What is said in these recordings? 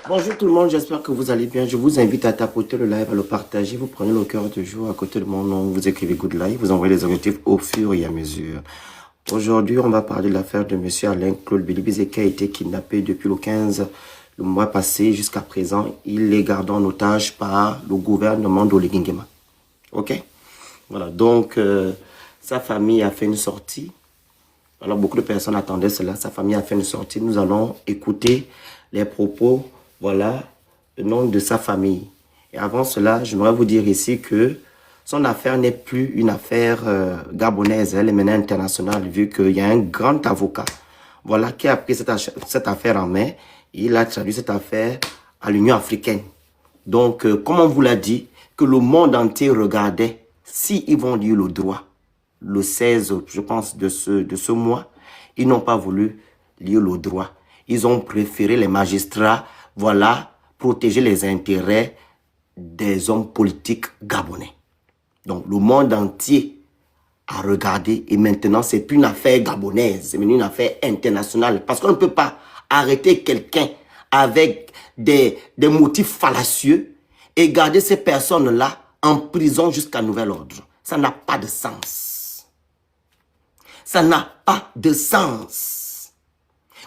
Bonjour tout le monde, j'espère que vous allez bien. Je vous invite à tapoter le live, à le partager. Vous prenez le cœur du jour à côté de mon nom, vous écrivez Good Live, vous envoyez les objectifs au fur et à mesure. Aujourd'hui, on va parler de l'affaire de M. Alain-Claude Bilibizé qui a été kidnappé depuis le 15, le mois passé jusqu'à présent. Il est gardé en otage par le gouvernement d'Oligingema. Ok? Voilà, donc sa famille a fait une sortie. Alors beaucoup de personnes attendaient cela. Sa famille a fait une sortie. Nous allons écouter les propos, voilà, le nom de sa famille. Et avant cela, j'aimerais vous dire ici que son affaire n'est plus une affaire gabonaise, elle est maintenant internationale, vu qu'il y a un grand avocat, voilà, qui a pris cette affaire en main. Il a traduit cette affaire à l'Union africaine. Donc, comme on vous l'a dit, que le monde entier regardait si ils vont lire le droit. Le 16, je pense, de ce mois, ils n'ont pas voulu lire le droit. Ils ont préféré les magistrats, voilà, protéger les intérêts des hommes politiques gabonais. Donc, le monde entier a regardé et maintenant, c'est plus une affaire gabonaise, c'est une affaire internationale. Parce qu'on ne peut pas arrêter quelqu'un avec des motifs fallacieux et garder ces personnes-là en prison jusqu'à nouvel ordre. Ça n'a pas de sens. Ça n'a pas de sens.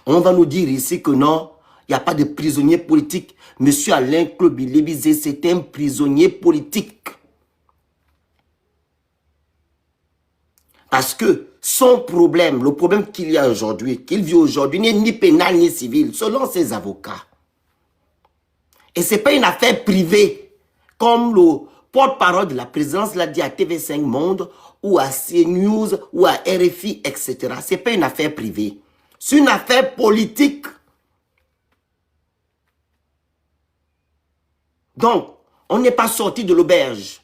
On va nous dire ici que non, il n'y a pas de prisonnier politique. Monsieur Alain-Claude Bilibizé, c'est un prisonnier politique. Parce que son problème, le problème qu'il y a aujourd'hui, qu'il vit aujourd'hui, n'est ni pénal ni civil, selon ses avocats. Et ce n'est pas une affaire privée, comme le porte-parole de la présidence l'a dit à TV5 Monde, ou à CNews, ou à RFI, etc. Ce n'est pas une affaire privée. C'est une affaire politique. Donc, on n'est pas sorti de l'auberge.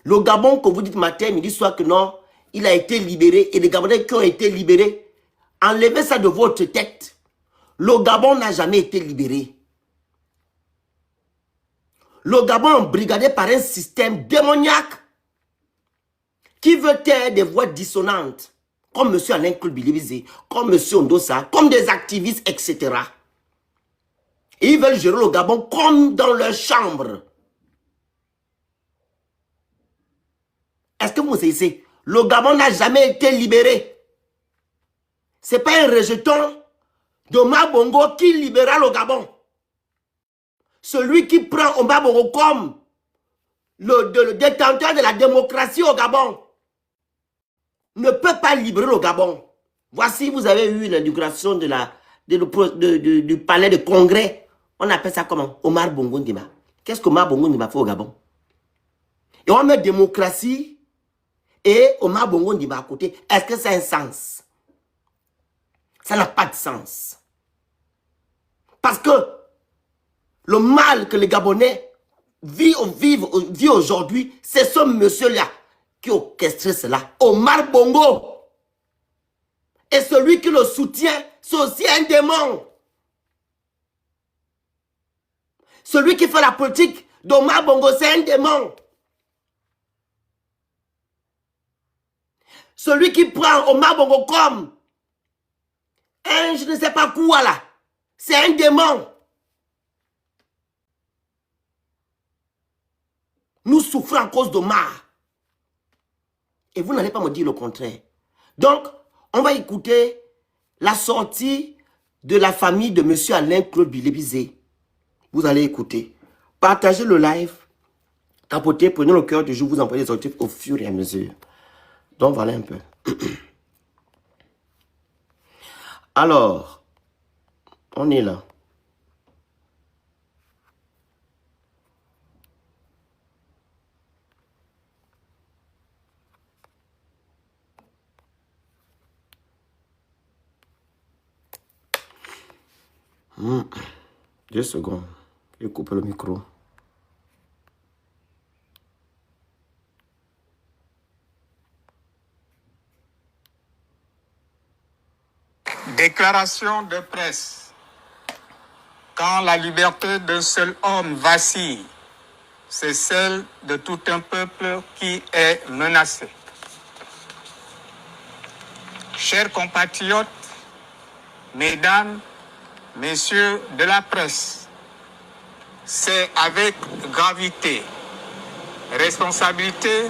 Le Gabon, que vous dites matin, midi, soir que non, il a été libéré, et les Gabonais qui ont été libérés, enlevez ça de votre tête. Le Gabon n'a jamais été libéré. Le Gabon est brigadé par un système démoniaque qui veut taire des voix dissonantes, comme M. Alain-Claude Bilibizé, comme M. Ondossa, comme des activistes, etc. Et ils veulent gérer le Gabon comme dans leur chambre. Est-ce que vous savez? Le Gabon n'a jamais été libéré. Ce n'est pas un rejeton de Mabongo qui libéra le Gabon. Celui qui prend Omar Bongo comme le détenteur de la démocratie au Gabon ne peut pas libérer le Gabon. Voici, vous avez eu l'inauguration du palais de congrès. On appelle ça comment? Omar Bongo Ndima. Qu'est-ce qu'Omar Bongo Ndima fait au Gabon? Et on met démocratie et Omar Bongo Ndima à côté. Est-ce que ça a un sens? Ça n'a pas de sens. Parce que le mal que les Gabonais vivent aujourd'hui, c'est ce monsieur-là qui orchestre cela. Omar Bongo. Et celui qui le soutient, c'est aussi un démon. Celui qui fait la politique d'Omar Bongo, c'est un démon. Celui qui prend Omar Bongo comme un je ne sais pas quoi là, c'est un démon. Nous souffrons à cause d'Omar. Et vous n'allez pas me dire le contraire. Donc, on va écouter la sortie de la famille de M. Alain-Claude Bilibizé. Vous allez écouter. Partagez le live. Tapotez, prenez le cœur du jour, vous envoyez les objectifs au fur et à mesure. Donc, voilà un peu. Alors, on est là. Deux secondes. Je coupe le micro. Déclaration de presse. Quand la liberté d'un seul homme vacille, c'est celle de tout un peuple qui est menacé. Chers compatriotes, mesdames, messieurs de la presse, c'est avec gravité, responsabilité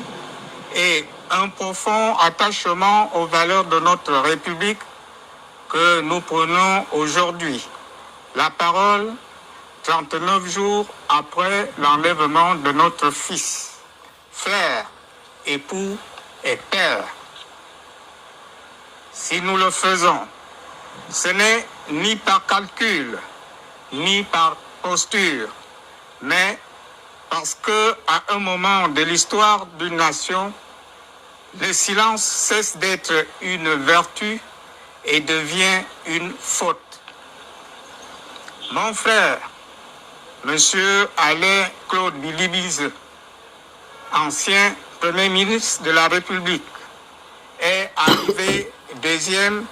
et un profond attachement aux valeurs de notre République que nous prenons aujourd'hui la parole 39 jours après l'enlèvement de notre fils, frère, époux et père. Si nous le faisons, ce n'est ni par calcul, ni par posture, mais parce que à un moment de l'histoire d'une nation, le silence cesse d'être une vertu et devient une faute. Mon frère, Monsieur Alain Claude Bilibize, ancien Premier ministre de la République, est arrivé deuxième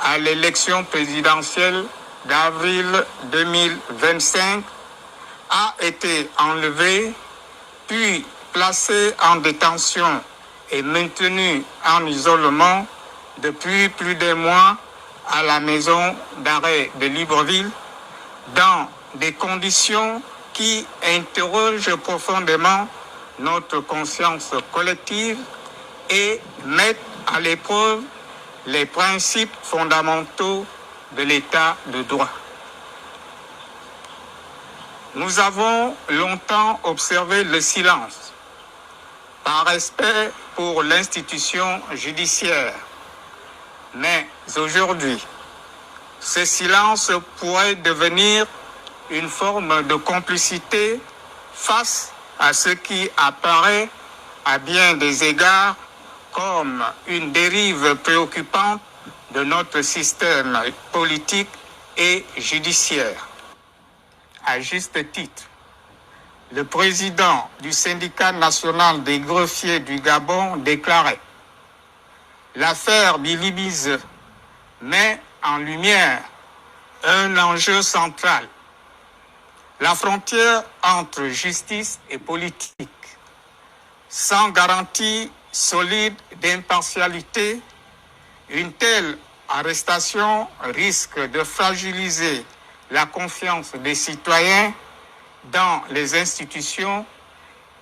à l'élection présidentielle d'avril 2025, a été enlevé, puis placé en détention et maintenu en isolement depuis plus d'un mois à la maison d'arrêt de Libreville, dans des conditions qui interrogent profondément notre conscience collective et mettent à l'épreuve les principes fondamentaux de l'état de droit. Nous avons longtemps observé le silence, par respect pour l'institution judiciaire. Mais aujourd'hui, ce silence pourrait devenir une forme de complicité face à ce qui apparaît à bien des égards comme une dérive préoccupante de notre système politique et judiciaire. À juste titre, le président du syndicat national des greffiers du Gabon déclarait « L'affaire Bilibize met en lumière un enjeu central, la frontière entre justice et politique. Sans garantie solide d'impartialité, une telle arrestation risque de fragiliser la confiance des citoyens dans les institutions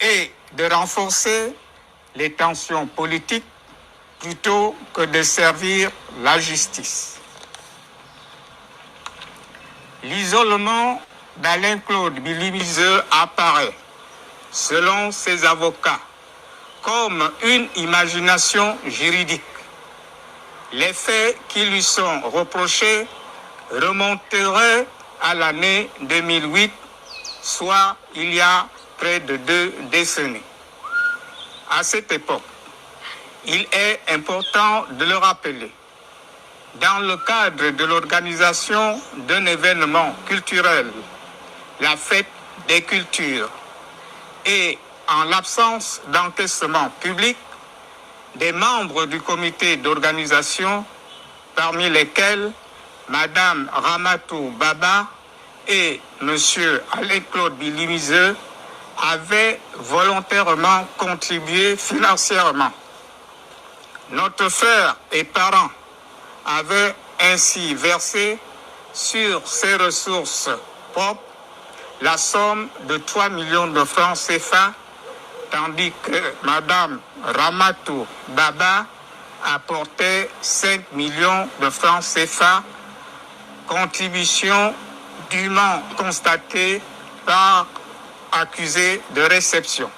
et de renforcer les tensions politiques plutôt que de servir la justice. » L'isolement d'Alain Claude Bilibize apparaît, selon ses avocats, comme une imagination juridique. Les faits qui lui sont reprochés remonteraient à l'année 2008, soit il y a près de 2 décennies. À cette époque, il est important de le rappeler. Dans le cadre de l'organisation d'un événement culturel, la fête des cultures, et en l'absence d'encaissement public, des membres du comité d'organisation, parmi lesquels Madame Ramatou Baba et Monsieur Alain Claude Bilibize, avaient volontairement contribué financièrement. Notre frère et parent avait ainsi versé sur ses ressources propres la somme de 3 millions de francs CFA, tandis que Madame Ramatou Baba apportait 5 millions de francs CFA, contribution dûment constatée par accusé de réception.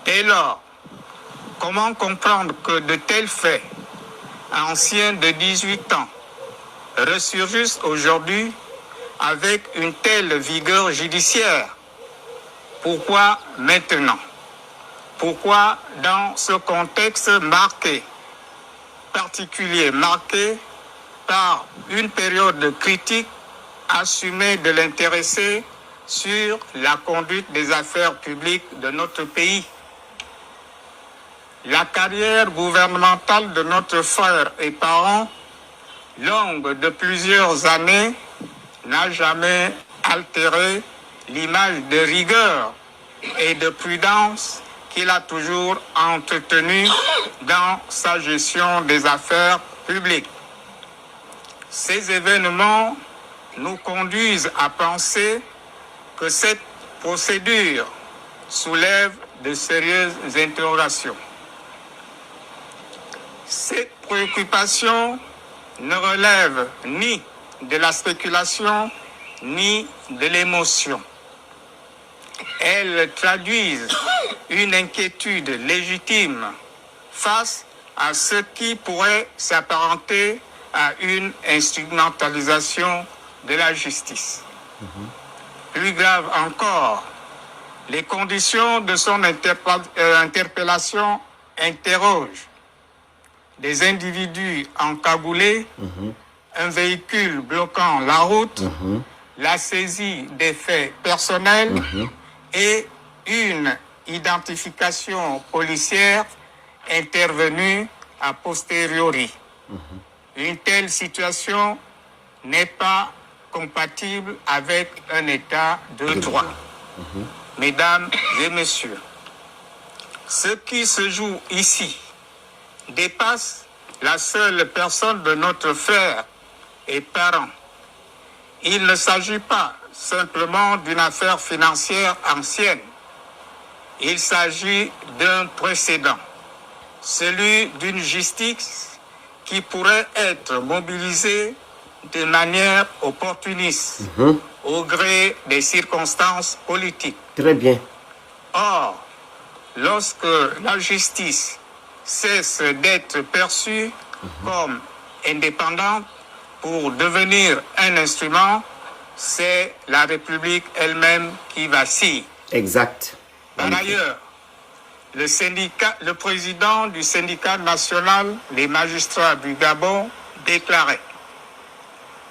Dès lors, comment comprendre que de tels faits, anciens de 18 ans, ressurgissent aujourd'hui avec une telle vigueur judiciaire? Pourquoi maintenant? Pourquoi dans ce contexte particulier marqué par une période critique assumée de l'intéressé sur la conduite des affaires publiques de notre pays? La carrière gouvernementale de notre frère et parent, longue de plusieurs années, n'a jamais altéré l'image de rigueur et de prudence qu'il a toujours entretenue dans sa gestion des affaires publiques. Ces événements nous conduisent à penser que cette procédure soulève de sérieuses interrogations. Cette préoccupation ne relève ni de la spéculation ni de l'émotion. Elles traduisent une inquiétude légitime face à ce qui pourrait s'apparenter à une instrumentalisation de la justice. Plus grave encore, les conditions de son interpellation interrogent des individus encagoulés, un véhicule bloquant la route, la saisie des faits personnels et une identification policière intervenue a posteriori. Une telle situation n'est pas compatible avec un état de droit. Mesdames et messieurs, ce qui se joue ici dépasse la seule personne de notre frère et parent. Il ne s'agit pas simplement d'une affaire financière ancienne. Il s'agit d'un précédent, celui d'une justice qui pourrait être mobilisée de manière opportuniste, au gré des circonstances politiques. Très bien. Or, lorsque la justice cesse d'être perçue comme indépendante pour devenir un instrument, c'est la République elle-même qui vacille. Exact. Par ailleurs, le président du syndicat national des magistrats du Gabon déclarait: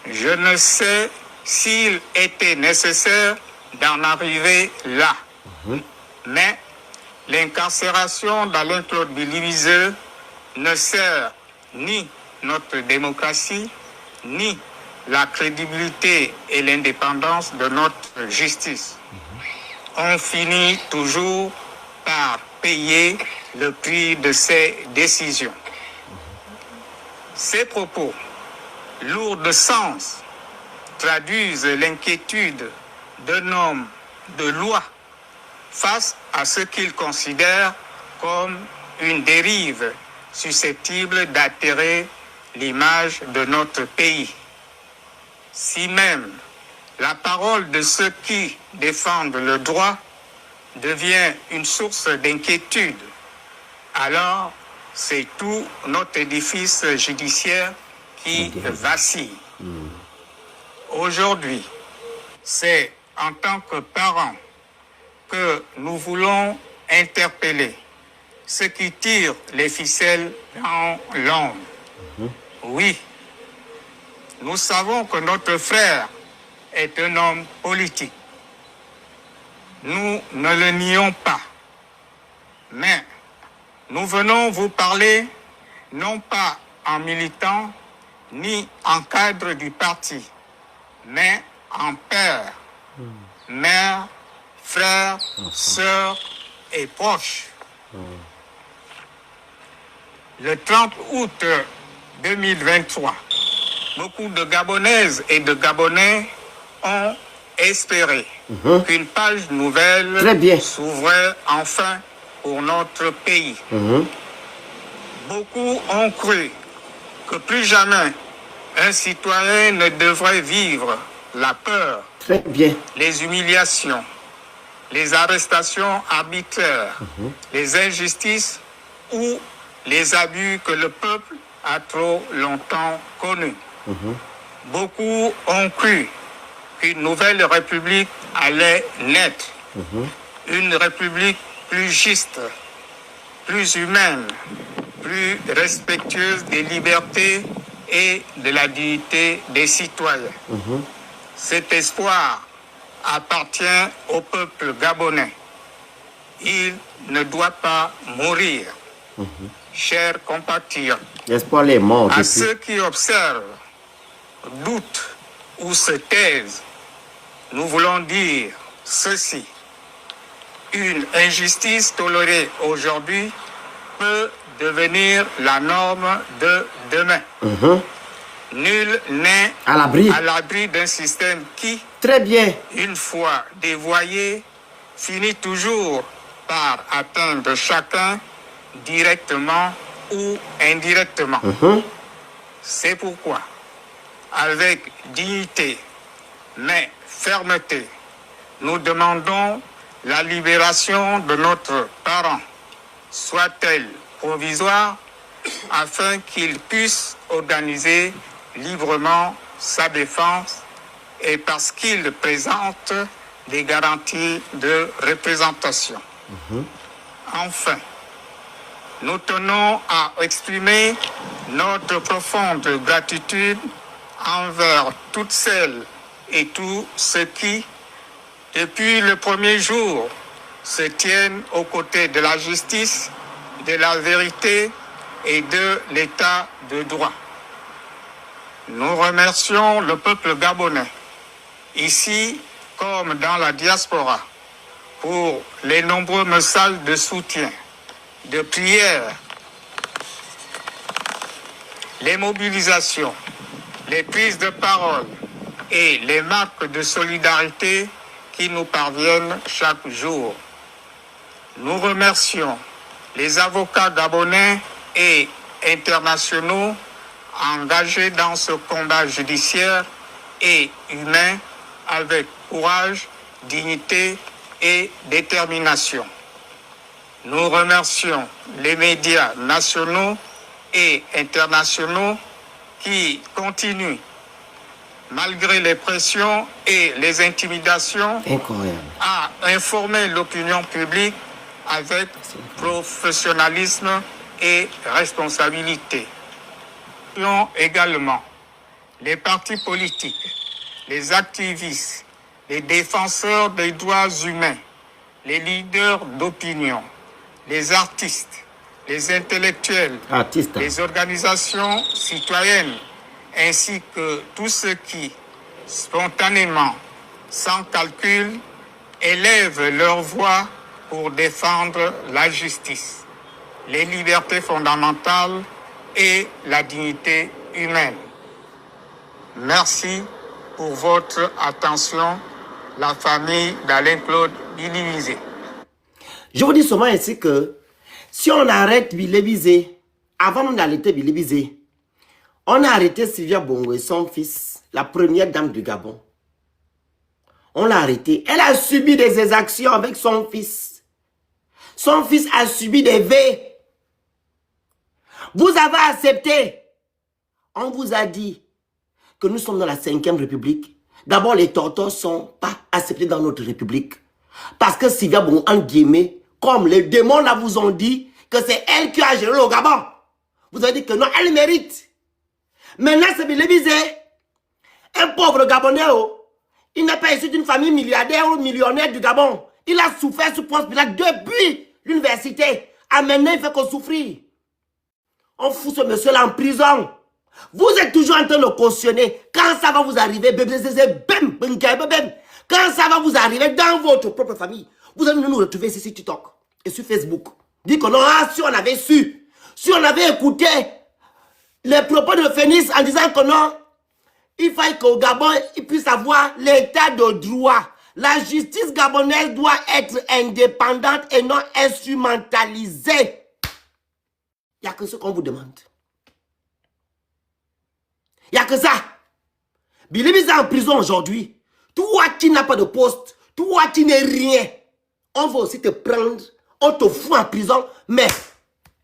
je ne sais s'il était nécessaire d'en arriver là, mais l'incarcération d'Alain Claude Biliviseux ne sert ni notre démocratie, ni la crédibilité et l'indépendance de notre justice. On finit toujours par payer le prix de ces décisions. Ces propos, lourds de sens, traduisent l'inquiétude d'un homme de loi face à ce qu'il considère comme une dérive susceptible d'altérer l'image de notre pays. Si même la parole de ceux qui défendent le droit devient une source d'inquiétude, alors c'est tout notre édifice judiciaire qui vacille. Aujourd'hui, c'est en tant que parents que nous voulons interpeller ceux qui tirent les ficelles dans l'ombre. Oui, nous savons que notre frère est un homme politique. Nous ne le nions pas. Mais nous venons vous parler non pas en militant ni en cadre du parti, mais en père, mère, frère, sœur et proche. Le 30 août 2023, beaucoup de Gabonaises et de Gabonais ont espéré qu'une page nouvelle s'ouvrait enfin pour notre pays. Beaucoup ont cru que plus jamais un citoyen ne devrait vivre la peur, les humiliations, les arrestations arbitraires, les injustices ou les abus que le peuple a trop longtemps connus. Beaucoup ont cru qu'une nouvelle république allait naître, une république plus juste, plus humaine, plus respectueuse des libertés et de la dignité des citoyens. Cet espoir appartient au peuple gabonais. Il ne doit pas mourir. Chers compatriotes, l'espoir est mort à ceux qui observent, doutent ou se taisent, nous voulons dire ceci. Une injustice tolérée aujourd'hui peut devenir la norme de demain. Nul n'est à l'abri d'un système qui, très bien, une fois dévoyé, finit toujours par atteindre chacun directement ou indirectement. C'est pourquoi, avec dignité, mais fermeté, nous demandons la libération de notre parent, soit-elle provisoire, afin qu'il puisse organiser librement sa défense et parce qu'il présente des garanties de représentation. Enfin, nous tenons à exprimer notre profonde gratitude envers toutes celles et tous ceux qui, depuis le premier jour, se tiennent aux côtés de la justice, de la vérité et de l'état de droit. Nous remercions le peuple gabonais, ici comme dans la diaspora, pour les nombreux messages de soutien, de prière, les mobilisations, les prises de parole et les marques de solidarité qui nous parviennent chaque jour. Nous remercions les avocats gabonais et internationaux engagés dans ce combat judiciaire et humain avec courage, dignité et détermination. Nous remercions les médias nationaux et internationaux qui continuent, malgré les pressions et les intimidations, à informer l'opinion publique avec professionnalisme et responsabilité. Également les partis politiques, les activistes, les défenseurs des droits humains, les leaders d'opinion, les artistes, les intellectuels, les organisations citoyennes, ainsi que tous ceux qui, spontanément, sans calcul, élèvent leur voix pour défendre la justice, les libertés fondamentales et la dignité humaine. Merci pour votre attention, la famille d'Alain-Claude Billy-Visé. Je vous dis seulement ainsi que si on arrête Billy-Visé, avant même d'arrêter Billy-Visé, on a arrêté Sylvia Bongo et son fils, la première dame du Gabon. On l'a arrêtée. Elle a subi des exactions avec son fils. Son fils a subi des vœux. Vous avez accepté. On vous a dit que nous sommes dans la 5e République. D'abord, les tortons ne sont pas acceptés dans notre République. Parce que Sylvia Bongo, en guillemets, comme les démons là vous ont dit que c'est elle qui a géré le Gabon. Vous avez dit que non, elle mérite. Maintenant, c'est Billy-Visé. Un pauvre Gabonais, il n'est pas issu d'une famille milliardaire ou millionnaire du Gabon. Il a souffert sous Ponce Pilate depuis l'université. Ah, maintenant, il fait qu'on souffre. On fout ce monsieur-là en prison. Vous êtes toujours en train de cautionner. Quand ça va vous arriver, quand ça va vous arriver dans votre propre famille, vous allez nous retrouver ici sur TikTok et sur Facebook. Dites que non, si on avait su, si on avait écouté les propos de Phénix en disant que non, il faut qu'au Gabon, il puisse avoir l'état de droit. La justice gabonaise doit être indépendante et non instrumentalisée. Il n'y a que ce qu'on vous demande. Il n'y a que ça. Billy-Visé est en prison aujourd'hui. Toi qui n'as pas de poste, toi qui n'es rien, on va aussi te prendre, on te fout en prison. Mais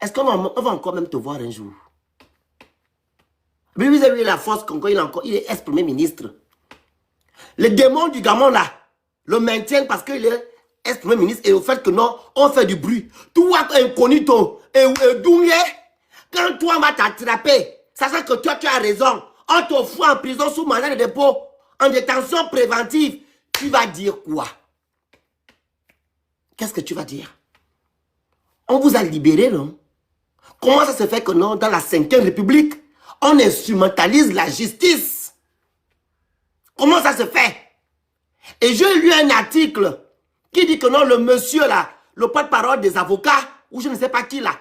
est-ce qu'on va encore même te voir un jour? Billy-Visé a eu la force il est ex-premier ministre. Les démons du Gabon là le maintiennent parce qu'il est ex-premier ministre et au fait que non, on fait du bruit. Toi, incognito, et Doumbé, quand toi on va t'attraper, sachant que toi tu as raison, on te fout en prison sous mandat de dépôt, en détention préventive, tu vas dire quoi? Qu'est-ce que tu vas dire? On vous a libéré, non? Comment ça se fait que non, dans la 5e République, on instrumentalise la justice? Comment ça se fait? Et j'ai lu un article qui dit que non, le monsieur là, le porte-parole des avocats, ou je ne sais pas qui là,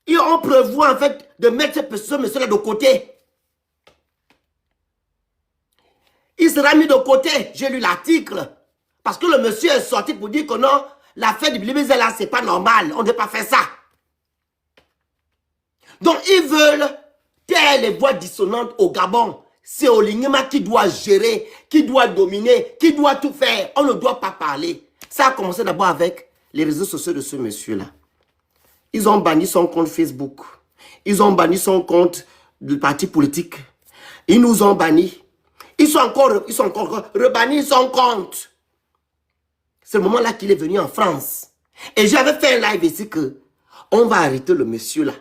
et on prévoit en fait de mettre ce monsieur là de côté. sera mis de côté. J'ai lu l'article. Parce que le monsieur est sorti pour dire que non, l'affaire du Bilibizé là, c'est pas normal. On ne doit pas faire ça. Donc, ils veulent taire les voix dissonantes au Gabon. C'est Olingema qui doit gérer, qui doit dominer, qui doit tout faire. On ne doit pas parler. Ça a commencé d'abord avec les réseaux sociaux de ce monsieur-là. Ils ont banni son compte Facebook. Ils ont banni son compte du parti politique. Ils nous ont bannis. Ils sont encore rebannis son compte. C'est le moment-là qu'il est venu en France. Et j'avais fait un live ici que on va arrêter le monsieur là.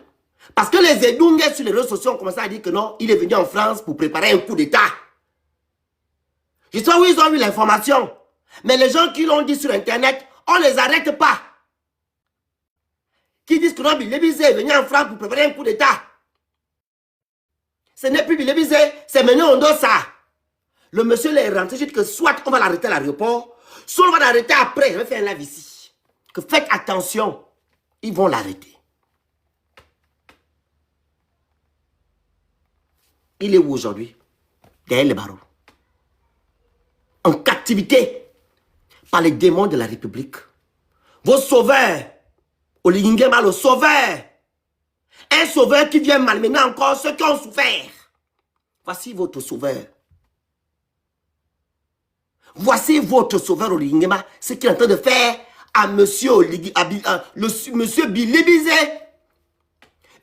Parce que les Edungues sur les réseaux sociaux ont commencé à dire que non, il est venu en France pour préparer un coup d'État. Je sais où ils ont eu l'information. Mais les gens qui l'ont dit sur Internet, on ne les arrête pas. Qui disent que non, Bilibizé est venu en France pour préparer un coup d'État. Ce n'est plus Bilibizé, c'est maintenant Ondossa. Le monsieur est rentré, je dis que soit on va l'arrêter à l'aéroport, soit on va l'arrêter après. Je vais faire un live ici. Que faites attention, ils vont l'arrêter. Il est où aujourd'hui? Derrière les barreaux. En captivité par les démons de la République. Vos sauveurs, Olingema le sauveur. Un sauveur qui vient malmener encore ceux qui ont souffert. Voici votre sauveur. Voici votre sauveur Olingema, ce qu'il est en train de faire à monsieur monsieur Bilibizé.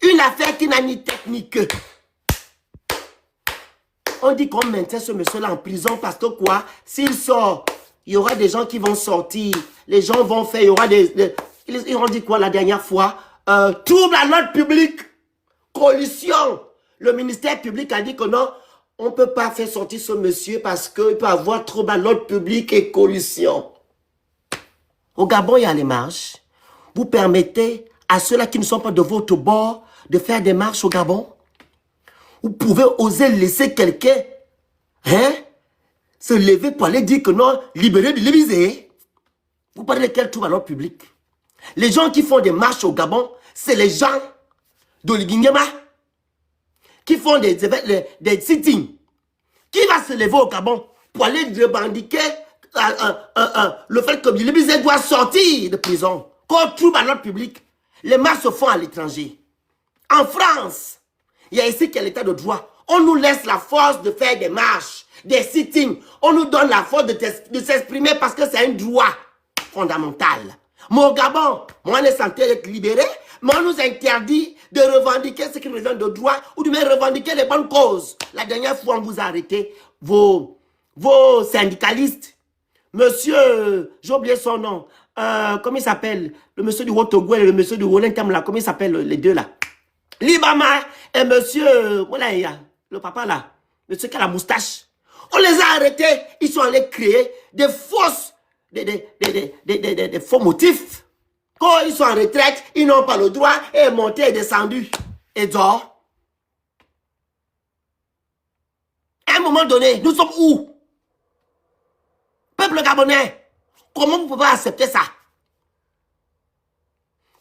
Une affaire qui n'a ni technique. On dit qu'on maintient ce monsieur-là en prison parce que quoi? S'il sort, il y aura des gens qui vont sortir. Les gens vont faire, il y aura ils ont dit quoi la dernière fois? Trouble à l'ordre public. Collusion. Le ministère public a dit que non, on ne peut pas faire sortir ce monsieur parce qu'il peut avoir trouble à l'ordre public et collusion. Au Gabon, il y a les marches. Vous permettez à ceux-là qui ne sont pas de votre bord de faire des marches au Gabon? Vous pouvez oser laisser quelqu'un se lever pour aller dire que non, libérer Bilibizé. Vous parlez de quel trouble à l'ordre public? Les gens qui font des marches au Gabon, c'est les gens d'Olingema qui font des sittings. Qui va se lever au Gabon pour aller revendiquer le fait que Bilibizé doit sortir de prison? Qu'on trouble à l'ordre public. Les marches se font à l'étranger. En France, il y a ici quel état de droit. On nous laisse la force de faire des marches, des sittings. On nous donne la force de s'exprimer parce que c'est un droit fondamental. Mais au Gabon, on est censé être libéré, mais on nous interdit de revendiquer ce qui relève de droit ou de même revendiquer les bonnes causes. La dernière fois, on vous a arrêté vos syndicalistes. Monsieur, j'ai oublié son nom. Comment il s'appelle? Le monsieur du Haut-Togo et le monsieur du Wolentam là. Comment il s'appelle les deux là? Libama et monsieur, voilà, le papa là, monsieur qui a la moustache. On les a arrêtés, ils sont allés créer des fausses, des faux motifs. Quand ils sont en retraite, ils n'ont pas le droit et monter et descendu. Et dehors. À un moment donné, nous sommes où? Peuple gabonais, comment vous pouvez accepter ça?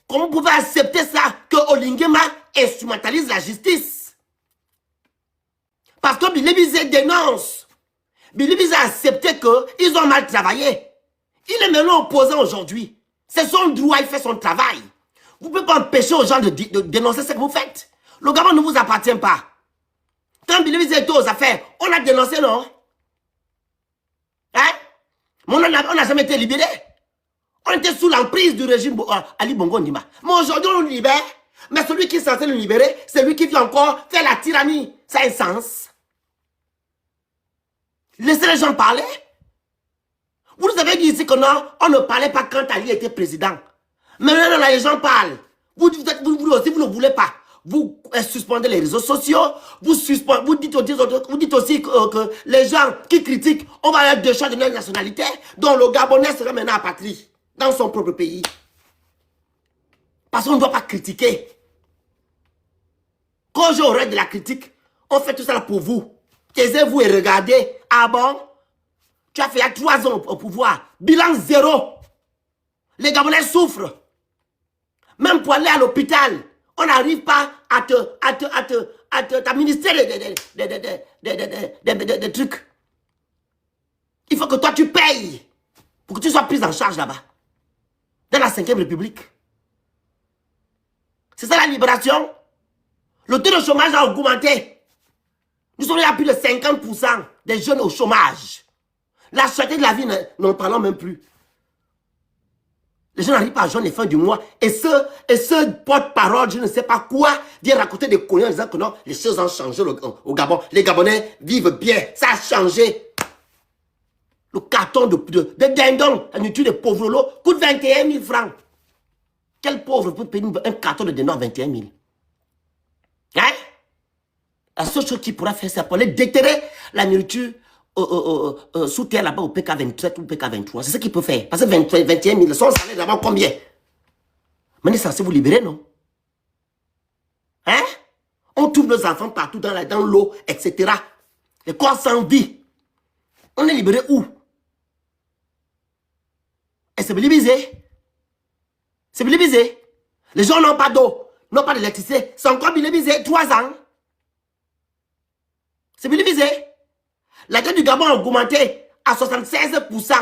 Comment vous pouvez accepter ça que Olingema instrumentalise la justice? Parce que Bilibizé dénonce. Bilibizé a accepté qu'ils ont mal travaillé. Il est maintenant opposant aujourd'hui. C'est son droit, il fait son travail. Vous ne pouvez pas empêcher aux gens de dénoncer ce que vous faites. Le Gabon ne vous appartient pas. Quand Bilibizé était aux affaires, on a dénoncé, non? Hein? Mais on n'a jamais été libéré. On était sous l'emprise du régime Ali Bongo Ndima. Mais aujourd'hui, on nous libère. Mais celui qui est censé nous libérer, c'est lui qui vient encore faire la tyrannie. Ça a un sens. Laissez les gens parler. Vous nous avez dit ici que non, on ne parlait pas quand Ali était président. Mais maintenant, les gens parlent. Vous aussi, vous ne voulez pas. Vous suspendez les réseaux sociaux. Vous dites aussi que les gens qui critiquent, on va avoir deux choix de notre nationalité, dont le Gabonais sera maintenant apatrie dans son propre pays. Parce qu'on ne doit pas critiquer. Quand j'aurai de la critique, on fait tout ça pour vous. Taisez-vous et regardez. Ah bon? Tu as fait il y a 3 ans au pouvoir. Bilan 0. Les Gabonais souffrent. Même pour aller à l'hôpital, on n'arrive pas à t'administrer des trucs. Il faut que toi, tu payes pour que tu sois pris en charge là-bas. Dans la 5e République. C'est ça la libération. Le taux de chômage a augmenté. Nous sommes à plus de 50% des jeunes au chômage. La cherté de la vie, n'en parlons même plus. Les gens n'arrivent pas à joindre les fins du mois. Et ce porte-parole, je ne sais pas quoi, vient raconter des conneries en disant que non, les choses ont changé au Gabon. Les Gabonais vivent bien. Ça a changé. Le carton de dindon, la nourriture des pauvres lots, coûte 21 000 francs. Quel pauvre peut payer un carton de dindon à 21 000? Hein? La seule chose qu'il pourra faire, c'est pour les déterrer la nourriture sous terre là-bas au PK27 ou PK23. C'est ce qu'il peut faire. Parce que 21 000, son salaire là-bas combien? Mais on est censé vous libérer, non? Hein? On trouve nos enfants partout dans l'eau, etc. Les corps sans vie. On est libéré où? Et c'est bilibisé. C'est bilibisé. Les gens n'ont pas d'eau, n'ont pas d'électricité. C'est encore bilibisé. 3 ans. C'est bilibisé. La dette du Gabon a augmenté à 76%.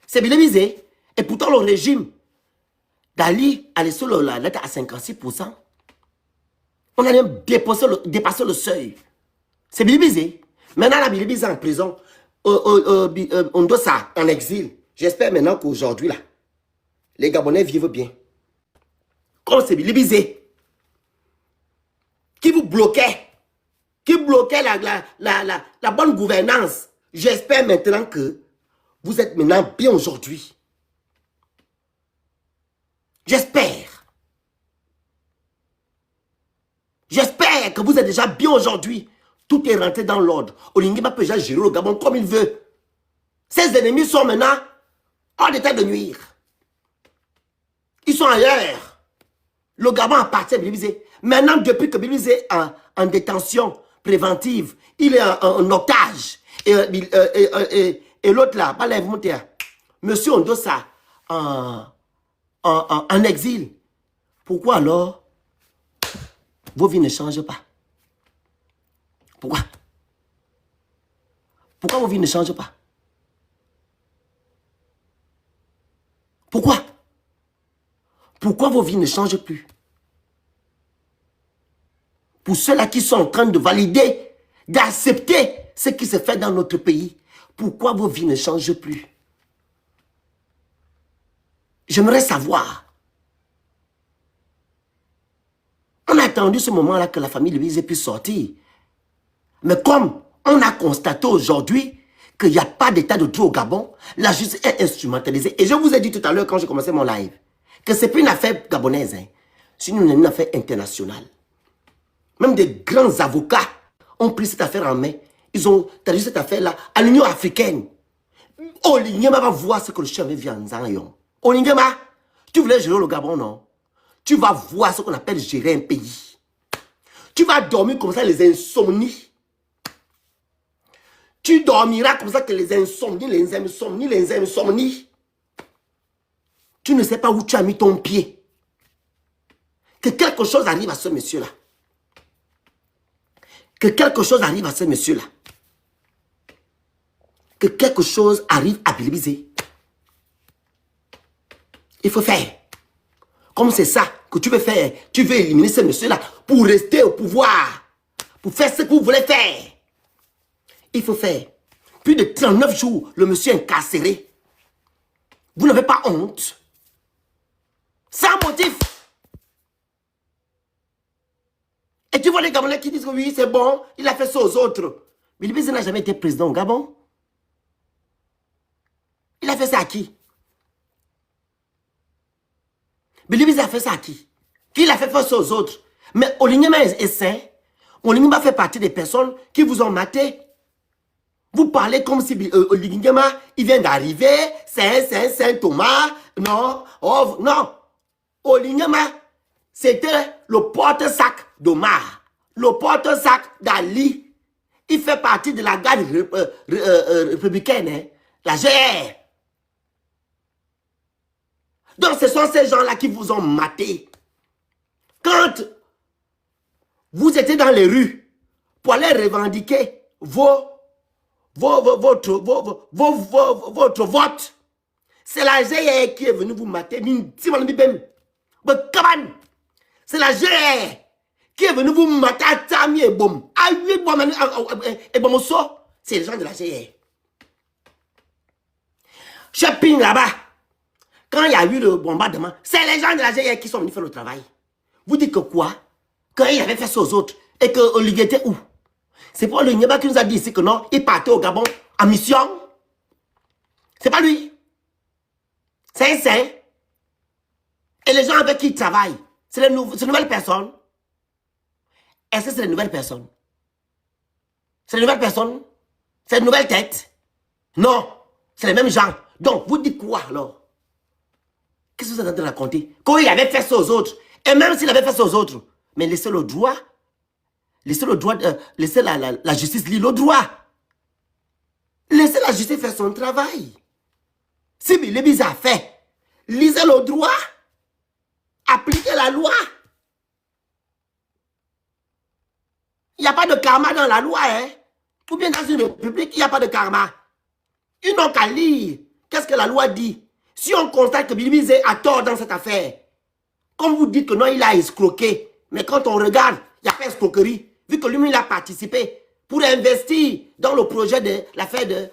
C'est bilibisé. Et pourtant, le régime d'Ali a laissé la dette à 56%. On a même dépassé le seuil. C'est bilibisé. Maintenant, la bilibisé en prison. On doit ça en exil. J'espère maintenant qu'aujourd'hui, là, les Gabonais vivent bien. Comme c'est bilibisé. Qui vous bloquait. Qui bloquait la bonne gouvernance. J'espère maintenant que vous êtes maintenant bien aujourd'hui. J'espère. J'espère que vous êtes déjà bien aujourd'hui. Tout est rentré dans l'ordre. Olingima peut déjà gérer le Gabon comme il veut. Ses ennemis sont maintenant hors d'état de nuire. Ils sont ailleurs. Le Gabon appartient à Bilibisé. Maintenant, depuis que Bilibisé est en détention préventive, il est en otage. Et l'autre là, monsieur Ondosa en exil. Pourquoi alors vos vies ne changent pas? Pourquoi? Pourquoi vos vies ne changent pas? Pourquoi? Pourquoi vos vies ne changent plus? Pour ceux-là qui sont en train de valider, d'accepter ce qui se fait dans notre pays, pourquoi vos vies ne changent plus? J'aimerais savoir. On a attendu ce moment-là que la famille Louise puisse sortir. Mais comme on a constaté aujourd'hui qu'il n'y a pas d'état de droit au Gabon, la justice est instrumentalisée. Et je vous ai dit tout à l'heure quand j'ai commencé mon live, que ce n'est plus une affaire gabonaise, hein. C'est une affaire internationale. Même des grands avocats ont pris cette affaire en main. Ils ont traduit cette affaire-là à l'Union africaine. Olingema va voir ce que le chef vient en disant. Olingema, tu voulais gérer le Gabon, non? Tu vas voir ce qu'on appelle gérer un pays. Tu vas dormir comme ça les insomnies. Tu dormiras comme ça que les insomnies. Tu ne sais pas où tu as mis ton pied. Que quelque chose arrive à ce monsieur-là. Que quelque chose arrive à ce monsieur-là. Que quelque chose arrive à Bilibisé. Il faut faire. Comme c'est ça que tu veux faire, tu veux éliminer ce monsieur-là pour rester au pouvoir. Pour faire ce que vous voulez faire. Il faut faire. Plus de 39 jours, le monsieur est incarcéré. Vous n'avez pas honte. Sans motif. Et tu vois les Gabonais qui disent que oui, c'est bon, il a fait ça aux autres. Mais Bilibisé n'a jamais été président au Gabon. Il a fait ça à qui? Bilibisé a fait ça à qui? Qui l'a fait ça aux autres? Mais Olingema est sain. Olingema fait partie des personnes qui vous ont maté. Vous parlez comme si Olingema, il vient d'arriver, c'est un Thomas. Non, oh, non. Olingema, c'était le porte-sac d'Omar, le porte-sac d'Ali. Il fait partie de la garde républicaine, hein, la GR. Donc ce sont ces gens-là qui vous ont maté. Quand vous étiez dans les rues pour aller revendiquer vos votre vote. C'est la GR qui est venue vous mater. C'est la GR qui est venue vous mater à Tami et Bom. À 8 Bom et Bomoso. C'est les gens de la GR. Shopping là-bas. Quand il y a eu le bombardement, c'est les gens de la GR qui sont venus faire le travail. Vous dites que quoi? Quand il avait fait ça aux autres et que Olivier était où? C'est pas le Nieba qui nous a dit ici que non, il partait au Gabon en mission. C'est pas lui. C'est un saint. Et les gens avec qui il travaille, c'est les nouvelles personnes. Est-ce que c'est les nouvelles personnes? C'est les nouvelles personnes? C'est les nouvelles têtes? Non, c'est les mêmes gens. Donc, vous dites quoi alors? Qu'est-ce que vous êtes en train de raconter? Quand il avait fait ça aux autres, et même s'il avait fait ça aux autres, mais laissez le droit. Laissez le droit, laissez la justice lire le droit. Laissez la justice faire son travail. Si Bilibis a fait, lisez le droit. Appliquez la loi. Il n'y a pas de karma dans la loi, hein. Ou bien dans une république, il n'y a pas de karma. Ils n'ont qu'à lire. Qu'est-ce que la loi dit? Si on constate que Bilibis a tort dans cette affaire, comme vous dites que non, il a escroqué, mais quand on regarde, il n'y a pas d'escroquerie. Vu que lui, il a participé pour investir dans le projet de l'affaire de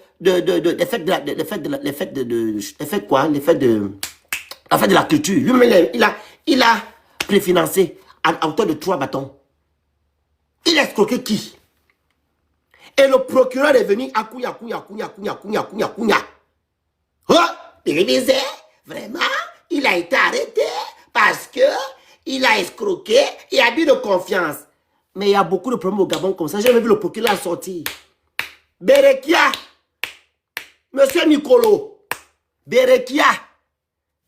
la culture. Lui-même, il a préfinancé à hauteur de 3 bâtons. Il a escroqué qui? Et le procureur est venu à Kouya. Oh, Bilibis, vraiment, il a été arrêté parce que il a escroqué et abus de confiance. Mais il y a beaucoup de problèmes au Gabon comme ça. J'ai jamais vu le procureur sortir. Berekia, Monsieur Nicolo, Berekia,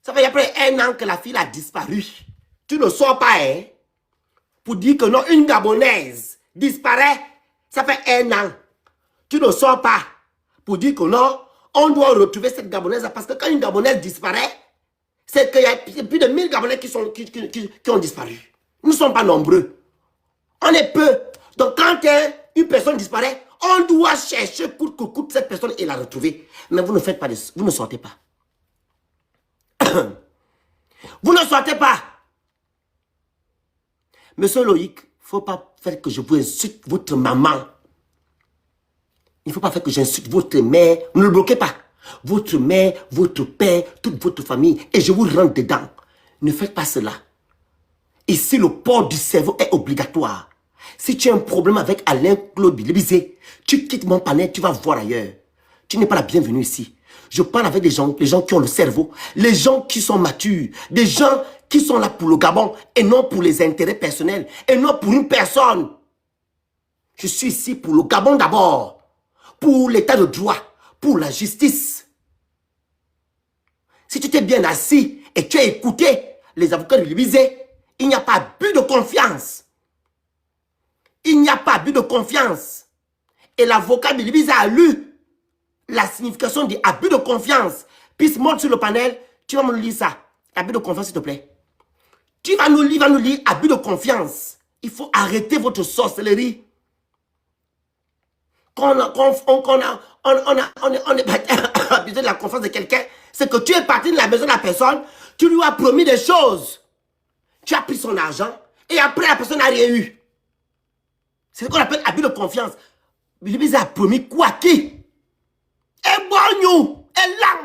ça fait après 1 an que la fille a disparu. Tu ne sors pas, hein? Pour dire que non, une Gabonaise disparaît, ça fait 1 an. Tu ne sors pas pour dire que non, on doit retrouver cette Gabonaise parce que quand une Gabonaise disparaît, c'est qu'il y a plus de 1000 Gabonais qui ont disparu. Nous ne sommes pas nombreux. On est peu. Donc quand une personne disparaît, on doit chercher coûte que coûte cette personne et la retrouver. Mais vous ne faites pas vous ne sortez pas. Vous ne sortez pas. Monsieur Loïc, il ne faut pas faire que je vous insulte votre maman. Il ne faut pas faire que j'insulte votre mère. Ne le bloquez pas. Votre mère, votre père, toute votre famille. Et je vous rentre dedans. Ne faites pas cela. Ici, le port du cerveau est obligatoire. Si tu as un problème avec Alain-Claude Bilibis, tu quittes mon panel, tu vas voir ailleurs. Tu n'es pas la bienvenue ici. Je parle avec les gens qui ont le cerveau, les gens qui sont matures, des gens qui sont là pour le Gabon et non pour les intérêts personnels et non pour une personne. Je suis ici pour le Gabon d'abord, pour l'état de droit, pour la justice. Si tu t'es bien assis et tu as écouté les avocats de Bilibis, il n'y a pas abus de confiance. Il n'y a pas abus de confiance. Et l'avocat de Bilibis a lu la signification de abus de confiance. Puis monte sur le panel, tu vas me lire ça. Abus de confiance, s'il te plaît. Tu vas nous lire abus de confiance. Il faut arrêter votre sorcellerie. Quand on est abusé de la confiance de quelqu'un, c'est que tu es parti de la maison de la personne, tu lui as promis des choses. Tu as pris son argent et après la personne n'a rien eu. C'est ce qu'on appelle abus de confiance. Bilibis a promis quoi qui? Et bon, et là.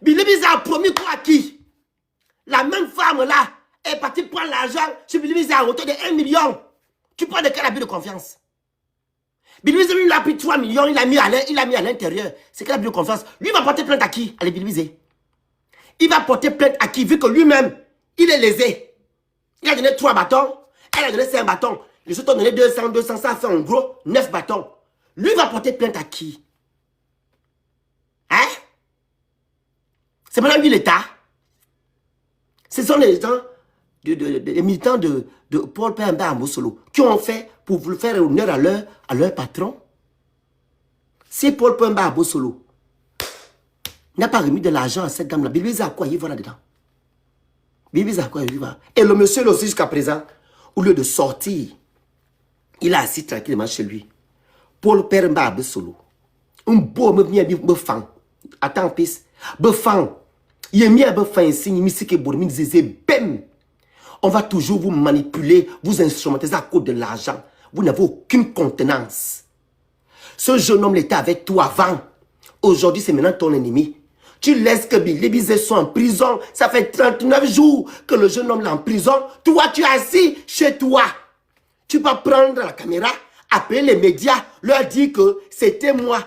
Bilibis a promis quoi qui? La même femme là est partie prendre l'argent chez Bilibis à hauteur de 1 million. Tu parles de quel abus de confiance? Bilibis lui a pris 3 millions, il a mis à l'intérieur. C'est quel abus de confiance? Lui va porter plainte à qui? Allez, Bilibis. Il va porter plainte à qui? Vu que lui-même, il est lésé. Il a donné 3 bâtons, elle a donné 5 bâtons. Les autres ont donné 200, ça fait en gros 9 bâtons. Lui va porter plainte à qui? Hein? C'est maintenant lui l'État. Ce sont les gens, les militants de Paul Pemba à Mosolo qui ont fait pour faire honneur à leur patron. Si Paul Pemba à Mosolo n'a pas remis de l'argent à cette dame-là, Bilibis a quoi il va là-dedans? Bilibis a quoi il va? Et le monsieur là aussi jusqu'à présent, au lieu de sortir, il est assis tranquillement chez lui. Paul Pemba à Mosolo Un beau me vient dire befang. Attends, pisse. Befang. Il est mis à befang ici, il est mis à bem. On va toujours vous manipuler, vous instrumenter à cause de l'argent. Vous n'avez aucune contenance. Ce jeune homme était avec toi avant. Aujourd'hui, c'est maintenant ton ennemi. Tu laisses que Billy Bizet soit en prison. Ça fait 39 jours que le jeune homme est en prison. Toi, tu es assis chez toi. Tu vas prendre la caméra, appeler les médias, leur dire que c'était moi,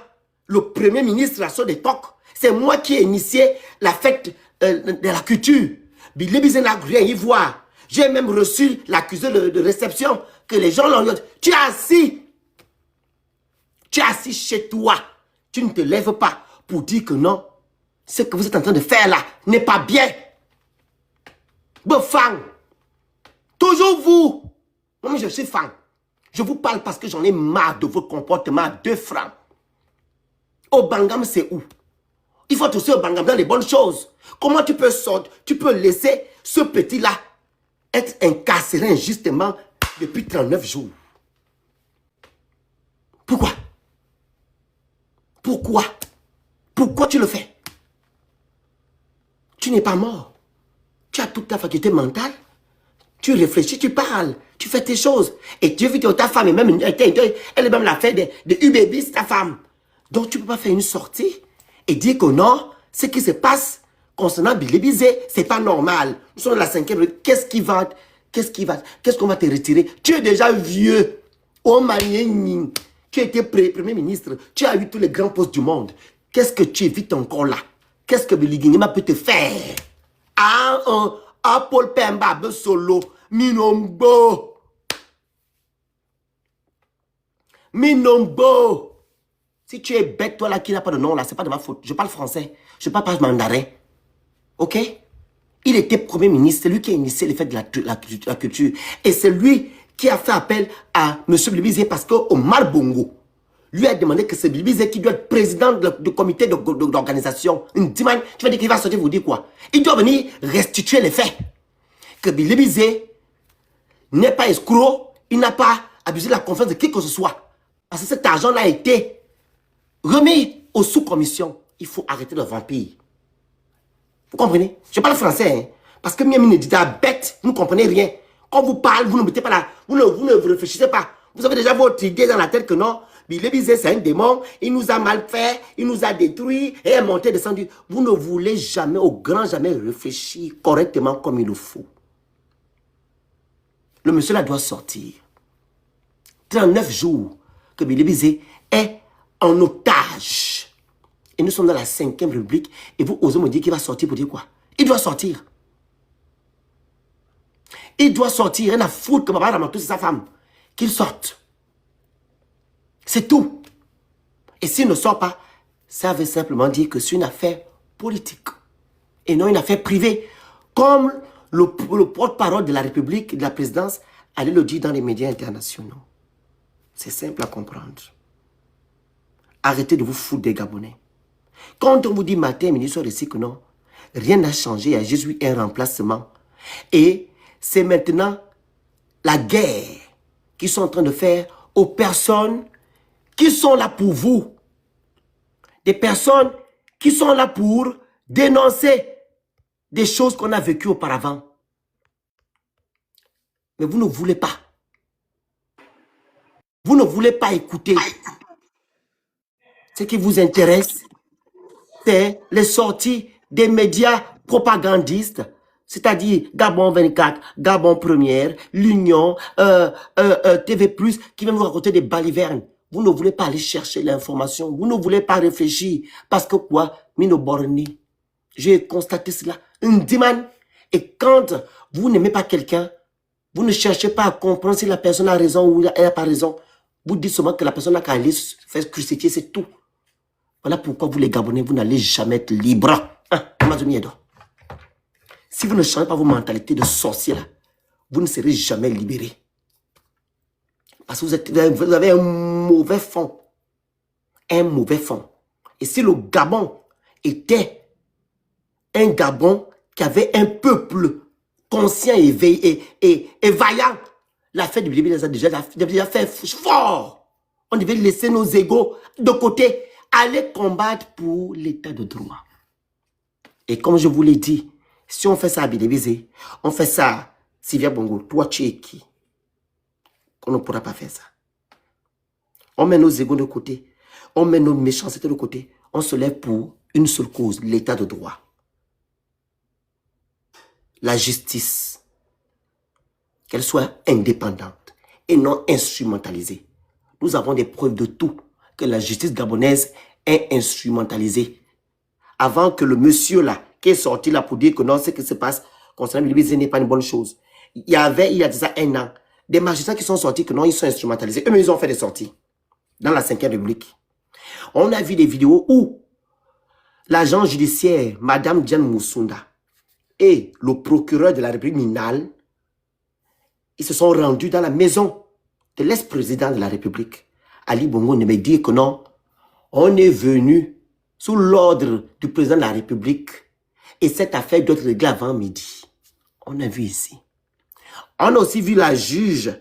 le premier ministre à son époque. C'est moi qui ai initié la fête de la culture. Billy Bizet n'a rien y voir. J'ai même reçu l'accusé de réception que les gens l'ont dit. Tu es assis. Tu es assis chez toi. Tu ne te lèves pas pour dire que non. Ce que vous êtes en train de faire là n'est pas bien. Befang. Toujours vous. Moi, je suis fan. Je vous parle parce que j'en ai marre de votre comportement à 2 francs. Au Bangam, c'est où? Il faut aussi au Bangam dans les bonnes choses. Comment tu peux sortir, tu peux laisser ce petit-là être incarcéré injustement depuis 39 jours? Pourquoi? Pourquoi? Pourquoi tu le fais? Tu n'es pas mort. Tu as toute ta faculté mentale. Tu réfléchis, tu parles, tu fais tes choses. Et tu vis que ta femme est même, elle est même la fait de UBB, ta femme. Donc tu ne peux pas faire une sortie et dire que non, ce qui se passe concernant Billy Bizet, c'est pas normal. Nous sommes dans la 5e. Qu'est-ce qu'on va te retirer? Tu es déjà vieux. Oh Malien, tu étais premier ministre. Tu as eu tous les grands postes du monde. Qu'est-ce que tu évites encore là? Qu'est-ce que Billy Guinema peut te faire? Paul Pemba, Solo, Minombo. Minombo. Si tu es bête, toi là qui n'a pas de nom là, c'est pas de ma faute. Je parle français. Je parle pas mandarin. Ok? Il était premier ministre. C'est lui qui a initié l'effet de la culture. Et c'est lui qui a fait appel à M. Billy Bizet parce qu'Omar Bongo lui a demandé que c'est Billy Bizet qui doit être président du comité d'organisation. Tu vas dire qu'il va sortir vous dire quoi? Il doit venir restituer les faits. Que Billy Bizet n'est pas escroc, il n'a pas abusé de la confiance de qui que ce soit. Parce que cet argent-là a été remis aux sous-commissions. Il faut arrêter le vampire. Vous comprenez? Je parle français, hein? Parce que Miami dit bête, vous ne comprenez rien. Quand vous parlez, vous ne mettez pas là, vous ne réfléchissez pas. Vous avez déjà votre idée dans la tête que non, Billy Bizet c'est un démon, il nous a mal fait, il nous a détruit et est monté, descendu. Vous ne voulez jamais, au grand jamais, réfléchir correctement comme il le faut. Le monsieur là doit sortir. 39 jours que Billy Bizet est en otage. Et nous sommes dans la 5e République et vous osez me dire qu'il va sortir pour dire quoi? Il doit sortir. Il doit sortir. Il a foutre que Baba Ramatou c'est sa femme. Qu'il sorte. C'est tout. Et s'il ne sort pas, ça veut simplement dire que c'est une affaire politique. Et non une affaire privée. Comme le porte-parole de la République, de la présidence, allait le dire dans les médias internationaux. C'est simple à comprendre. Arrêtez de vous foutre des Gabonais. Quand on vous dit matin, ministre ici que non, rien n'a changé, il y a Jésus un remplacement. Et c'est maintenant la guerre qu'ils sont en train de faire aux personnes qui sont là pour vous. Des personnes qui sont là pour dénoncer des choses qu'on a vécues auparavant. Mais vous ne voulez pas. Vous ne voulez pas écouter. Ce qui vous intéresse, c'est les sorties des médias propagandistes, c'est-à-dire Gabon 24, Gabon Première, l'Union, TV+, qui viennent vous raconter des balivernes. Vous ne voulez pas aller chercher l'information, vous ne voulez pas réfléchir, parce que quoi? Mino Borni, j'ai constaté cela, une demande. Et quand vous n'aimez pas quelqu'un, vous ne cherchez pas à comprendre si la personne a raison ou elle n'a pas raison. Vous dites seulement que la personne a qu'à aller se faire crucifier, c'est tout. Voilà pourquoi vous les Gabonais, vous n'allez jamais être libres. Si vous ne changez pas vos mentalités de sorciers là, vous ne serez jamais libérés. Parce que vous avez un mauvais fond. Un mauvais fond. Et si le Gabon était un Gabon qui avait un peuple conscient, éveillé et vaillant, la fête du Billy Bizet a déjà fait fort. On devait laisser nos égos de côté. Allez combattre pour l'état de droit. Et comme je vous l'ai dit, si on fait ça à Bidébizé, on fait ça à Sylvia Bongo, toi tu es qui? On ne pourra pas faire ça. On met nos égos de côté, on met nos méchancetés de côté, on se lève pour une seule cause, l'état de droit. La justice, qu'elle soit indépendante et non instrumentalisée. Nous avons des preuves de tout, que la justice gabonaise est instrumentalisée. Avant que le monsieur là, qui est sorti là pour dire que non, ce qui se passe concernant Bilibizé n'est pas une bonne chose. Il y a déjà 1 an, des magistrats qui sont sortis que non, ils sont instrumentalisés. Eux-mêmes, ils ont fait des sorties dans la 5e République. On a vu des vidéos où l'agent judiciaire, Madame Diane Moussunda, et le procureur de la République Minal, ils se sont rendus dans la maison de l'ex-président de la République, Ali Bongo, me dire que non, on est venu sous l'ordre du président de la République et cette affaire doit être réglée avant midi. On a vu ici. On a aussi vu la juge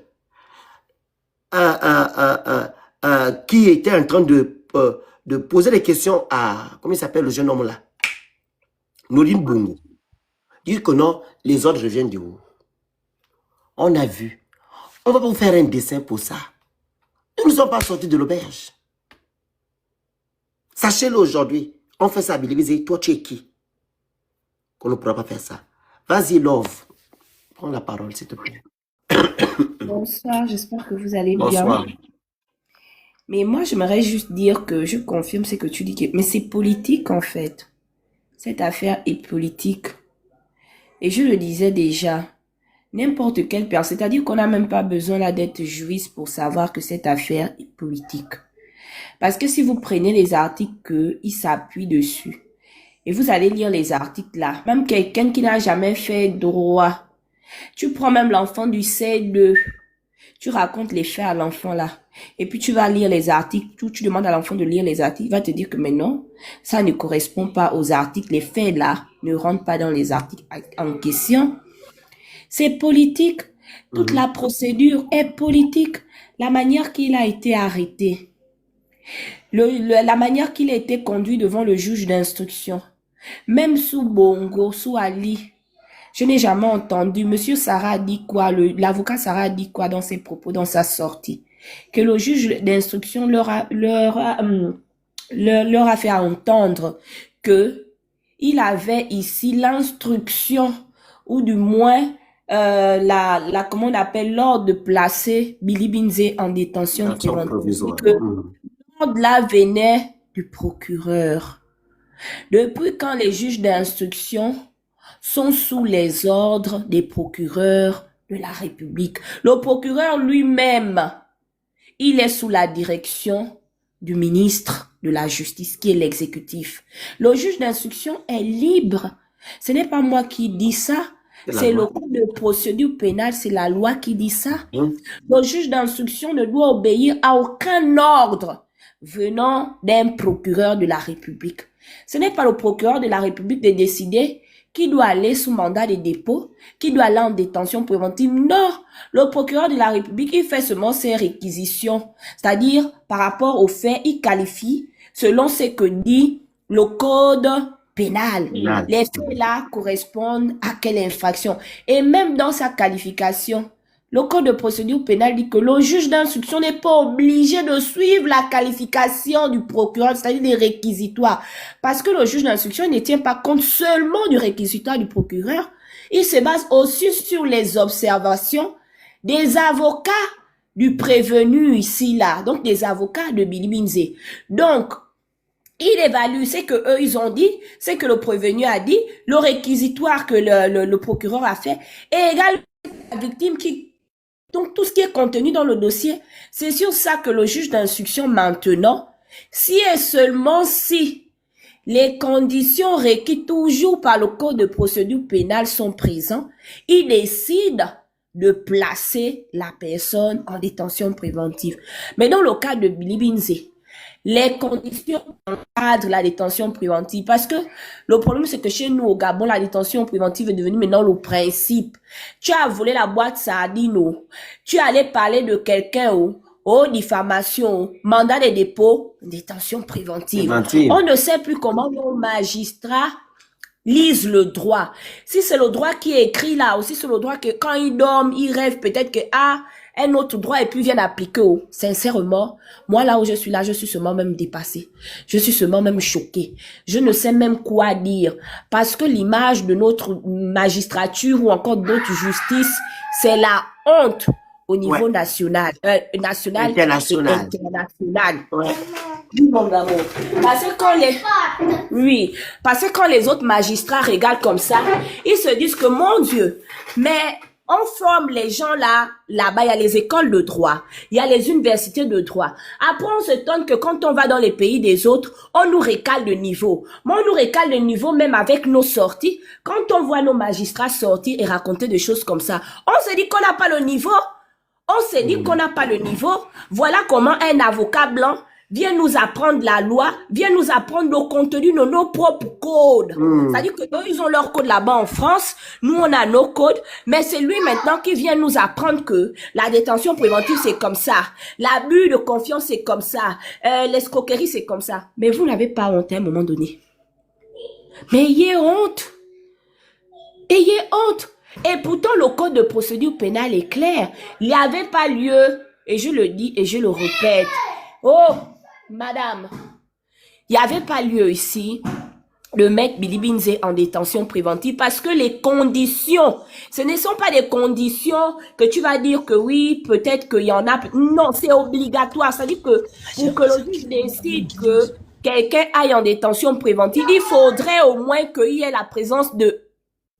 qui était en train de poser des questions à, comment il s'appelle le jeune homme là, Nourine Bongo. Dire que non, les ordres reviennent du haut. On a vu. On va pas vous faire un dessin pour ça. Nous ne sommes pas sortis de l'auberge. Sachez-le aujourd'hui. On fait ça à Bilibizé. Toi, tu es qui? Qu'on ne pourra pas faire ça. Vas-y, Love. Prends la parole, s'il te plaît. Bonsoir, j'espère que vous allez Bonsoir. bien. Mais moi, j'aimerais juste dire que je confirme ce que tu dis. Mais c'est politique, en fait. Cette affaire est politique. Et je le disais déjà, n'importe quelle personne, c'est-à-dire qu'on n'a même pas besoin là d'être juriste pour savoir que cette affaire est politique. Parce que si vous prenez les articles qu'ils s'appuient dessus, et vous allez lire les articles là, même quelqu'un qui n'a jamais fait droit, tu prends même l'enfant du C2, tu racontes les faits à l'enfant là, et puis tu vas lire les articles, tu demandes à l'enfant de lire les articles, il va te dire que mais non, ça ne correspond pas aux articles, les faits là ne rentrent pas dans les articles en question. C'est politique, toute la procédure est politique, la manière qu'il a été arrêté, la manière qu'il a été conduit devant le juge d'instruction, même sous Bongo, sous Ali, je n'ai jamais entendu. Monsieur Sarah a dit quoi, l'avocat Sarah a dit quoi dans ses propos, dans sa sortie? Que le juge d'instruction leur a fait entendre que il avait ici l'instruction, ou du moins, comment on appelle, l'ordre de placer Bilibinzé en détention provisoire. Que l'ordre là venait du procureur. Depuis quand les juges d'instruction sont sous les ordres des procureurs de la République? Le procureur lui-même, il est sous la direction du ministre de la Justice, qui est l'exécutif. Le juge d'instruction est libre. Ce n'est pas moi qui dis ça. C'est le code de procédure pénale, c'est la loi qui dit ça. Le juge d'instruction ne doit obéir à aucun ordre venant d'un procureur de la République. Ce n'est pas le procureur de la République de décider qui doit aller sous mandat de dépôt, qui doit aller en détention préventive. Non, le procureur de la République, il fait seulement ses réquisitions. C'est-à-dire, par rapport aux faits, il qualifie selon ce que dit le code pénal. Les faits là correspondent à quelle infraction. Et même dans sa qualification, le code de procédure pénale dit que le juge d'instruction n'est pas obligé de suivre la qualification du procureur, c'est-à-dire des réquisitoires. Parce que le juge d'instruction ne tient pas compte seulement du réquisitoire du procureur. Il se base aussi sur les observations des avocats du prévenu ici, là. Donc, des avocats de Bilibinzé. Donc, il évalue ce que eux ils ont dit, ce que le prévenu a dit, le réquisitoire que le procureur a fait, et également la victime qui... Donc, tout ce qui est contenu dans le dossier, c'est sur ça que le juge d'instruction maintenant, si et seulement si les conditions requises toujours par le code de procédure pénale sont présentes, il décide de placer la personne en détention préventive. Mais dans le cas de Bilibinzé, les conditions encadrent la détention préventive. Parce que le problème, c'est que chez nous, au Gabon, la détention préventive est devenue maintenant le principe. Tu as volé la boîte sardine, tu allais parler de quelqu'un, Oh, diffamation, mandat de dépôt, détention préventive. Préventive. On ne sait plus comment nos magistrats lisent le droit. Si c'est le droit qui est écrit là, ou si c'est le droit que quand ils dorment, ils rêvent peut-être que, un autre droit et puis viennent appliquer. Oh, sincèrement, moi là où je suis seulement même dépassée. Je suis seulement même choquée. Je ne sais même quoi dire. Parce que l'image de notre magistrature ou encore de notre justice, c'est la honte au niveau Ouais. national, national et International. international. Ouais. Oui, mon amour. Parce que quand les, oui, parce que quand les autres magistrats regardent comme ça, ils se disent que mon Dieu, mais on forme les gens là-bas, il y a les écoles de droit, il y a les universités de droit. Après, on se donne que quand on va dans les pays des autres, on nous recale de niveau. Mais on nous recale de niveau même avec nos sorties. Quand on voit nos magistrats sortir et raconter des choses comme ça, on se dit qu'on n'a pas le niveau. On se dit qu'on n'a pas le niveau. Voilà comment un avocat blanc vient nous apprendre la loi, vient nous apprendre le contenu de nos propres codes. C'est-à-dire que eux, ils ont leur code là-bas en France, nous on a nos codes, mais c'est lui maintenant qui vient nous apprendre que la détention préventive c'est comme ça, l'abus de confiance c'est comme ça, l'escroquerie c'est comme ça. Mais vous n'avez pas honte à un moment donné. Mais ayez honte. Ayez honte. Et pourtant, le code de procédure pénale est clair. Il n'y avait pas lieu, et je le dis et je le répète. Oh, madame, il n'y avait pas lieu ici de mettre Billy Binze en détention préventive parce que les conditions, ce ne sont pas des conditions que tu vas dire que oui, peut-être qu'il y en a. Non, c'est obligatoire. C'est-à-dire que pour que le juge décide que quelqu'un aille en détention préventive, il faudrait au moins qu'il y ait la présence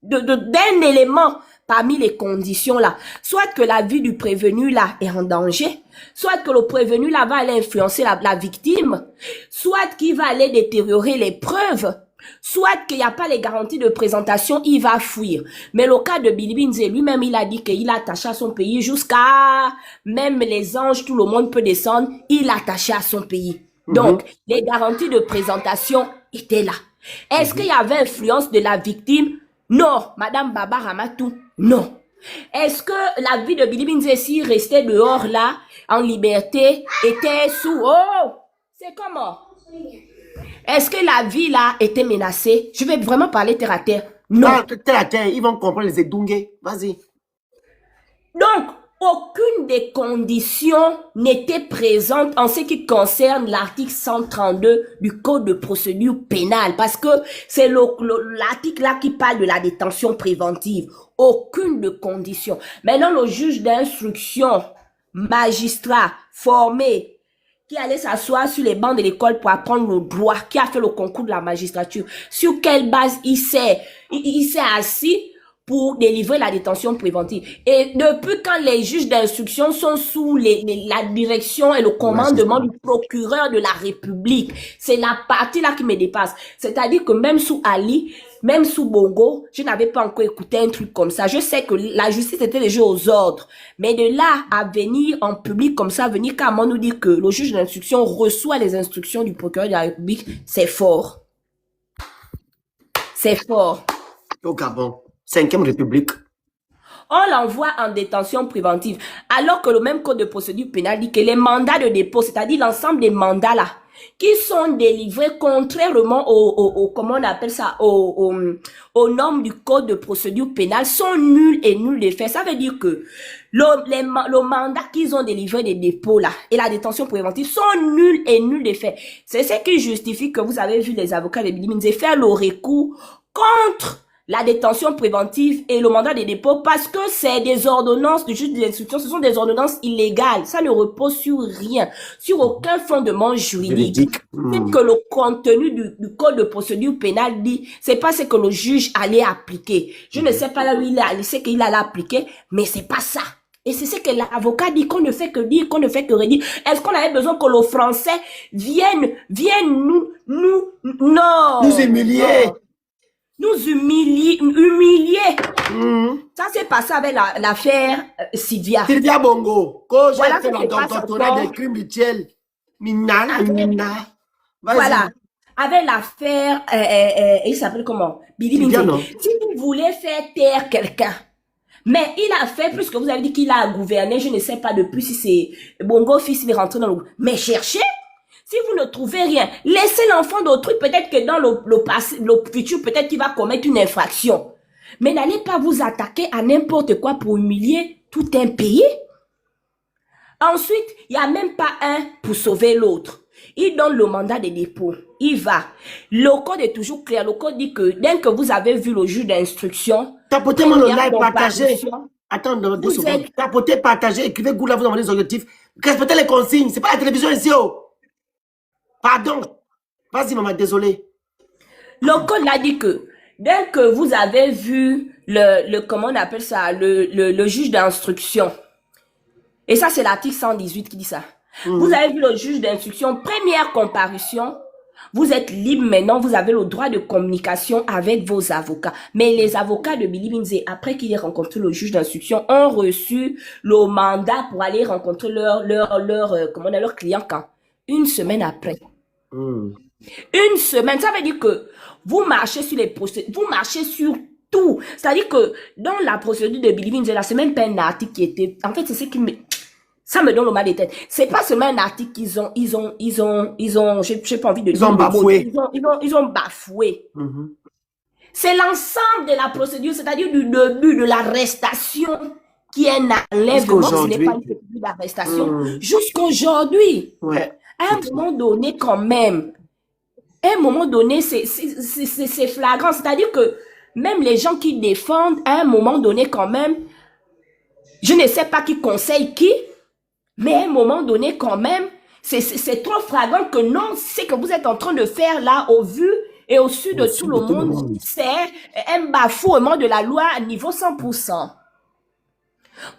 d'un élément parmi les conditions là, soit que la vie du prévenu là est en danger, soit que le prévenu là va aller influencer la victime, soit qu'il va aller détériorer les preuves, soit qu'il n'y a pas les garanties de présentation, il va fuir. Mais le cas de Billy Binze, lui-même, il a dit qu'il est attaché à son pays jusqu'à même les anges, tout le monde peut descendre, il est attaché à son pays. Donc, les garanties de présentation étaient là. Est-ce qu'il y avait influence de la victime? Non, Madame Baba Ramatou, non. Est-ce que la vie de Billy Binze, s'il restait dehors là, en liberté, était sous... Oh, c'est comment? Est-ce que la vie là était menacée? Je vais vraiment parler terre à terre. Non. Ah, terre à terre, ils vont comprendre les Edungé. Vas-y. Donc, aucune des conditions n'était présente en ce qui concerne l'article 132 du Code de procédure pénale parce que c'est l'article là qui parle de la détention préventive. Aucune de condition. Maintenant, le juge d'instruction, magistrat, formé, qui allait s'asseoir sur les bancs de l'école pour apprendre le droit, qui a fait le concours de la magistrature, sur quelle base il s'est assis pour délivrer la détention préventive. Et depuis quand les juges d'instruction sont sous la direction et le commandement du procureur de la République, c'est la partie là qui me dépasse. C'est-à-dire que même sous Ali, même sous Bongo, je n'avais pas encore écouté un truc comme ça. Je sais que la justice était déjà aux ordres. Mais de là à venir en public comme ça, venir carrément nous dire que le juge d'instruction reçoit les instructions du procureur de la République, c'est fort. C'est fort. Au Gabon. 5e République. On l'envoie en détention préventive. Alors que le même code de procédure pénale dit que les mandats de dépôt, c'est-à-dire l'ensemble des mandats là, qui sont délivrés contrairement comment on appelle ça, aux normes du code de procédure pénale sont nuls et nuls d'effet. Ça veut dire que le mandat qu'ils ont délivré des dépôts là et la détention préventive sont nuls et nuls d'effet. C'est ce qui justifie que vous avez vu les avocats de Billy Binze faire le recours contre la détention préventive et le mandat de dépôt parce que c'est des ordonnances du juge d'instruction, ce sont des ordonnances illégales. Ça ne repose sur rien, sur aucun fondement juridique. C'est que le contenu du code de procédure pénale dit, c'est pas ce que le juge allait appliquer. Je ne sais pas là où il sait qu'il allait appliquer, mais c'est pas ça. Et c'est ce que l'avocat dit, qu'on ne fait que dire, qu'on ne fait que redire. Est-ce qu'on avait besoin que le français vienne non. Nous humilier. Nous humilier. Ça s'est passé avec l'affaire Sylvia. Sylvia Bongo. Quand Voilà j'ai fait mon doctorat des crimes mutuels. Mina. Voilà. Avec l'affaire, il s'appelle comment? Billy Binze. Si vous voulez faire taire quelqu'un, Mais il a fait, puisque vous avez dit qu'il a gouverné, je ne sais pas depuis si c'est Bongo fils, il est rentré dans le... Mais cherchez, si vous ne trouvez rien, laissez l'enfant d'autrui, peut-être que dans le passé, le futur, peut-être qu'il va commettre une infraction. Mais n'allez pas vous attaquer à n'importe quoi pour humilier tout un pays. Ensuite, il n'y a même pas un pour sauver l'autre. Il donne le mandat de dépôt. Il va. Le code est toujours clair. Le code dit que dès que vous avez vu le juge d'instruction, Tapotez-moi le like, partagez. comparution, Attends, deux vous secondes. êtes... Tapotez, partagez, écrivez Goula, vous envoyez des objectifs. Respectez les consignes. C'est pas la télévision ici, oh. Pardon. Vas-y, maman, désolé. Le code l'a dit que dès que vous avez vu comment on appelle ça, le juge d'instruction, et ça c'est l'article 118 qui dit ça, vous avez vu le juge d'instruction, première comparution, vous êtes libre maintenant, vous avez le droit de communication avec vos avocats. Mais les avocats de Billy Binze, après qu'il ait rencontré le juge d'instruction, ont reçu le mandat pour aller rencontrer leur client quand? Une semaine après. Une semaine, ça veut dire que vous marchez sur les procédures, vous marchez sur tout. C'est-à-dire que dans la procédure de Billy Binze, la semaine, pas un article qui était... En fait, c'est ce qui me... Ça me donne le mal de tête. C'est pas seulement un article qu'ils ont, j'ai pas envie de dire. Ils ont bafoué. Ils ont bafoué. C'est l'ensemble de la procédure, c'est-à-dire du début de l'arrestation qui est un enlèvement, ce n'est pas une procédure d'arrestation, jusqu'aujourd'hui. Ouais. À un moment donné, quand même, à un moment donné, c'est flagrant. C'est-à-dire que même les gens qui défendent, à un moment donné, quand même, je ne sais pas qui conseille qui, mais à un moment donné, quand même, c'est trop flagrant que non, c'est que vous êtes en train de faire là, au vu et au su de tout le monde, c'est un bafouement de la loi à niveau 100%.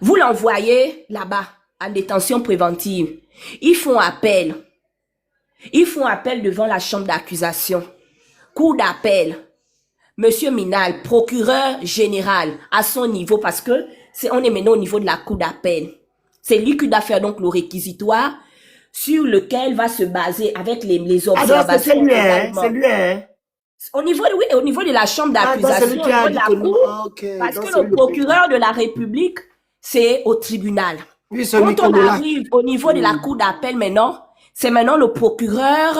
Vous l'envoyez là-bas, en détention préventive. Ils font appel. Ils font appel devant la chambre d'accusation. Cour d'appel. Monsieur Minal, procureur général, à son niveau, parce que on est maintenant au niveau de la cour d'appel. C'est lui qui doit faire donc le réquisitoire sur lequel va se baser avec les observations. C'est lui, hein? Au niveau de la chambre d'accusation, au niveau de la cour, parce que le procureur de la République, c'est au tribunal. Oui, quand on arrive au niveau de la cour d'appel maintenant, c'est maintenant le procureur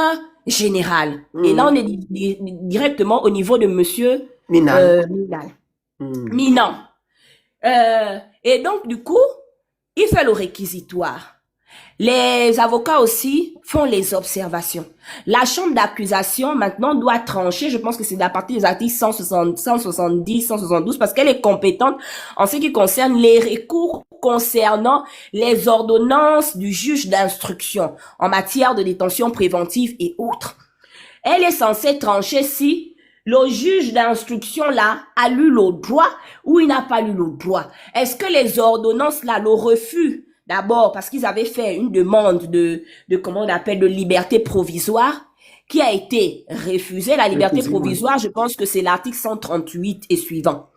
général. Et là, on est directement au niveau de monsieur Minal. Minan. Et donc, du coup, il fait le réquisitoire. Les avocats aussi font les observations. La chambre d'accusation, maintenant, doit trancher. Je pense que c'est à partir des articles 170, 172, parce qu'elle est compétente en ce qui concerne les recours concernant les ordonnances du juge d'instruction en matière de détention préventive et autres. Elle est censée trancher si le juge d'instruction là a lu le droit ou il n'a pas lu le droit. Est-ce que les ordonnances là le refusent? D'abord parce qu'ils avaient fait une demande de comment on appelle, de liberté provisoire qui a été refusée. La liberté provisoire, je pense que c'est l'article 138 et suivant,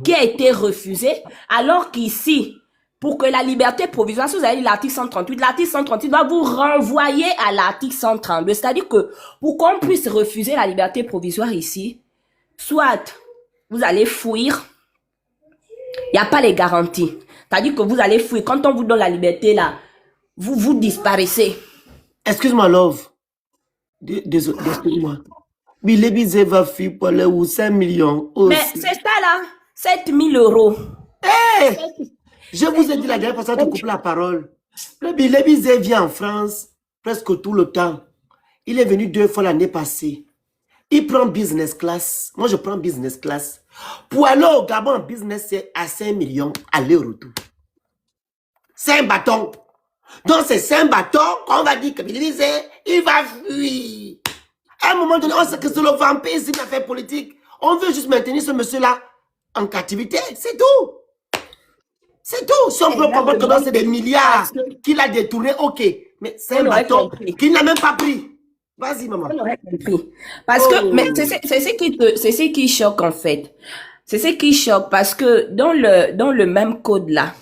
qui a été refusée, alors qu'ici, pour que la liberté provisoire, si vous avez l'article 138 doit vous renvoyer à l'article 132. C'est-à-dire que pour qu'on puisse refuser la liberté provisoire ici, soit vous allez fuir, il n'y a pas les garanties. C'est-à-dire que vous allez fuir. Quand on vous donne la liberté là, vous disparaissez. Excuse-moi, love. Désolé, excuse-moi. Billy Binze va fuir pour aller où 5 millions. Mais c'est ça là, 7 000 €. Hey! Je vous ai dit la dernière fois, tu coupes la parole. Le Billy Binze vient en France presque tout le temps. Il est venu 2 fois l'année passée. Il prend business class. Moi, je prends business class. Pour aller au Gabon en business, c'est à 5 millions aller-retour. C'est un bâton. Donc, c'est 5 bâtons qu'on va dire que Billy Binze, il va fuir. À un moment donné, on sait que c'est le vampire, c'est une affaire politique. On veut juste maintenir ce monsieur-là en captivité. C'est tout. C'est tout. Si on peut comprendre que c'est des milliards qu'il a détournés, ok. Mais c'est un bâton qu'il n'a même pas pris. Vas-y, maman. On aurait compris. Parce que, mais c'est ce qui choque, en fait. C'est ce qui choque, parce que dans le même code là,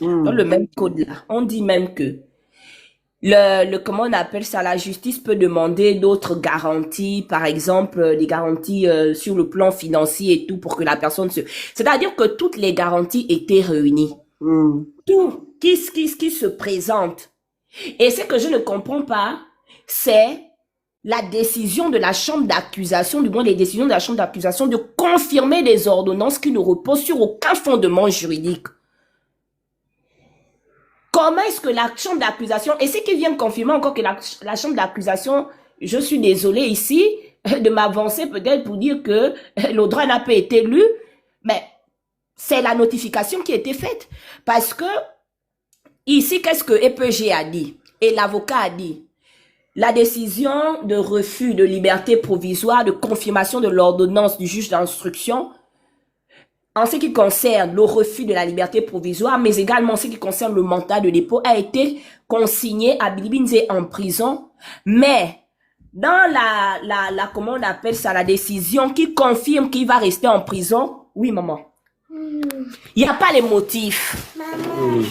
on dit même que comment on appelle ça, la justice peut demander d'autres garanties, par exemple, des garanties sur le plan financier et tout pour que la personne se... C'est-à-dire que toutes les garanties étaient réunies. Tout qui se présente. Et ce que je ne comprends pas, c'est la décision de la chambre d'accusation, du moins les décisions de la chambre d'accusation de confirmer des ordonnances qui ne reposent sur aucun fondement juridique. Comment est-ce que la chambre d'accusation, et ce qui vient confirmer encore que la chambre d'accusation, je suis désolée ici de m'avancer peut-être pour dire que le droit n'a pas été lu, mais c'est la notification qui a été faite. Parce que ici, qu'est-ce que EPG a dit et l'avocat a dit? La décision de refus de liberté provisoire, de confirmation de l'ordonnance du juge d'instruction, en ce qui concerne le refus de la liberté provisoire, mais également en ce qui concerne le mandat de dépôt, a été consigné à Billy Binze en prison. Mais dans comment on appelle ça, la décision qui confirme qu'il va rester en prison, oui maman, il n'y a pas les motifs. Maman.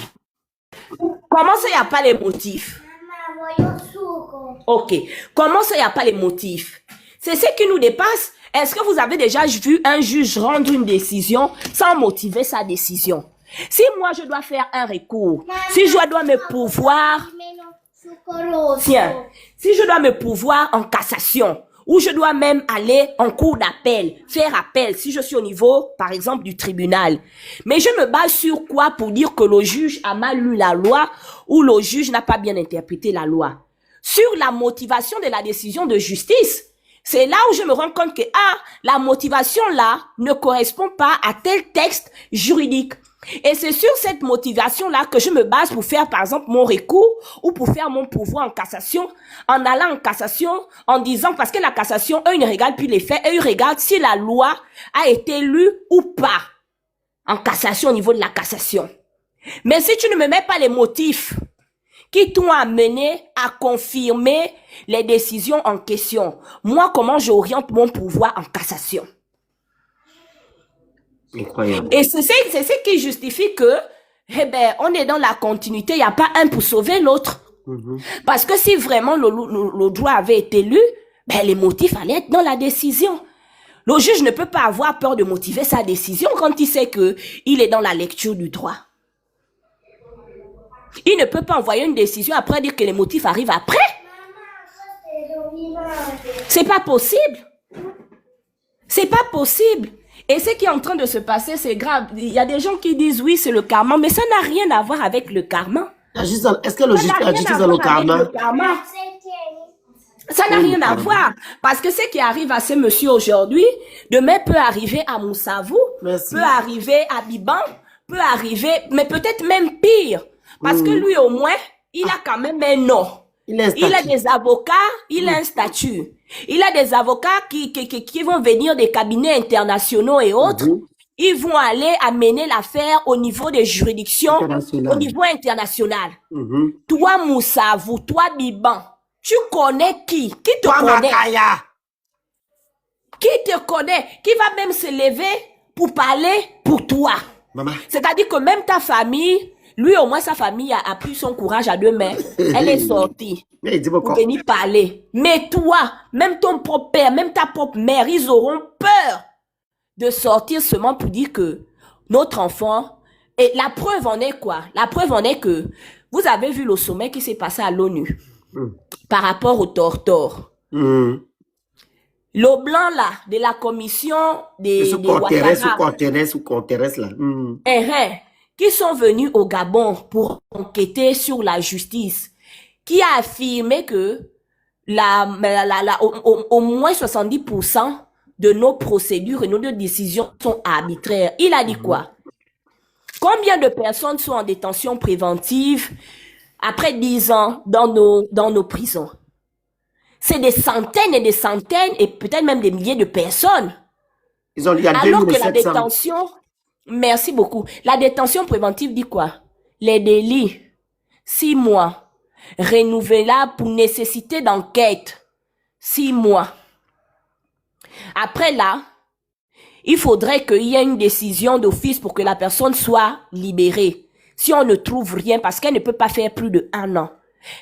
Comment ça, il n'y a pas les motifs? Ok. Comment ça, il n'y a pas les motifs? C'est ce qui nous dépasse. Est-ce que vous avez déjà vu un juge rendre une décision sans motiver sa décision? Si moi, je dois faire un recours, si je dois me pouvoir... Tiens, si je dois me pouvoir en cassation, ou je dois même aller en cour d'appel, faire appel, si je suis au niveau, par exemple, du tribunal. Mais je me base sur quoi pour dire que le juge a mal lu la loi ou le juge n'a pas bien interprété la loi? Sur la motivation de la décision de justice. C'est là où je me rends compte que, la motivation là ne correspond pas à tel texte juridique. Et c'est sur cette motivation-là que je me base pour faire, par exemple, mon recours ou pour faire mon pouvoir en cassation, en allant en cassation, en disant, parce que la cassation, eux, ils ne regardent plus les faits, eux, ils regardent si la loi a été lue ou pas en cassation, au niveau de la cassation. Mais si tu ne me mets pas les motifs qui t'ont amené à confirmer les décisions en question, moi, comment j'oriente mon pouvoir en cassation? Incroyable. Et c'est ce qui justifie que, on est dans la continuité, il n'y a pas un pour sauver l'autre. Parce que si vraiment le droit avait été lu, les motifs allaient être dans la décision. Le juge ne peut pas avoir peur de motiver sa décision quand il sait que il est dans la lecture du droit. Il ne peut pas envoyer une décision après dire que les motifs arrivent après. C'est pas possible. C'est pas possible. Et ce qui est en train de se passer, c'est grave. Il y a des gens qui disent oui, c'est le karma, mais ça n'a rien à voir avec le karma. Est-ce que la justice a le karma? Ça n'a rien à voir. Parce que ce qui arrive à ce monsieur aujourd'hui, demain peut arriver à Moussavou, peut arriver à Biban, peut arriver, mais peut-être même pire. Parce que lui, au moins, il a quand même un nom. Il a des avocats, il a un statut. Il a des avocats qui vont venir des cabinets internationaux et autres. Ils vont aller amener l'affaire au niveau des juridictions, au niveau international. Toi, Moussavou, toi, Biban, tu connais qui? Qui te connaît? Qui te connaît? Qui va même se lever pour parler pour toi? C'est-à-dire que même ta famille, lui, au moins, sa famille a pris son courage à deux mains. Elle est sortie pour venir parler. Mais toi, même ton propre père, même ta propre mère, ils auront peur de sortir seulement pour dire que notre enfant... Et la preuve en est quoi? La preuve en est que vous avez vu le sommet qui s'est passé à l'ONU par rapport au Tortor. Le blanc là, de la commission des Ouattara, qui sont venus au Gabon pour enquêter sur la justice, qui a affirmé que au moins 70% de nos procédures et nos décisions sont arbitraires. Il a dit quoi? Combien de personnes sont en détention préventive après 10 ans dans nos prisons? C'est des centaines et des centaines et peut-être même des milliers de personnes. Ils ont dit alors que la détention... Merci beaucoup. La détention préventive dit quoi? Les délits, 6 mois. Renouvelable pour nécessité d'enquête, 6 mois. Après là, il faudrait qu'il y ait une décision d'office pour que la personne soit libérée. Si on ne trouve rien, parce qu'elle ne peut pas faire plus de 1 an.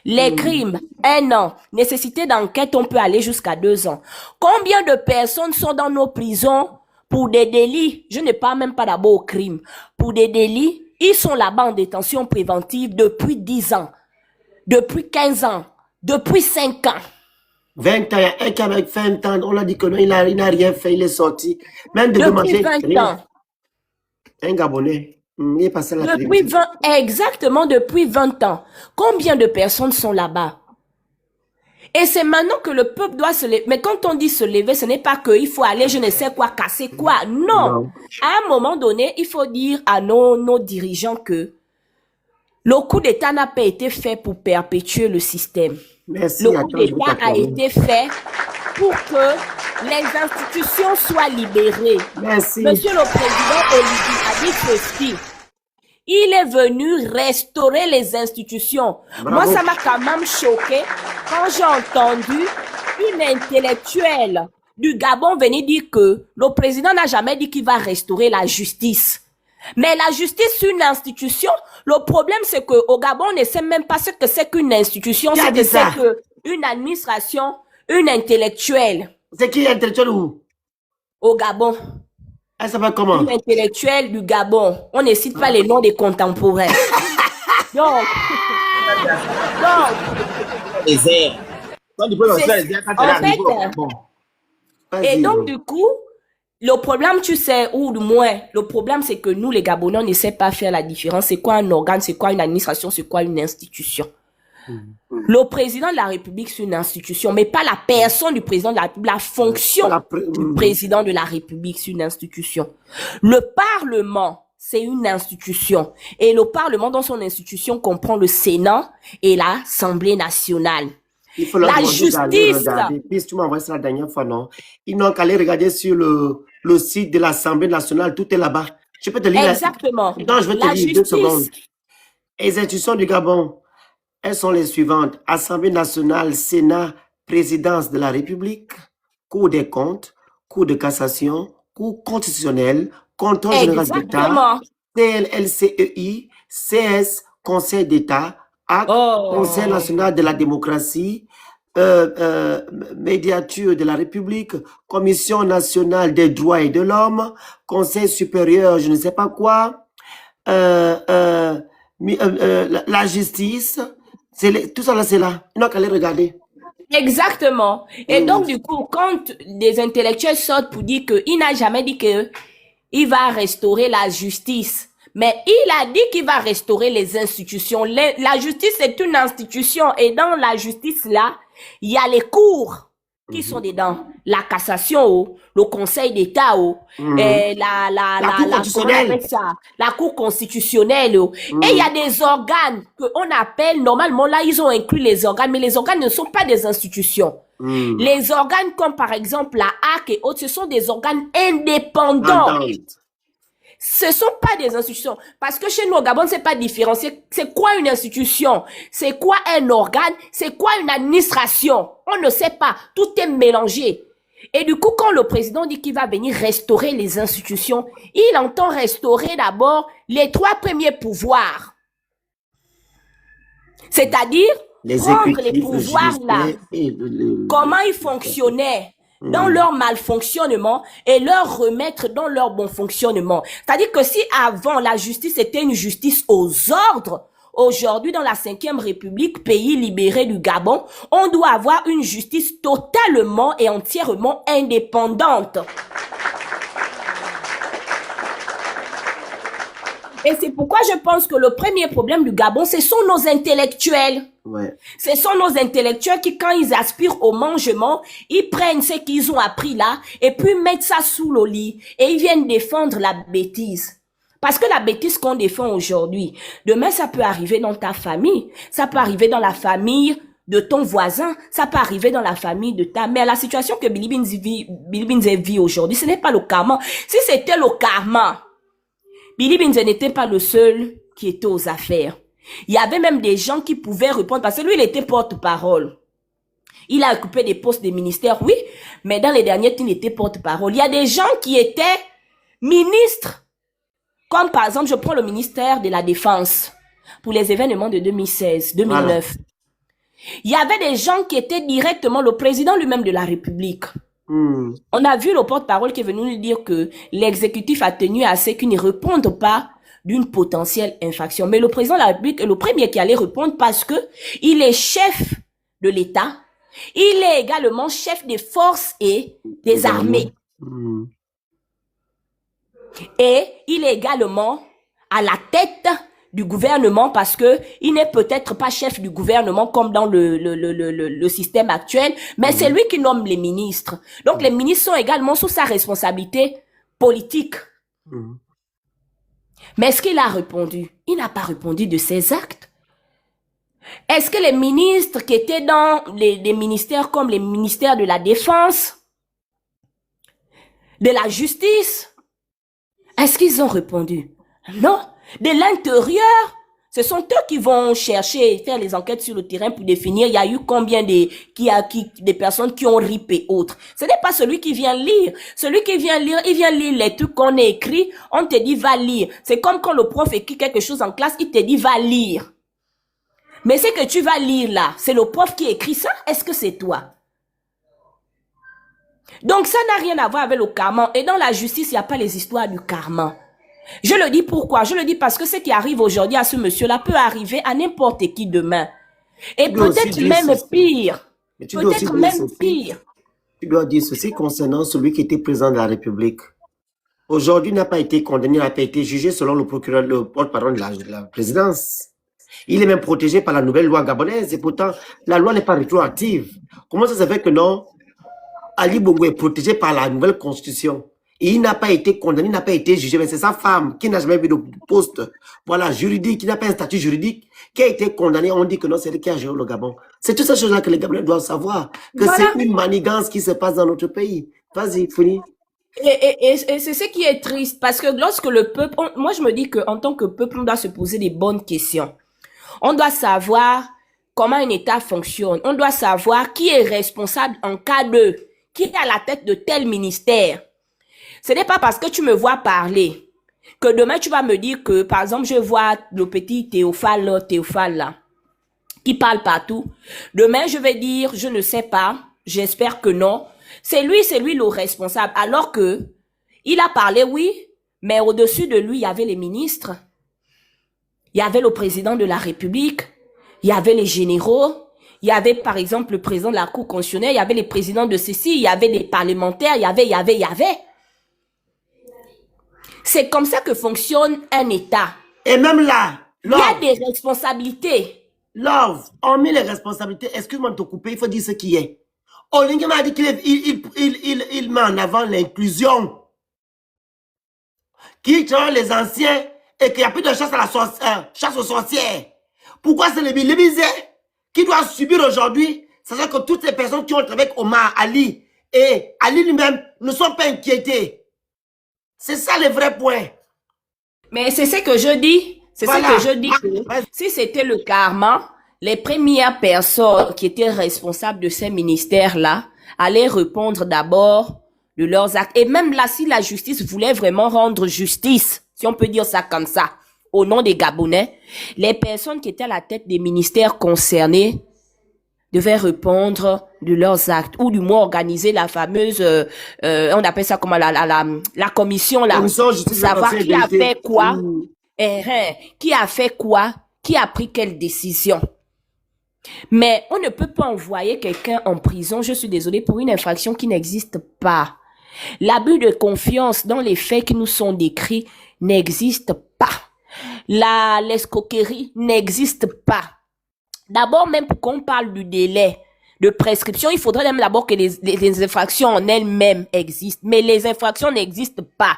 Les crimes, 1 an. Nécessité d'enquête, on peut aller jusqu'à 2 ans. Combien de personnes sont dans nos prisons pour des délits? Je ne parle même pas d'abord au crime. Pour des délits, ils sont là-bas en détention préventive depuis 10 ans, depuis 15 ans, depuis 5 ans. 20 ans, il y a un qui avec 20 ans, on l'a dit que non, il n'a rien fait, il est sorti. Même de Depuis demander 20 rien. ans. Un Gabonais, il est passé à la Depuis télévision. 20, exactement depuis 20 ans. Combien de personnes sont là-bas? Et c'est maintenant que le peuple doit se lever. Mais quand on dit se lever, ce n'est pas qu'il faut aller, je ne sais quoi, casser quoi. Non. Non. À un moment donné, il faut dire à nos dirigeants que le coup d'État n'a pas été fait pour perpétuer le système. Merci, Le coup attends, je vais d'État a t'accorder. été fait pour que les institutions soient libérées. Merci. Monsieur le Président Olivier a dit ceci. Il est venu restaurer les institutions. Bravo. Moi, ça m'a quand même choqué quand j'ai entendu une intellectuelle du Gabon venir dire que le président n'a jamais dit qu'il va restaurer la justice. Mais la justice, c'est une institution. Le problème, c'est qu'au Gabon, on ne sait même pas ce que c'est qu'une institution, Qui a ce que dit ça? c'est qu'une administration, une intellectuelle C'est qui intellectuel où? au Gabon. Elle s'appelle comment? Une intellectuelle du Gabon. On ne cite pas les noms des contemporains. Donc, Les airs. Quand tu peux lancer c'est- les airs, quand tu en es arrivé au fait, Gabon. et Vas-y. donc du coup, le problème, tu sais, ou du moins, le problème, c'est que nous, les Gabonais, on ne sait pas faire la différence. C'est quoi un organe, c'est quoi une administration, c'est quoi une institution. Le président de la République, c'est une institution, mais pas la personne du président de la République, la fonction du président de la République, c'est une institution. Le Parlement, c'est une institution. Et le Parlement, dans son institution, comprend le Sénat et l'Assemblée nationale. Il faut leur La demander d'aller justice. regarder. Puis tu m'as envoyé ça la dernière fois, non? Ils n'ont qu'à aller regarder sur le site de l'Assemblée nationale. Tout est là-bas. Je peux te lire. Exactement. Non, je vais te La lire 2 secondes. justice. Les institutions du Gabon, elles sont les suivantes. Assemblée nationale, Sénat, Présidence de la République, Cour des comptes, Cour de cassation, Cour constitutionnelle, Contrôle général d'État, Exactement. CNLCEI, CS, Conseil d'État, AC, Conseil Oh. national de la démocratie, Médiature de la République, Commission nationale des droits et de l'homme, Conseil supérieur, je ne sais pas quoi, la justice, tout ça là, c'est là. Ils n'ont qu'à aller regarder. Exactement. Et donc, du coup, quand des intellectuels sortent pour dire qu'il n'a jamais dit que il va restaurer la justice, mais il a dit qu'il va restaurer les institutions. La justice est une institution et dans la justice là, il y a les cours qui sont dedans. La cassation, oh, le Conseil d'État, oh, et Cour constitutionnelle. comment on appelle ça? La Cour constitutionnelle. Oh. Et il y a des organes qu'on appelle, normalement là, ils ont inclus les organes, mais les organes ne sont pas des institutions. Les organes comme par exemple la HAC et autres, ce sont des organes indépendants. Ce sont pas des institutions. Parce que chez nous au Gabon, c'est pas différencié. C'est quoi une institution? C'est quoi un organe? C'est quoi une administration? On ne sait pas. Tout est mélangé. Et du coup, quand le président dit qu'il va venir restaurer les institutions, il entend restaurer d'abord les 3 premiers pouvoirs. C'est-à-dire, prendre les pouvoirs là, comment ils fonctionnaient dans leur malfonctionnement et leur remettre dans leur bon fonctionnement. C'est-à-dire que si avant la justice était une justice aux ordres, aujourd'hui dans la 5e République, pays libéré du Gabon, on doit avoir une justice totalement et entièrement indépendante. Et c'est pourquoi je pense que le premier problème du Gabon, ce sont nos intellectuels. Ouais. Ce sont nos intellectuels qui, quand ils aspirent au mangement, ils prennent ce qu'ils ont appris là et puis mettent ça sous le lit et ils viennent défendre la bêtise. Parce que la bêtise qu'on défend aujourd'hui, demain ça peut arriver dans ta famille, ça peut arriver dans la famille de ton voisin, ça peut arriver dans la famille de ta mère. La situation que Billy Binze vit aujourd'hui, ce n'est pas le karma. Si c'était le karma, Billy Binze n'était pas le seul qui était aux affaires. Il y avait même des gens qui pouvaient répondre parce que lui, il était porte-parole. Il a occupé des postes de ministère, oui, mais dans les derniers temps, il était porte-parole. Il y a des gens qui étaient ministres, comme par exemple, je prends le ministère de la Défense pour les événements de 2016, 2009. Il y avait des gens qui étaient directement le président lui-même de la République. On a vu le porte-parole qui est venu nous dire que l'exécutif a tenu à ce qu'il ne réponde pas d'une potentielle infraction. Mais le président de la République est le premier qui allait répondre parce que il est chef de l'État. Il est également chef des forces et des armées. Et il est également à la tête du gouvernement parce que il n'est peut-être pas chef du gouvernement comme dans le système actuel, mais c'est lui qui nomme les ministres. Donc les ministres sont également sous sa responsabilité politique. Mais est-ce qu'il a répondu? Il n'a pas répondu de ses actes. Est-ce que les ministres qui étaient dans les ministères comme les ministères de la Défense, de la Justice, est-ce qu'ils ont répondu? Non. De l'intérieur, ce sont eux qui vont chercher, faire les enquêtes sur le terrain pour définir il y a eu combien des personnes qui ont ripé et autres. Ce n'est pas celui qui vient lire. Celui qui vient lire, il vient lire les trucs qu'on a écrits, on te dit va lire. C'est comme quand le prof écrit quelque chose en classe, il te dit va lire. Mais ce que tu vas lire là, c'est le prof qui écrit ça? Est-ce que c'est toi? Donc ça n'a rien à voir avec le karma. Et dans la justice, il n'y a pas les histoires du karma. Je le dis pourquoi? Je le dis parce que ce qui arrive aujourd'hui à ce monsieur-là peut arriver à n'importe qui demain. Et peut-être même pire. Peut-être même pire. Tu dois dire ceci concernant celui qui était président de la République. Aujourd'hui, il n'a pas été condamné, il n'a pas été jugé selon le procureur, le porte-parole de la présidence. Il est même protégé par la nouvelle loi gabonaise et pourtant, la loi n'est pas rétroactive. Comment ça se fait que non? Ali Bongo est protégé par la nouvelle constitution. Et il n'a pas été condamné, il n'a pas été jugé, mais c'est sa femme qui n'a jamais vu de poste, voilà, juridique, qui n'a pas un statut juridique, qui a été condamné. On dit que non, c'est lui qui a géré le Gabon. C'est toutes ces choses-là que les Gabonais doivent savoir, que Voilà. c'est une manigance qui se passe dans notre pays. Vas-y, fini. Et c'est ce qui est triste, parce que lorsque le peuple, moi je me dis qu'en tant que peuple, on doit se poser des bonnes questions. On doit savoir comment un État fonctionne. On doit savoir qui est responsable en cas de, qui est à la tête de tel ministère. Ce n'est pas parce que tu me vois parler que demain tu vas me dire que, par exemple, je vois le petit Théophile là, qui parle partout. Demain, je vais dire, je ne sais pas, j'espère que non. C'est lui le responsable. Alors que, il a parlé, oui, mais au-dessus de lui, il y avait les ministres. Il y avait le président de la République. Il y avait les généraux. Il y avait, par exemple, le président de la Cour constitutionnelle. Il y avait les présidents de ceci. Il y avait les parlementaires. Il y avait. C'est comme ça que fonctionne un État. Et même là, Il y a des responsabilités. Love, on met les responsabilités. Excuse-moi de te couper, il faut dire ce qui est. Olingue m'a dit qu'il met en avant l'inclusion. Qui tue les anciens et qu'il n'y a plus de chasse à la chasse aux sorcières. Pourquoi c'est les Bilibizés qui doivent subir aujourd'hui? C'est-à-dire que toutes les personnes qui ont travaillé avec Omar, Ali et Ali lui-même ne sont pas inquiétés. C'est ça le vrai point. Mais c'est ce que je dis. C'est Voilà. ce que je dis. Que si c'était le karma, les premières personnes qui étaient responsables de ces ministères-là allaient répondre d'abord de leurs actes. Et même là, si la justice voulait vraiment rendre justice, si on peut dire ça comme ça, au nom des Gabonais, les personnes qui étaient à la tête des ministères concernés devaient répondre de leurs actes, ou du moins organiser la fameuse, on appelle ça comment, la commission là, Commission justice, savoir affaires qui a vérité. fait quoi, qui a fait quoi, qui a pris quelle décision. Mais on ne peut pas envoyer quelqu'un en prison, je suis désolée, pour une infraction qui n'existe pas. L'abus de confiance dans les faits qui nous sont décrits n'existe pas. L'escroquerie n'existe pas. D'abord, même pour qu'on parle du délai de prescription, il faudrait même d'abord que les infractions en elles-mêmes existent. Mais les infractions n'existent pas.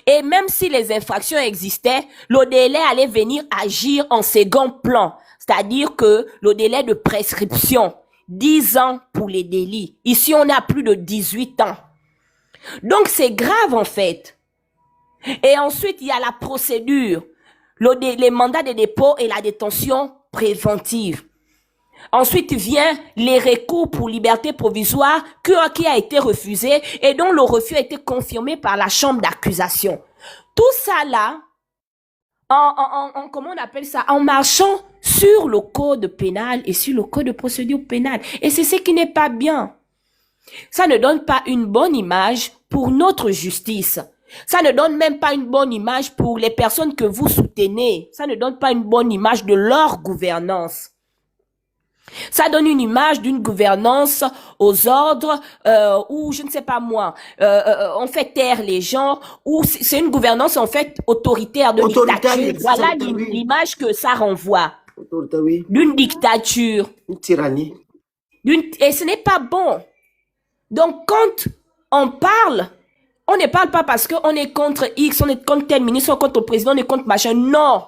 Et même si les infractions existaient, le délai allait venir agir en second plan. C'est-à-dire que le délai de prescription, 10 ans pour les délits. Ici, on a plus de 18 ans. Donc, c'est grave en fait. Et ensuite, il y a la procédure, les mandats de dépôt et la détention préventive. Ensuite vient les recours pour liberté provisoire qui a été refusé et dont le refus a été confirmé par la chambre d'accusation. Tout ça là, comment on appelle ça, en marchant sur le code pénal et sur le code de procédure pénale. Et c'est ce qui n'est pas bien. Ça ne donne pas une bonne image pour notre justice. Ça ne donne même pas une bonne image pour les personnes que vous soutenez. Ça ne donne pas une bonne image de leur gouvernance. Ça donne une image d'une gouvernance aux ordres, où, je ne sais pas moi, on fait taire les gens, ou c'est une gouvernance en fait autoritaire, de Autoritaire, dictature. Voilà l'image que ça renvoie. Autoritaire, oui. D'une dictature. Une tyrannie. Et ce n'est pas bon. Donc quand on parle, on ne parle pas parce qu'on est contre X, on est contre tel ministre, on est contre le président, on est contre machin. Non.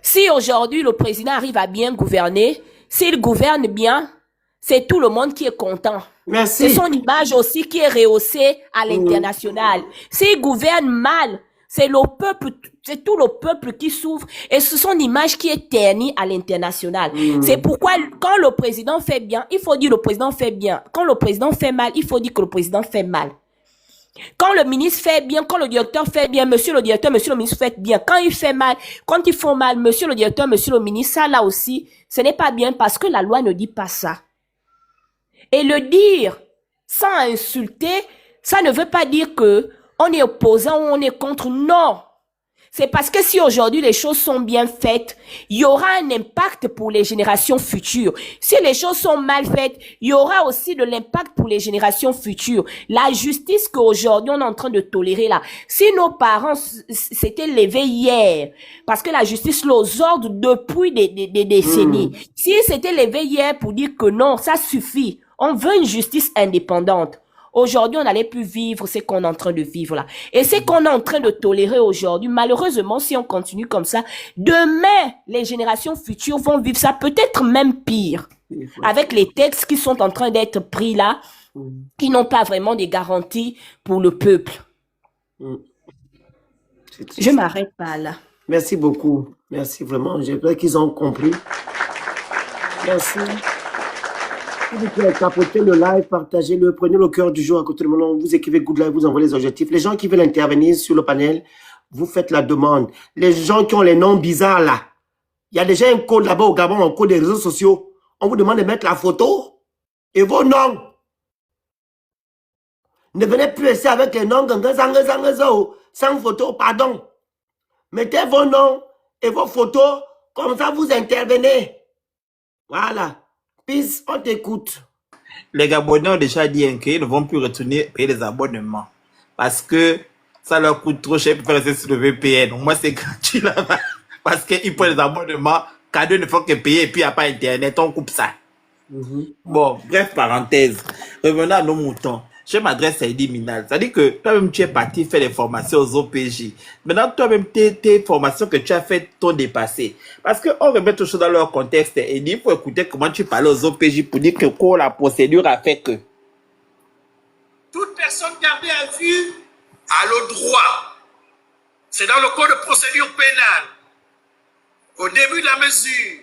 Si aujourd'hui le président arrive à bien gouverner, s'il gouverne bien, c'est tout le monde qui est content. Merci. C'est son image aussi qui est rehaussée à l'international. S'il gouverne mal, c'est le peuple, c'est tout le peuple qui souffre et c'est son image qui est ternie à l'international. C'est pourquoi quand le président fait bien, il faut dire le président fait bien. Quand le président fait mal, il faut dire que le président fait mal. Quand le ministre fait bien, quand le directeur fait bien, monsieur le directeur, monsieur le ministre fait bien. Quand il fait mal, quand ils font mal, monsieur le directeur, monsieur le ministre, ça là aussi, ce n'est pas bien parce que la loi ne dit pas ça. Et le dire sans insulter, ça ne veut pas dire que on est opposant ou on est contre. Non. C'est parce que si aujourd'hui les choses sont bien faites, il y aura un impact pour les générations futures. Si les choses sont mal faites, il y aura aussi de l'impact pour les générations futures. La justice qu'aujourd'hui on est en train de tolérer là, si nos parents s'étaient levés hier, parce que la justice les ordre depuis des décennies, si s'étaient levés hier pour dire que non, ça suffit, on veut une justice indépendante. Aujourd'hui, on n'allait plus vivre ce qu'on est en train de vivre là. Et ce qu'on est en train de tolérer aujourd'hui, malheureusement, si on continue comme ça, demain, les générations futures vont vivre ça peut-être même pire. Avec les textes qui sont en train d'être pris là, qui n'ont pas vraiment des garanties pour le peuple. Je m'arrête pas là. Merci beaucoup. Merci vraiment. J'espère qu'ils ont compris. Merci. S'il vous plaît, tapotez le live, partagez-le, prenez le cœur du jour à côté de mon nom, vous écrivez Good Live, vous envoyez les objectifs. Les gens qui veulent intervenir sur le panel, vous faites la demande. Les gens qui ont les noms bizarres là, il y a déjà un code là-bas au Gabon, un code des réseaux sociaux. On vous demande de mettre la photo et vos noms. Ne venez plus ici avec les noms sans photo, pardon. Mettez vos noms et vos photos, comme ça vous intervenez. Voilà. Peace, on t'écoute. Les Gabonais ont déjà dit qu'ils ne vont plus retourner payer les abonnements. Parce que ça leur coûte trop cher pour faire rester sur le VPN. Moi, c'est gratuit là-bas. Parce qu'ils prennent les abonnements, cadeau ne faut que payer et puis il n'y a pas Internet, on coupe ça. Bon, bref, parenthèse. Revenons à nos moutons. Je m'adresse à Eddie Minal. C'est-à-dire que toi-même, tu es parti faire des formations aux OPJ. Maintenant, toi-même, tes formations que tu as faites t'ont dépassé. Parce qu'on remet tout ça dans leur contexte. Eddie, il faut écouter comment tu parlais aux OPJ pour dire que quoi, la procédure a fait que. Toute personne gardée à vue a le droit. C'est dans le code de procédure pénale. Au début de la mesure,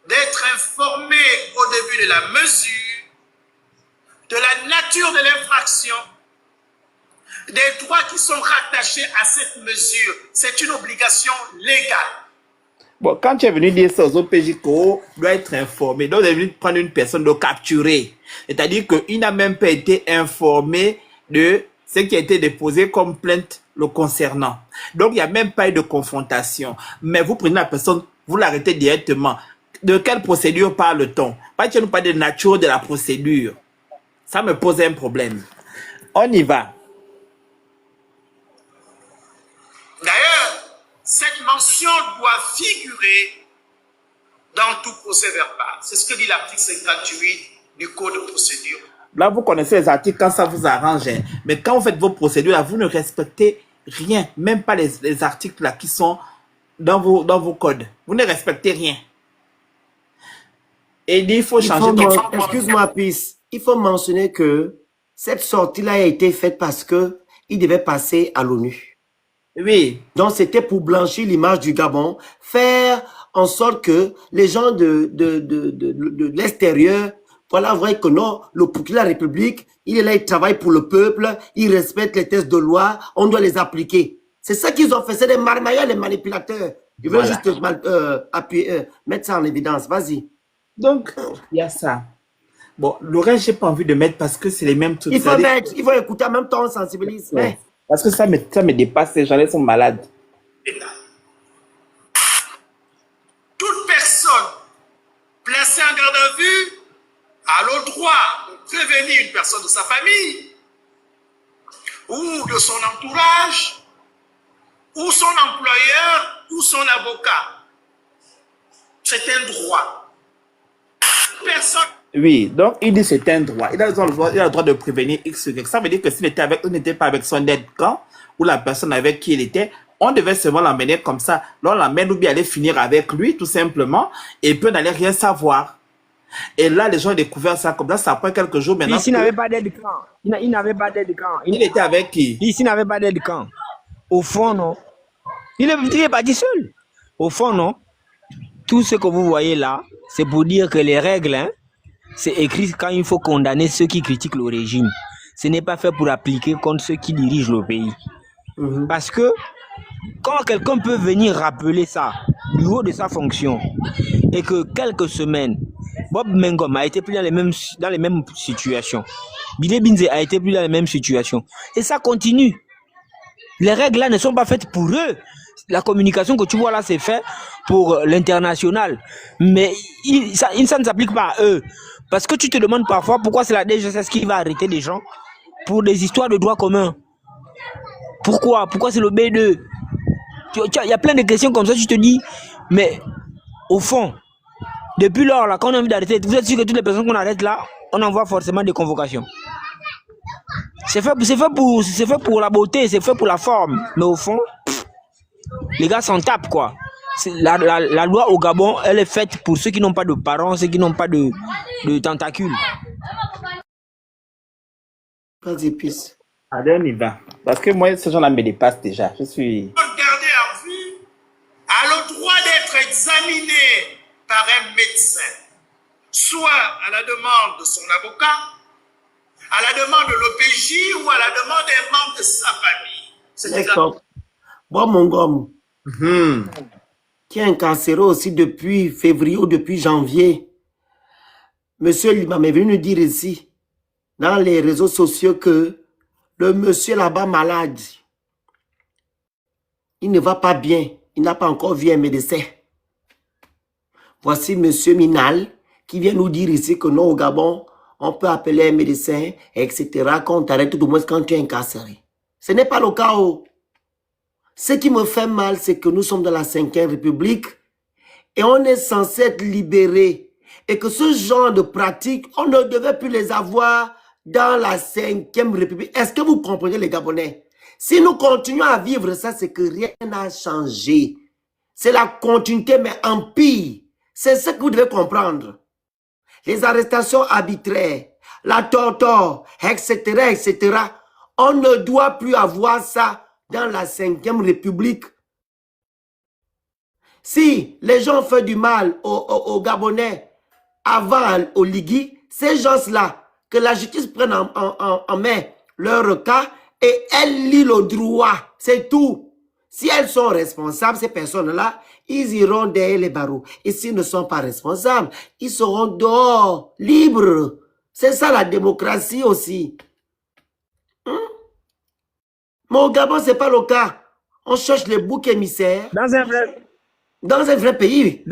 d'être informé au début de la mesure de la nature de l'infraction, des droits qui sont rattachés à cette mesure. C'est une obligation légale. Bon, quand tu es venu dire ça aux OPJ, qu'on doit être informé, donc on est venu prendre une personne, de capturer. C'est-à-dire qu'il n'a même pas été informé de ce qui a été déposé comme plainte le concernant. Donc, il n'y a même pas eu de confrontation. Mais vous prenez la personne, vous l'arrêtez directement. De quelle procédure parle-t-on? Pas que nous parlons de nature de la procédure. Ça me pose un problème. On y va. D'ailleurs, cette mention doit figurer dans tout procès verbal. C'est ce que dit l'article 58 du Code de procédure. Là, vous connaissez les articles quand ça vous arrange. Hein. Mais quand vous faites vos procédures, là, vous ne respectez rien. Même pas les articles là, qui sont dans vos codes. Vous ne respectez rien. Et il faut changer. Excuse-moi, Peace. Il faut mentionner que cette sortie-là a été faite parce que il devait passer à l'ONU. Oui. Donc, c'était pour blanchir l'image du Gabon, faire en sorte que les gens de l'extérieur, voilà, voient que non, le procureur de la République, il est là, il travaille pour le peuple, il respecte les textes de loi, on doit les appliquer. C'est ça qu'ils ont fait. C'est des marmailleurs, les manipulateurs. Ils veulent Voilà. juste appuyer, mettre ça en évidence. Vas-y. Donc, il y a ça. Bon, le reste, j'ai pas envie de mettre parce que c'est les mêmes trucs. Il faut C'est-à-dire- mettre, il faut écouter en même temps, on sensibilise. Ouais. Mais Parce que ça me dépasse, ces gens-là sont malades. État. Toute personne placée en garde à vue a le droit de prévenir une personne de sa famille ou de son entourage ou son employeur ou son avocat. C'est un droit. Personne. Oui, donc il dit c'est un droit. Il a le droit de prévenir X ou Y. Ça veut dire que s'il n'était pas avec son aide-camp ou la personne avec qui il était, on devait seulement l'emmener comme ça. Là, on l'emmène ou bien aller finir avec lui, tout simplement, et puis on n'allait rien savoir. Et là, les gens ont découvert ça comme ça après quelques jours maintenant. Ici, il n'avait pas d'aide-camp. Il n'avait pas d'aide-camp. Il était avec qui? Ici, il n'avait pas d'aide-camp. Au fond, non. Il est parti seul. Au fond, non. Tout ce que vous voyez là, c'est pour dire que les règles, hein, c'est écrit quand il faut condamner ceux qui critiquent le régime. Ce n'est pas fait pour appliquer contre ceux qui dirigent le pays. Parce que quand quelqu'un peut venir rappeler ça du haut de sa fonction et que quelques semaines, Bob Mengom a été pris dans les mêmes situations, Bilé Binze a été pris dans les mêmes situations, et ça continue. Les règles là ne sont pas faites pour eux. La communication que tu vois là, c'est fait pour l'international, mais ça ne s'applique pas à eux. Parce que tu te demandes parfois pourquoi c'est la DGSS qui va arrêter des gens pour des histoires de droit commun. Pourquoi c'est le B2? Il y a plein de questions comme ça, tu te dis, mais au fond, depuis lors, là, quand on a envie d'arrêter, vous êtes sûr que toutes les personnes qu'on arrête là, on envoie forcément des convocations. C'est fait pour la beauté, c'est fait pour la forme. Mais au fond, les gars s'en tapent, quoi. La loi au Gabon, elle est faite pour ceux qui n'ont pas de parents, ceux qui n'ont pas de tentacules. vas-y, pisse. Allez, on y va. Parce que moi, ces gens-là me dépassent déjà. Je suis... Gardé à vue a le droit d'être examiné par un médecin, soit à la demande de son avocat, à la demande de l'OPJ ou à la demande d'un membre de sa famille. C'est D'accord. Bon, mon gomme, qui est incarcéré aussi depuis février ou depuis janvier. Monsieur Limam est venu nous dire ici, dans les réseaux sociaux, que le monsieur là-bas malade, il ne va pas bien. Il n'a pas encore vu un médecin. Voici monsieur Minal qui vient nous dire ici que non, au Gabon, on peut appeler un médecin, etc., qu'on t'arrête tout au moins quand tu es incarcéré. Ce n'est pas le cas. Ce qui me fait mal, c'est que nous sommes dans la 5e République et on est censé être libéré. Et que ce genre de pratiques, on ne devait plus les avoir dans la 5e République. Est-ce que vous comprenez, les Gabonais? Si nous continuons à vivre ça, c'est que rien n'a changé. C'est la continuité, mais en pire. C'est ce que vous devez comprendre. Les arrestations arbitraires, la torture, etc., etc. On ne doit plus avoir ça dans la 5e République. Si les gens font du mal aux Gabonais avant au Ligui, ces gens-là, que la justice prenne en main leur cas et elle lit le droit, c'est tout. Si elles sont responsables, ces personnes-là, ils iront derrière les barreaux. Et s'ils ne sont pas responsables, ils seront dehors, libres. C'est ça la démocratie aussi. Mais au Gabon, ce n'est pas le cas. On cherche les boucs émissaires. Dans un vrai pays.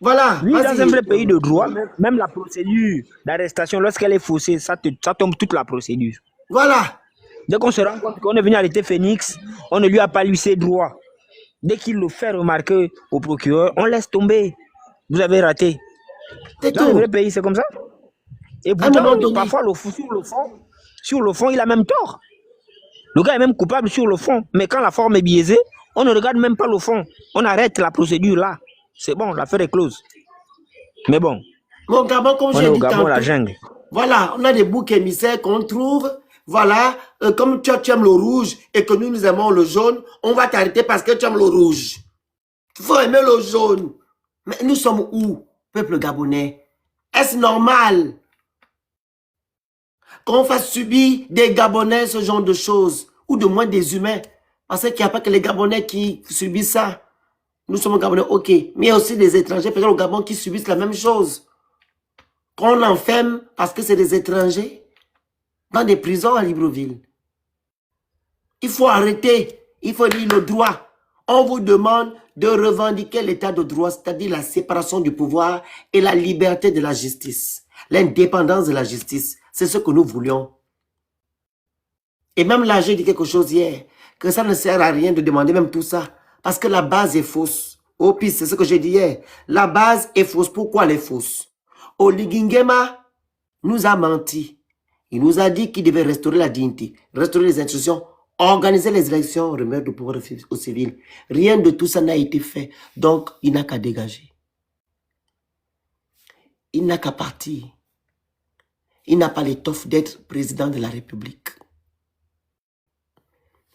Voilà. Oui, dans un vrai pays de droit, même la procédure d'arrestation, lorsqu'elle est faussée, ça tombe toute la procédure. Voilà. Dès qu'on se rend compte qu'on est venu arrêter Phoenix, on ne lui a pas lu ses droits. Dès qu'il le fait remarquer au procureur, on laisse tomber. Vous avez raté. Dans un vrai pays, c'est comme ça. Et pourtant, parfois, sur le fond, il a même tort. Le gars est même coupable sur le fond. Mais quand la forme est biaisée, on ne regarde même pas le fond. On arrête la procédure là. C'est bon, l'affaire est close. Mais bon, Mon Gabon, comme on est au Gabon, la jungle. Voilà, on a des boucs émissaires qu'on trouve. Voilà, comme tu aimes le rouge et que nous aimons le jaune, on va t'arrêter parce que tu aimes le rouge. Il faut aimer le jaune. Mais nous sommes où, peuple gabonais? Est-ce normal qu'on fasse subir des Gabonais ce genre de choses? Ou de moins des humains? Parce qu'il n'y a pas que les Gabonais qui subissent ça. Nous sommes Gabonais, ok. Mais il y a aussi des étrangers, peut-être au Gabon, qui subissent la même chose. Qu'on enferme parce que c'est des étrangers dans des prisons à Libreville. Il faut arrêter. Il faut dire le droit. On vous demande de revendiquer l'état de droit, c'est-à-dire la séparation du pouvoir et la liberté de la justice. L'indépendance de la justice. C'est ce que nous voulions. Et même là, j'ai dit quelque chose hier, que ça ne sert à rien de demander même tout ça. Parce que la base est fausse. Au pire, c'est ce que j'ai dit hier. La base est fausse. Pourquoi elle est fausse? Oligingema nous a menti. Il nous a dit qu'il devait restaurer la dignité, restaurer les institutions, organiser les élections, remettre le pouvoir aux civils. Rien de tout ça n'a été fait. Donc, il n'a qu'à dégager. Il n'a qu'à partir. Il n'a pas l'étoffe d'être président de la République.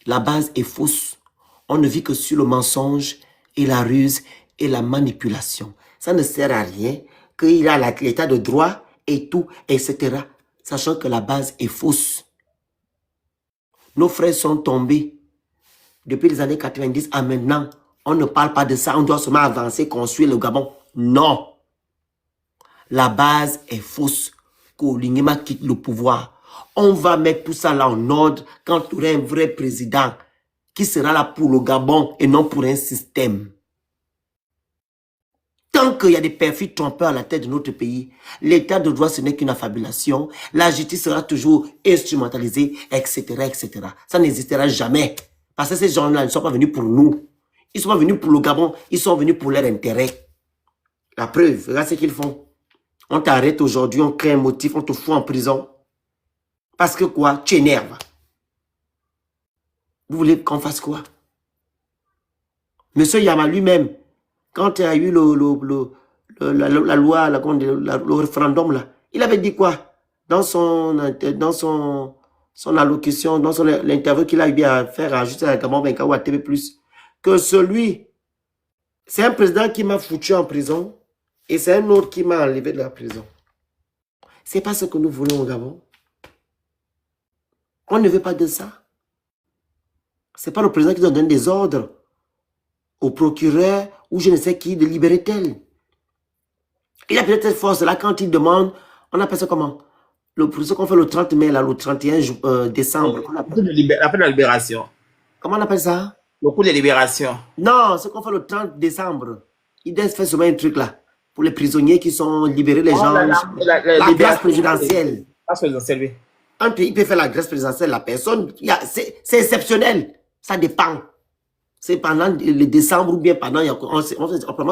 La base est fausse. On ne vit que sur le mensonge et la ruse et la manipulation. Ça ne sert à rien qu'il a l'état de droit et tout, etc. Sachant que la base est fausse. Nos frères sont tombés depuis les années 90 à maintenant. On ne parle pas de ça. On doit seulement avancer, construire le Gabon. Non. La base est fausse. Koulinguema quitte le pouvoir. On va mettre tout ça là en ordre quand il y aura un vrai président qui sera là pour le Gabon et non pour un système. Tant qu'il y a des perfides trompeurs à la tête de notre pays, l'état de droit ce n'est qu'une affabulation, la justice sera toujours instrumentalisée, etc., etc. Ça n'existera jamais. Parce que ces gens-là ne sont pas venus pour nous. Ils ne sont pas venus pour le Gabon, ils sont venus pour leur intérêt. La preuve, regarde ce qu'ils font. On t'arrête aujourd'hui, on crée un motif, on te fout en prison. Parce que quoi? Tu énerves. Vous voulez qu'on fasse quoi? Monsieur Yama lui-même, quand il y a eu la loi, le référendum, là, il avait dit quoi? Dans son allocution, dans l'interview qu'il a eu à faire à Justin Gabon Benka ou à TV+, que c'est un président qui m'a foutu en prison et c'est un autre qui m'a enlevé de la prison. C'est pas ce que nous voulons au Gabon. On ne veut pas de ça. C'est pas le président qui doit donner des ordres au procureur ou je ne sais qui de libérer tel. Il a peut-être cette force-là quand il demande, on appelle ça comment? Ce qu'on fait le 30 mai, là, le 31 décembre. Après la libération. Comment on appelle ça? Le coup de libération. Non, ce qu'on fait le 30 décembre. Il fait seulement un truc là. Pour les prisonniers qui sont libérés, les gens. La grâce présidentielle. Oui. Un pays peut faire la grâce présidentielle, la personne, c'est exceptionnel. Ça dépend. C'est pendant le décembre ou bien pendant,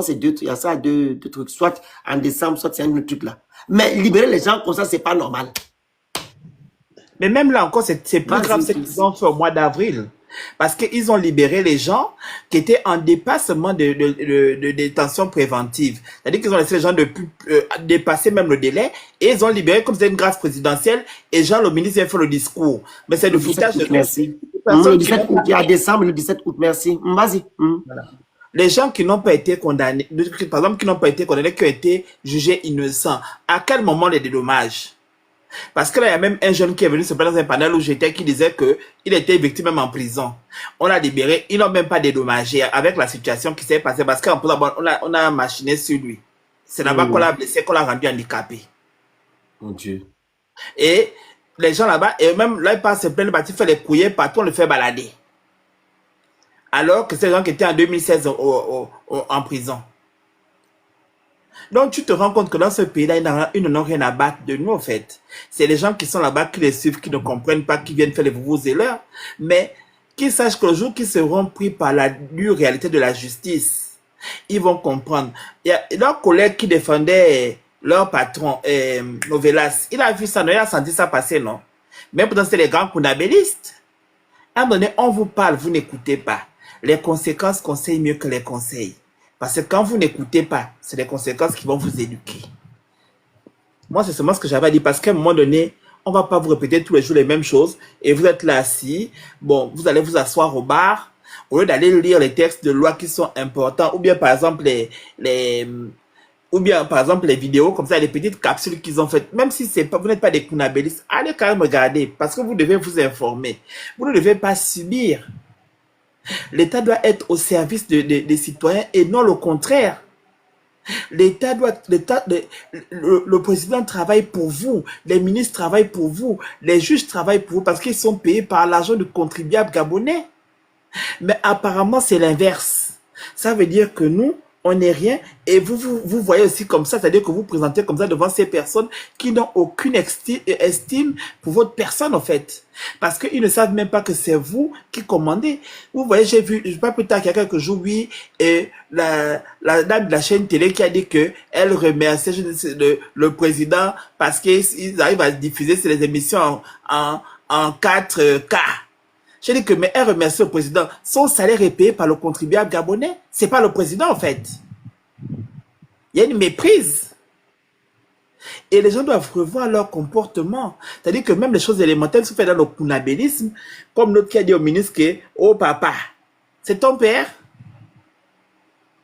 c'est deux trucs, il y a ça, deux trucs. Soit en décembre, soit c'est un autre truc là. Mais libérer les gens comme ça, c'est pas normal. Mais même là encore, c'est plus grave ce qu'ils ont fait au mois d'avril. Parce qu'ils ont libéré les gens qui étaient en dépassement de détention préventive. C'est-à-dire qu'ils ont laissé les gens dépasser même le délai et ils ont libéré comme c'était une grâce présidentielle et Jean le ministre a fait le discours. Mais c'est le foutage de... Merci. Le 17 août, il y a décembre, le 17 août, merci. Vas-y. Voilà. Les gens qui n'ont pas été condamnés, par exemple, qui n'ont pas été condamnés, qui ont été jugés innocents, à quel moment les dédommages? Parce que là, il y a même un jeune qui est venu se plaindre dans un panel où j'étais qui disait qu'il était victime même en prison. On l'a libéré, ils n'ont même pas dédommagé avec la situation qui s'est passée parce qu'en plus, on a machiné sur lui. C'est là-bas qu'on l'a blessé, qu'on l'a rendu handicapé. Mon Dieu. Et les gens là-bas, et même là, ils passent se plaindre parce qu'il fait les couiller partout, on le fait balader. Alors que c'est les gens qui étaient en 2016 en prison. Donc, tu te rends compte que dans ce pays-là, ils n'ont rien à battre de nous, en fait. C'est les gens qui sont là-bas, qui les suivent, qui ne comprennent pas, qui viennent faire les vous et l'heure. Mais qu'ils sachent que le jour qu'ils seront pris par la dure réalité de la justice, ils vont comprendre. Il y a leur collègue qui défendait leur patron, Novelas. Il a vu ça, non? Il a senti ça passer, non? Mais pourtant, c'est les grands kundabélistes. À un moment donné, on vous parle, vous n'écoutez pas. Les conséquences conseillent mieux que les conseils. Parce que quand vous n'écoutez pas, c'est les conséquences qui vont vous éduquer. Moi, c'est seulement ce que j'avais à dire. Parce qu'à un moment donné, on ne va pas vous répéter tous les jours les mêmes choses. Et vous êtes là assis. Bon, vous allez vous asseoir au bar. Au lieu d'aller lire les textes de loi qui sont importants. Ou bien, par exemple, les vidéos. Comme ça, les petites capsules qu'ils ont faites. Même si vous n'êtes pas des kundabélistes, allez quand même regarder. Parce que vous devez vous informer. Vous ne devez pas subir. L'État doit être au service des citoyens et non le contraire. Le président travaille pour vous, les ministres travaillent pour vous, les juges travaillent pour vous parce qu'ils sont payés par l'argent du contribuable gabonais. Mais apparemment, c'est l'inverse. Ça veut dire que nous, on n'est rien et vous voyez aussi comme ça, c'est-à-dire que vous présentez comme ça devant ces personnes qui n'ont aucune estime pour votre personne en fait. Parce qu'ils ne savent même pas que c'est vous qui commandez. Vous voyez, j'ai vu, pas plus tard qu'il y a quelques jours, oui, et la dame de la chaîne télé qui a dit que elle remerciait le président parce qu'ils arrivent à diffuser les émissions en 4K. J'ai dit que, mais elle remercie le président. Son salaire est payé par le contribuable gabonais. C'est pas le président, en fait. Il y a une méprise. Et les gens doivent revoir leur comportement. C'est-à-dire que même les choses élémentaires se font dans le kunabélisme, comme l'autre qui a dit au ministre que, oh papa, c'est ton père.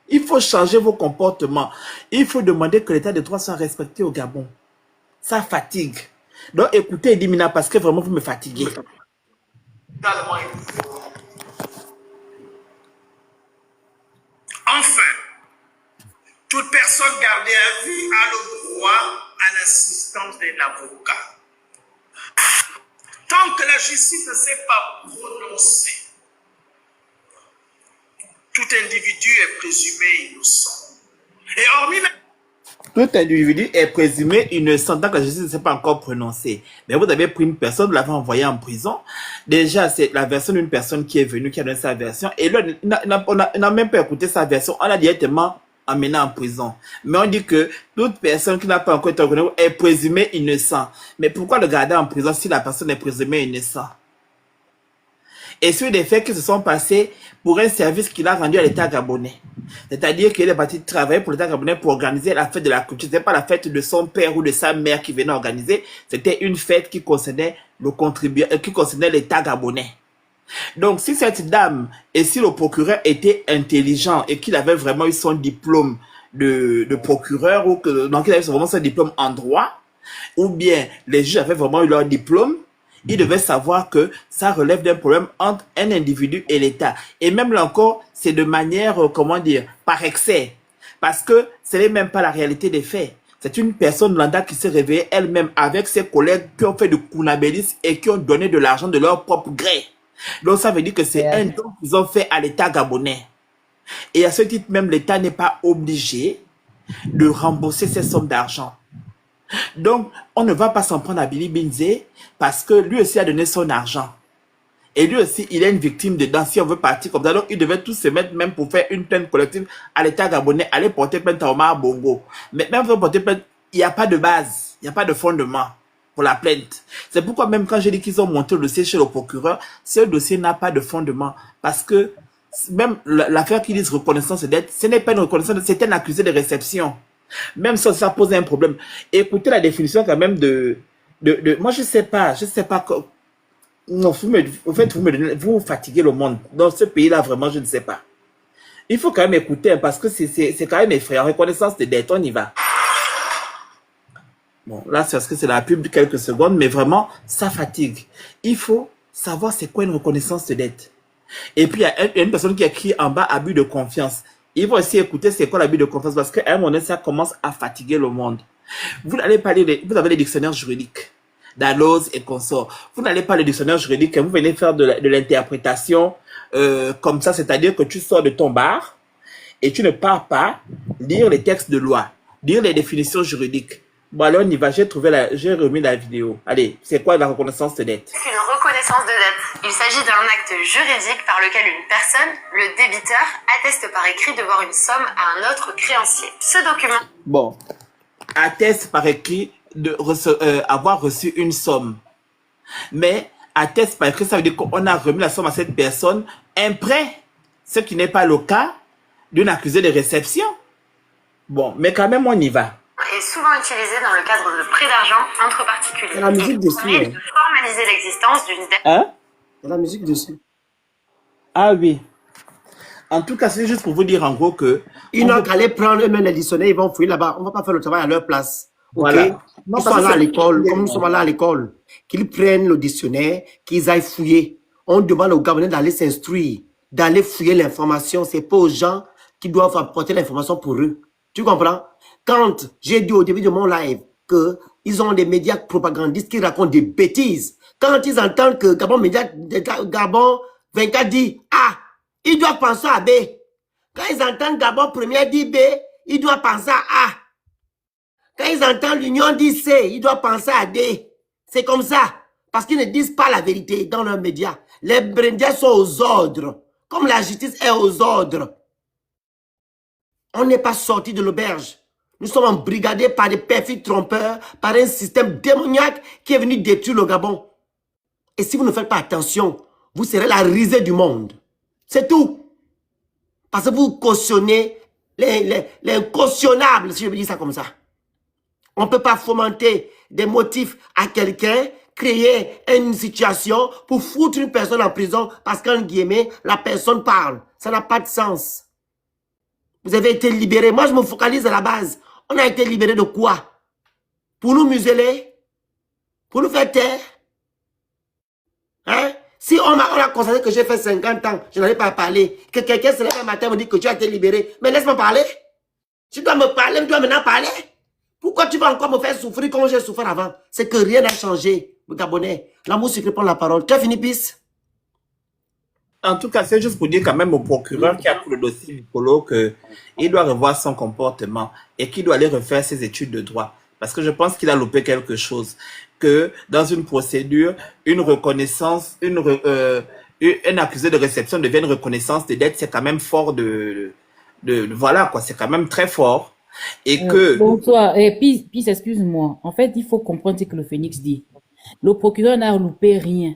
Il faut changer vos comportements. Il faut demander que l'état de droit soit respecté au Gabon. Ça fatigue. Donc écoutez Edimina parce que vraiment vous me fatiguez. Enfin, toute personne gardée à vue a le droit à l'assistance d'un avocat. Tant que la justice ne s'est pas prononcée, tout individu est présumé innocent. Et hormis même Tout individu est présumé innocent tant que la justice ne s'est pas encore prononcée. Mais vous avez pris une personne, vous l'avez envoyée en prison. Déjà, c'est la version d'une personne qui est venue, qui a donné sa version. Et là, on n'a même pas écouté sa version. On l'a directement emmené en prison. Mais on dit que toute personne qui n'a pas encore été reconnue est présumée innocent. Mais pourquoi le garder en prison si la personne est présumée innocent? Et sur des faits qui se sont passés pour un service qu'il a rendu à l'État gabonais. C'est-à-dire qu'il est parti travailler pour l'État gabonais pour organiser la fête de la culture. Ce n'était pas la fête de son père ou de sa mère qui venait organiser. C'était une fête qui concernait qui concernait l'État gabonais. Donc, si cette dame et si le procureur était intelligent et qu'il avait vraiment eu son diplôme de procureur ou que, donc il avait vraiment son diplôme en droit, ou bien les juges avaient vraiment eu leur diplôme, il devait savoir que ça relève d'un problème entre un individu et l'État. Et même là encore, c'est de manière, comment dire, par excès. Parce que ce n'est même pas la réalité des faits. C'est une personne lambda qui s'est réveillée elle-même avec ses collègues qui ont fait du kunabélisme et qui ont donné de l'argent de leur propre gré. Donc ça veut dire que c'est un don qu'ils ont fait à l'État gabonais. Et à ce titre même, l'État n'est pas obligé de rembourser ces sommes d'argent. Donc, on ne va pas s'en prendre à Billy Binze parce que lui aussi a donné son argent. Et lui aussi, il est une victime dedans. Si on veut partir comme ça, donc il devait tous se mettre même pour faire une plainte collective à l'État gabonais, aller porter plainte à Omar Bongo. Mais même pour porter plainte, il n'y a pas de base, il n'y a pas de fondement pour la plainte. C'est pourquoi même quand j'ai dit qu'ils ont monté le dossier chez le procureur, ce dossier n'a pas de fondement. Parce que même l'affaire qu'ils disent reconnaissance de dette, ce n'est pas une reconnaissance, c'est un accusé de réception. Même ça pose un problème. Écoutez la définition quand même de moi je sais pas non, vous fatiguez le monde. Dans ce pays-là, vraiment, je ne sais pas. Il faut quand même écouter, parce que c'est quand même effrayant. Reconnaissance de dette, on y va. Bon, là, c'est parce que c'est la pub de quelques secondes, mais vraiment, ça fatigue. Il faut savoir c'est quoi une reconnaissance de dette. Et puis, il y a une personne qui a écrit en bas, abus de confiance. Il faut aussi écouter c'est quoi l'abus de confiance, parce qu'à un moment donné, ça commence à fatiguer le monde. Vous n'allez pas lire, vous avez les dictionnaires juridiques, Dalloz et consorts. Vous n'allez pas le dictionnaire juridique, vous venez faire de l'interprétation comme ça, c'est-à-dire que tu sors de ton bar et tu ne pars pas lire les textes de loi, lire les définitions juridiques. Bon, alors on y va, j'ai remis la vidéo. Allez, c'est quoi la reconnaissance de dette? C'est une reconnaissance de dette. Il s'agit d'un acte juridique par lequel une personne, le débiteur, atteste par écrit devoir une somme à un autre créancier. Ce document... Bon, atteste par écrit avoir reçu une somme. Mais atteste par écrit, ça veut dire qu'on a remis la somme à cette personne, un prêt, ce qui n'est pas le cas d'une accusée de réception. Bon, mais quand même, on y va. Est souvent utilisé dans le cadre de prêts d'argent entre particuliers. Il y a la musique dessus. Il de formaliser l'existence d'une dette. Hein? Il y a la musique dessus. Ah oui. En tout cas, c'est juste pour vous dire en gros que... Ils n'ont qu'à aller prendre eux-mêmes les dictionnaires, ils vont fouiller là-bas. On ne va pas faire le travail à leur place. Ok? Voilà. Ils sont là à l'école, comme nous sommes là à l'école. Qu'ils prennent le dictionnaire, qu'ils aillent fouiller. On demande aux Gabonais d'aller s'instruire. d'aller fouiller l'information. Ce n'est pas aux gens qui doivent apporter l'information pour eux. Tu comprends? Quand j'ai dit au début de mon live qu'ils ont des médias propagandistes qui racontent des bêtises, quand ils entendent que Gabon 24 dit A, ils doivent penser à B. Quand ils entendent Gabon premier dit B, ils doivent penser à A. Quand ils entendent l'Union dit C, ils doivent penser à D. C'est comme ça. Parce qu'ils ne disent pas la vérité dans leurs médias. Les médias sont aux ordres. Comme la justice est aux ordres. On n'est pas sorti de l'auberge. Nous sommes embrigadés par des perfides trompeurs, par un système démoniaque qui est venu détruire le Gabon. Et si vous ne faites pas attention, vous serez la risée du monde. C'est tout. Parce que vous cautionnez l'incautionnable, si je peux dire ça comme ça. On ne peut pas fomenter des motifs à quelqu'un, créer une situation pour foutre une personne en prison parce qu'en guillemets, la personne parle. Ça n'a pas de sens. Vous avez été libérés. Moi, je me focalise à la base. On a été libérés de quoi? Pour nous museler? Pour nous faire taire? Hein? Si on a constaté que j'ai fait 50 ans, je n'allais pas parler, que quelqu'un se lève un matin et me dit que tu as été libéré, mais laisse-moi parler. Tu dois me parler, tu dois maintenant parler. Pourquoi tu vas encore me faire souffrir comme j'ai souffert avant? C'est que rien n'a changé, le Gabonais. L'amour sucré prend la parole. Tu as fini, Pisse? En tout cas, c'est juste pour dire quand même au procureur qui a pris le dossier Nicolo qu'il doit revoir son comportement et qu'il doit aller refaire ses études de droit. Parce que je pense qu'il a loupé quelque chose. Que dans une procédure, une reconnaissance, un accusé de réception devient une reconnaissance de dette, c'est quand même fort voilà quoi, c'est quand même très fort. Et que... Bonsoir, puis excuse-moi. En fait, il faut comprendre ce que le Phénix dit. Le procureur n'a loupé rien.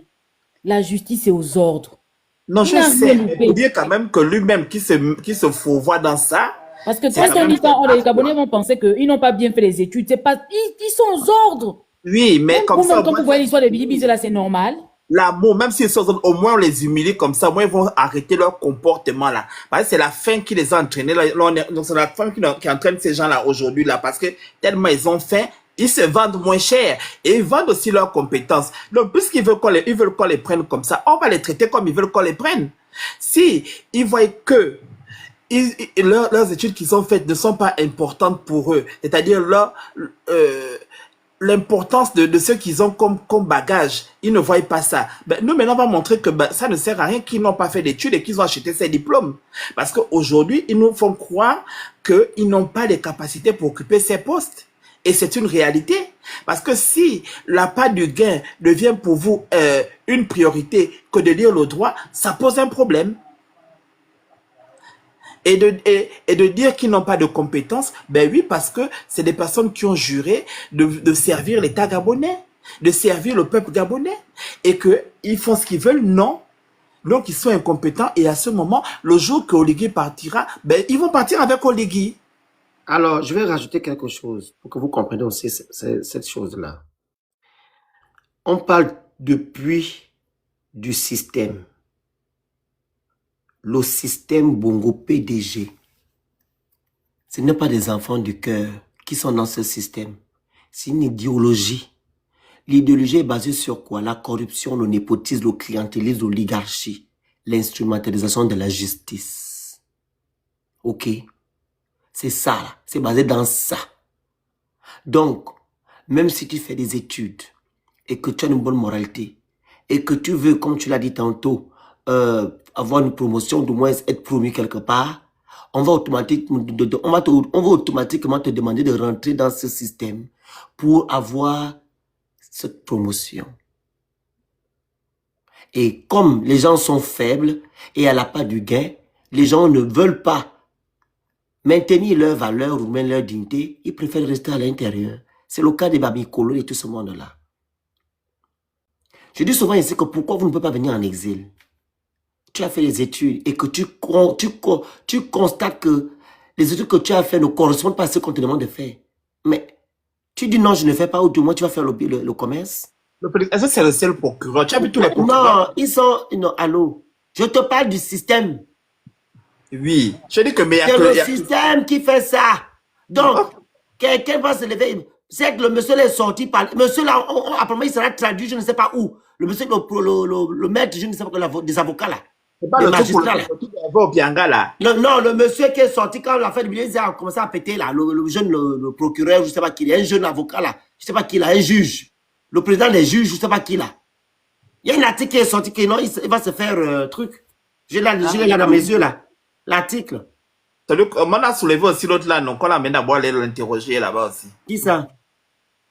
La justice est aux ordres. Non, je sais, mais pour dire quand même que lui-même qui se fourvoie dans ça. Parce que quand les Gabonais vont penser qu'ils n'ont pas bien fait les études, c'est pas, ils sont aux ordres. Oui, mais même comme ça. Quand vous voyez l'histoire de Billy là, c'est normal. L'amour, même s'ils sont au moins on les humilie comme ça, au moins ils vont arrêter leur comportement là. Parce que c'est la fin qui les a entraînés là. Donc c'est la fin qui entraîne ces gens là aujourd'hui là. Parce que tellement ils ont faim, ils se vendent moins cher et ils vendent aussi leurs compétences. Donc, puisqu'ils veulent qu'on les prenne comme ça, on va les traiter comme ils veulent qu'on les prenne. Si ils voient que leurs études qu'ils ont faites ne sont pas importantes pour eux, c'est-à-dire l'importance de ce qu'ils ont comme bagage, ils ne voient pas ça. Ben, nous, maintenant, on va montrer que ça ne sert à rien qu'ils n'ont pas fait d'études et qu'ils ont acheté ces diplômes. Parce qu'aujourd'hui, ils nous font croire qu'ils n'ont pas les capacités pour occuper ces postes. Et c'est une réalité. Parce que si la part du gain devient pour vous une priorité que de lire le droit, ça pose un problème. Et de dire qu'ils n'ont pas de compétences, ben oui, parce que c'est des personnes qui ont juré de servir l'État gabonais, de servir le peuple gabonais, et qu'ils font ce qu'ils veulent, non. Donc ils sont incompétents, et à ce moment, le jour que Oligui partira, ben ils vont partir avec Oligui. Alors, je vais rajouter quelque chose pour que vous compreniez aussi cette chose-là. On parle depuis du système. Le système Bongo PDG. Ce n'est pas des enfants du cœur qui sont dans ce système. C'est une idéologie. L'idéologie est basée sur quoi? La corruption, le népotisme, le clientélisme, l'oligarchie, l'instrumentalisation de la justice. Ok? C'est ça, là. C'est basé dans ça. Donc, même si tu fais des études et que tu as une bonne moralité et que tu veux, comme tu l'as dit tantôt, avoir une promotion, du moins être promu quelque part, on va automatiquement te demander de rentrer dans ce système pour avoir cette promotion. Et comme les gens sont faibles et elle n'a pas du gain, les gens ne veulent pas maintenir leur valeur ou même leur dignité, ils préfèrent rester à l'intérieur. C'est le cas des Babicolo et tout ce monde-là. Je dis souvent ici que pourquoi vous ne pouvez pas venir en exil? Tu as fait les études et que tu constates que les études que tu as fait ne correspondent pas à ce qu'on te demande de faire. Mais tu dis non, je ne fais pas, ou du moins tu vas faire le commerce. Est-ce que c'est le seul procureur? Tu as vu tous les procureurs? Non, ils sont... Non, allô. Je te parle du système. Oui, je dis que... C'est le système qui fait ça. Donc, quelqu'un va se lever. C'est que le monsieur là est sorti par... Monsieur là, apparemment, il sera traduit, je ne sais pas où. Le monsieur, le maître, je ne sais pas, des avocats là. C'est pas Le le truc pour magistrat, là. le truc au Bianga, là. Non, le monsieur qui est sorti quand l'affaire de Billy a commencé à péter, là, le jeune, le procureur, je sais pas qui, il est un jeune avocat, là, je sais pas qui, là, un juge. Le président des juges, je sais pas qui, là. Il y a un article qui est sorti que non, il va se faire truc. Je l'ai dans mes yeux, là. L'article. On a soulevé aussi l'autre là, non, qu'on l'amène d'abord aller l'interroger là-bas aussi. Qui ça?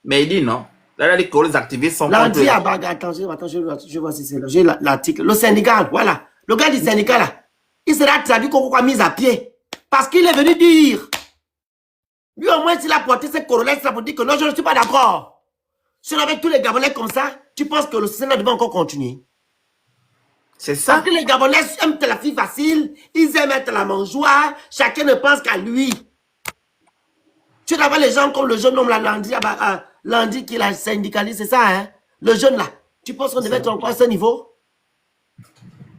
Mais il dit non. Là, il dit que les activistes sont Là, on contre. dit, attends, je vois si c'est là. J'ai l'article. Le syndicat, voilà. Le gars du syndicat, là, il sera traduit qu'on a mis à pied. Parce qu'il est venu dire. Lui, au moins, s'il a porté cette corollaire, ça pour dire que non, je ne suis pas d'accord. Si on avait tous les Gabonais comme ça, tu penses que le Sénat devait encore continuer? C'est ça. Parce que les Gabonais aiment la fille facile, ils aiment être la mangeoire, chacun ne pense qu'à lui. Tu vois les gens comme le jeune homme là, Landy qui est la syndicaliste, c'est ça, hein? Le jeune là. Tu penses qu'on devait être encore à ce niveau?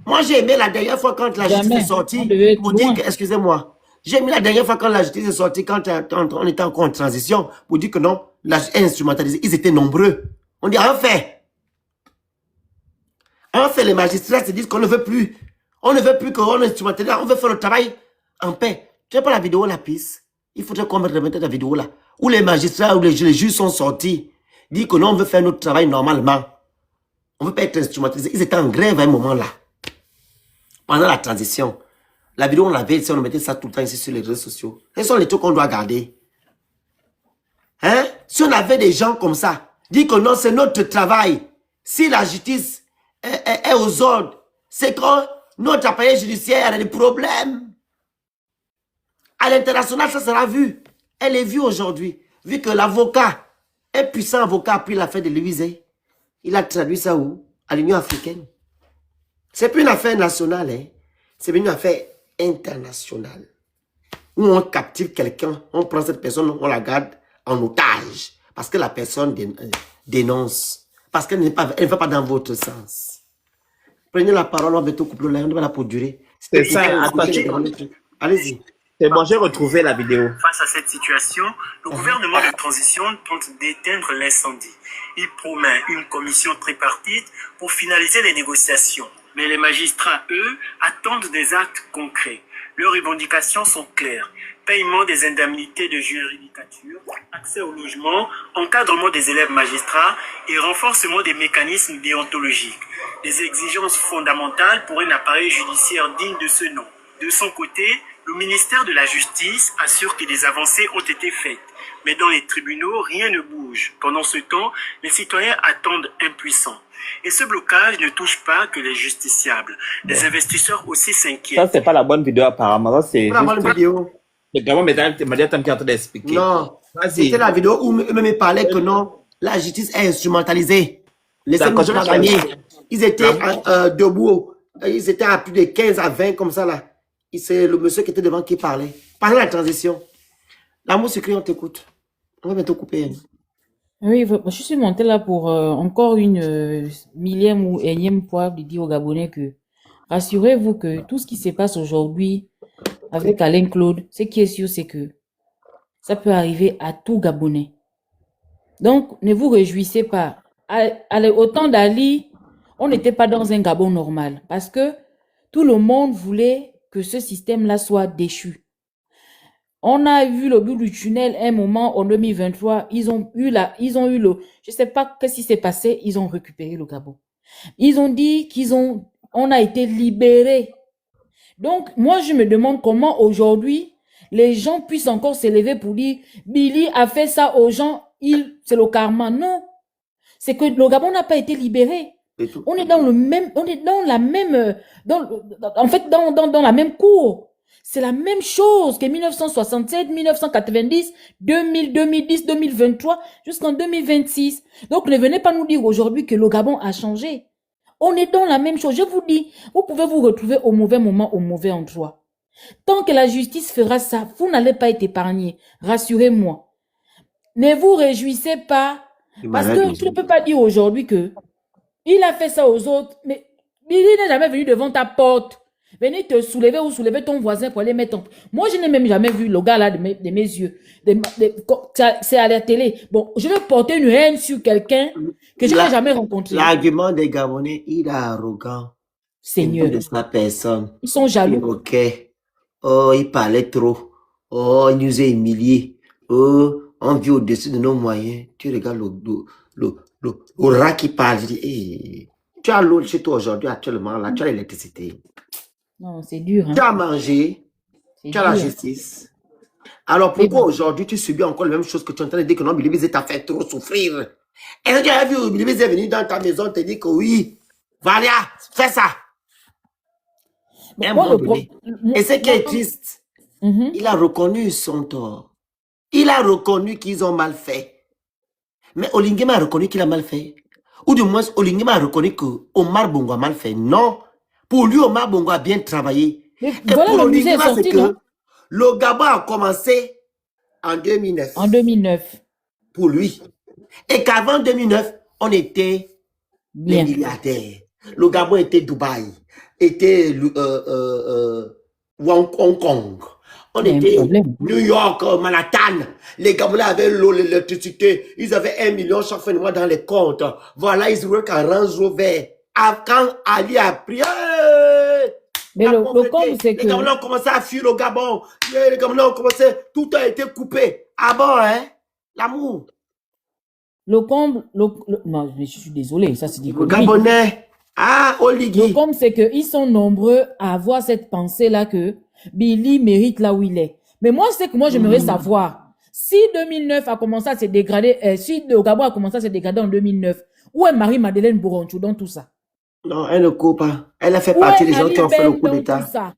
Moi, j'ai aimé la dernière fois quand la justice est sortie, pour dire que, excusez-moi, j'ai aimé la dernière fois quand la justice est sortie, quand on était encore en transition, pour dire que non, la justice est instrumentalisée. Ils étaient nombreux. On dit, en fait, les magistrats se disent qu'on ne veut plus. On ne veut plus qu'on instrumentalise, on veut faire le travail en paix. Tu n'as pas la vidéo, la piste? Il faudrait qu'on remette la vidéo là, où les magistrats, où les juges sont sortis, disent que non, on veut faire notre travail normalement. On ne veut pas être instrumentalisé. Ils étaient en grève à un moment là. Pendant la transition. La vidéo, on l'avait, si on mettait ça tout le temps ici sur les réseaux sociaux. Ce sont les trucs qu'on doit garder. Hein? Si on avait des gens comme ça, dit que non, c'est notre travail. Si la justice est aux ordres, c'est que notre appareil judiciaire a des problèmes. À l'international, ça sera vu. Elle est vue aujourd'hui. Vu que l'avocat, un puissant avocat a pris l'affaire de l'Élysée. Il a traduit ça où? À l'Union africaine. C'est plus une affaire nationale, hein. C'est une affaire internationale. Où on captive quelqu'un, on prend cette personne, on la garde en otage. Parce que la personne dénonce. Parce qu'elle ne va pas dans votre sens. Prenez la parole, on va tout couper, on va la pour durer. C'est ça, allez-y. C'est bon, j'ai retrouvé la vidéo. Face à cette situation, le gouvernement de transition tente d'éteindre l'incendie. Il promet une commission tripartite pour finaliser les négociations. Mais les magistrats, eux, attendent des actes concrets. Leurs revendications sont claires. Paiement des indemnités de judicature, accès au logement, encadrement des élèves magistrats et renforcement des mécanismes déontologiques. Des exigences fondamentales pour un appareil judiciaire digne de ce nom. De son côté, le ministère de la Justice assure que des avancées ont été faites. Mais dans les tribunaux, rien ne bouge. Pendant ce temps, les citoyens attendent impuissants. Et ce blocage ne touche pas que les justiciables. Les investisseurs aussi s'inquiètent. Ça, c'est pas la bonne vidéo apparemment. Ça, c'est la bonne vidéo. Le Gabon m'a dit qui est en train d'expliquer. Non, c'était la vidéo où eux-mêmes parlaient que non, la justice est instrumentalisée. Les travailler. Ils étaient debout. Ils étaient à plus de 15 à 20 comme ça là. C'est le monsieur qui était devant qui parlait. Pendant la transition. L'amour secret, on t'écoute. On va bientôt couper. Oui, je suis montée là pour encore une millième ou énième fois de dire aux Gabonais que rassurez-vous que tout ce qui se passe aujourd'hui avec Alain Claude, ce qui est sûr, c'est que ça peut arriver à tout Gabonais. Donc, ne vous réjouissez pas. Au temps d'Ali, on n'était pas dans un Gabon normal parce que tout le monde voulait que ce système-là soit déchu. On a vu le bout du tunnel un moment en 2023, je sais pas qu'est-ce qui s'est passé, ils ont récupéré le Gabon. Ils ont dit on a été libérés. Donc, moi, je me demande comment aujourd'hui, les gens puissent encore s'élever pour dire, Billy a fait ça aux gens, c'est le karma. Non. C'est que le Gabon n'a pas été libéré. On est dans la même cour. C'est la même chose que 1967, 1990, 2000, 2010, 2023, jusqu'en 2026. Donc, ne venez pas nous dire aujourd'hui que le Gabon a changé. On est dans la même chose. Je vous dis, vous pouvez vous retrouver au mauvais moment, au mauvais endroit. Tant que la justice fera ça, vous n'allez pas être épargné. Rassurez-moi. Ne vous réjouissez pas. Parce que tu ne peux pas dire aujourd'hui que il a fait ça aux autres, mais il n'est jamais venu devant ta porte. Venez te soulever ou soulever ton voisin pour aller mettre Moi, je n'ai même jamais vu le gars là de mes yeux. C'est à la télé. Bon, je vais porter une haine sur quelqu'un que je n'ai jamais rencontré. L'argument des Gabonais, il est arrogant. Seigneur. de sa personne. Ils sont jaloux. Ok. Oh, il parlait trop. Oh, il nous a humiliés. Oh, on vit au-dessus de nos moyens. Tu regardes le rat qui parle. Je dis, hey, tu as l'eau chez toi aujourd'hui, actuellement, là, tu as l'électricité. Non, c'est dur. Hein. Tu as mangé, C'est tu as la dur. justice. Alors Mais pourquoi bon, aujourd'hui tu subis encore la même chose que tu es en train de dire que non, Billy t'a fait trop souffrir? Est-ce que tu as vu Billy est venu dans ta maison te dire que oui, Valia, fais ça. mais À un moi, moment le pro... donné. Et ce qui est triste, Mhm. il a reconnu son tort. Il a reconnu qu'ils ont mal fait. Mais Olingema a reconnu qu'il a mal fait. Ou du moins, Olingema a reconnu que Omar Bongo a mal fait. Non. Pour lui, Omar Bongo a bien travaillé. Mais Et voilà, pour le musée est Olingema, c'est sorti, non? que le Gabon a commencé en 2009. En 2009. Pour lui. Et qu'avant 2009, on était les Bien. milliardaires. Le Gabon était Dubaï, était Hong Kong. On Il y a un était problème. New York, Manhattan. Les Gabonais avaient l'eau, l'électricité. Ils avaient 1 million chaque fin de mois dans les comptes. Voilà, ils roulaient en Range Rover. Quand Ali a pris, Mais la le comble, pauvreté, c'est les que Gabonais ont commencé à fuir le Gabon. Les Gabonais ont commencé, tout a été coupé. Ah bon, hein? L'amour. non, je suis désolé, ça c'est des Le conneries. Gabonais. Ah, Le Oligui. comble, c'est qu'ils sont nombreux à avoir cette pensée-là que Billy mérite là où il est. Mais moi, c'est que moi, j'aimerais savoir, si 2009 a commencé à se dégrader, si le Gabon a commencé à se dégrader en 2009, où est Marie-Madeleine Boronchou dans tout ça? Non, elle ne court pas. Elle a fait Où partie est des gens Ali qui ont fait le Ben coup dans tout d'État. ça?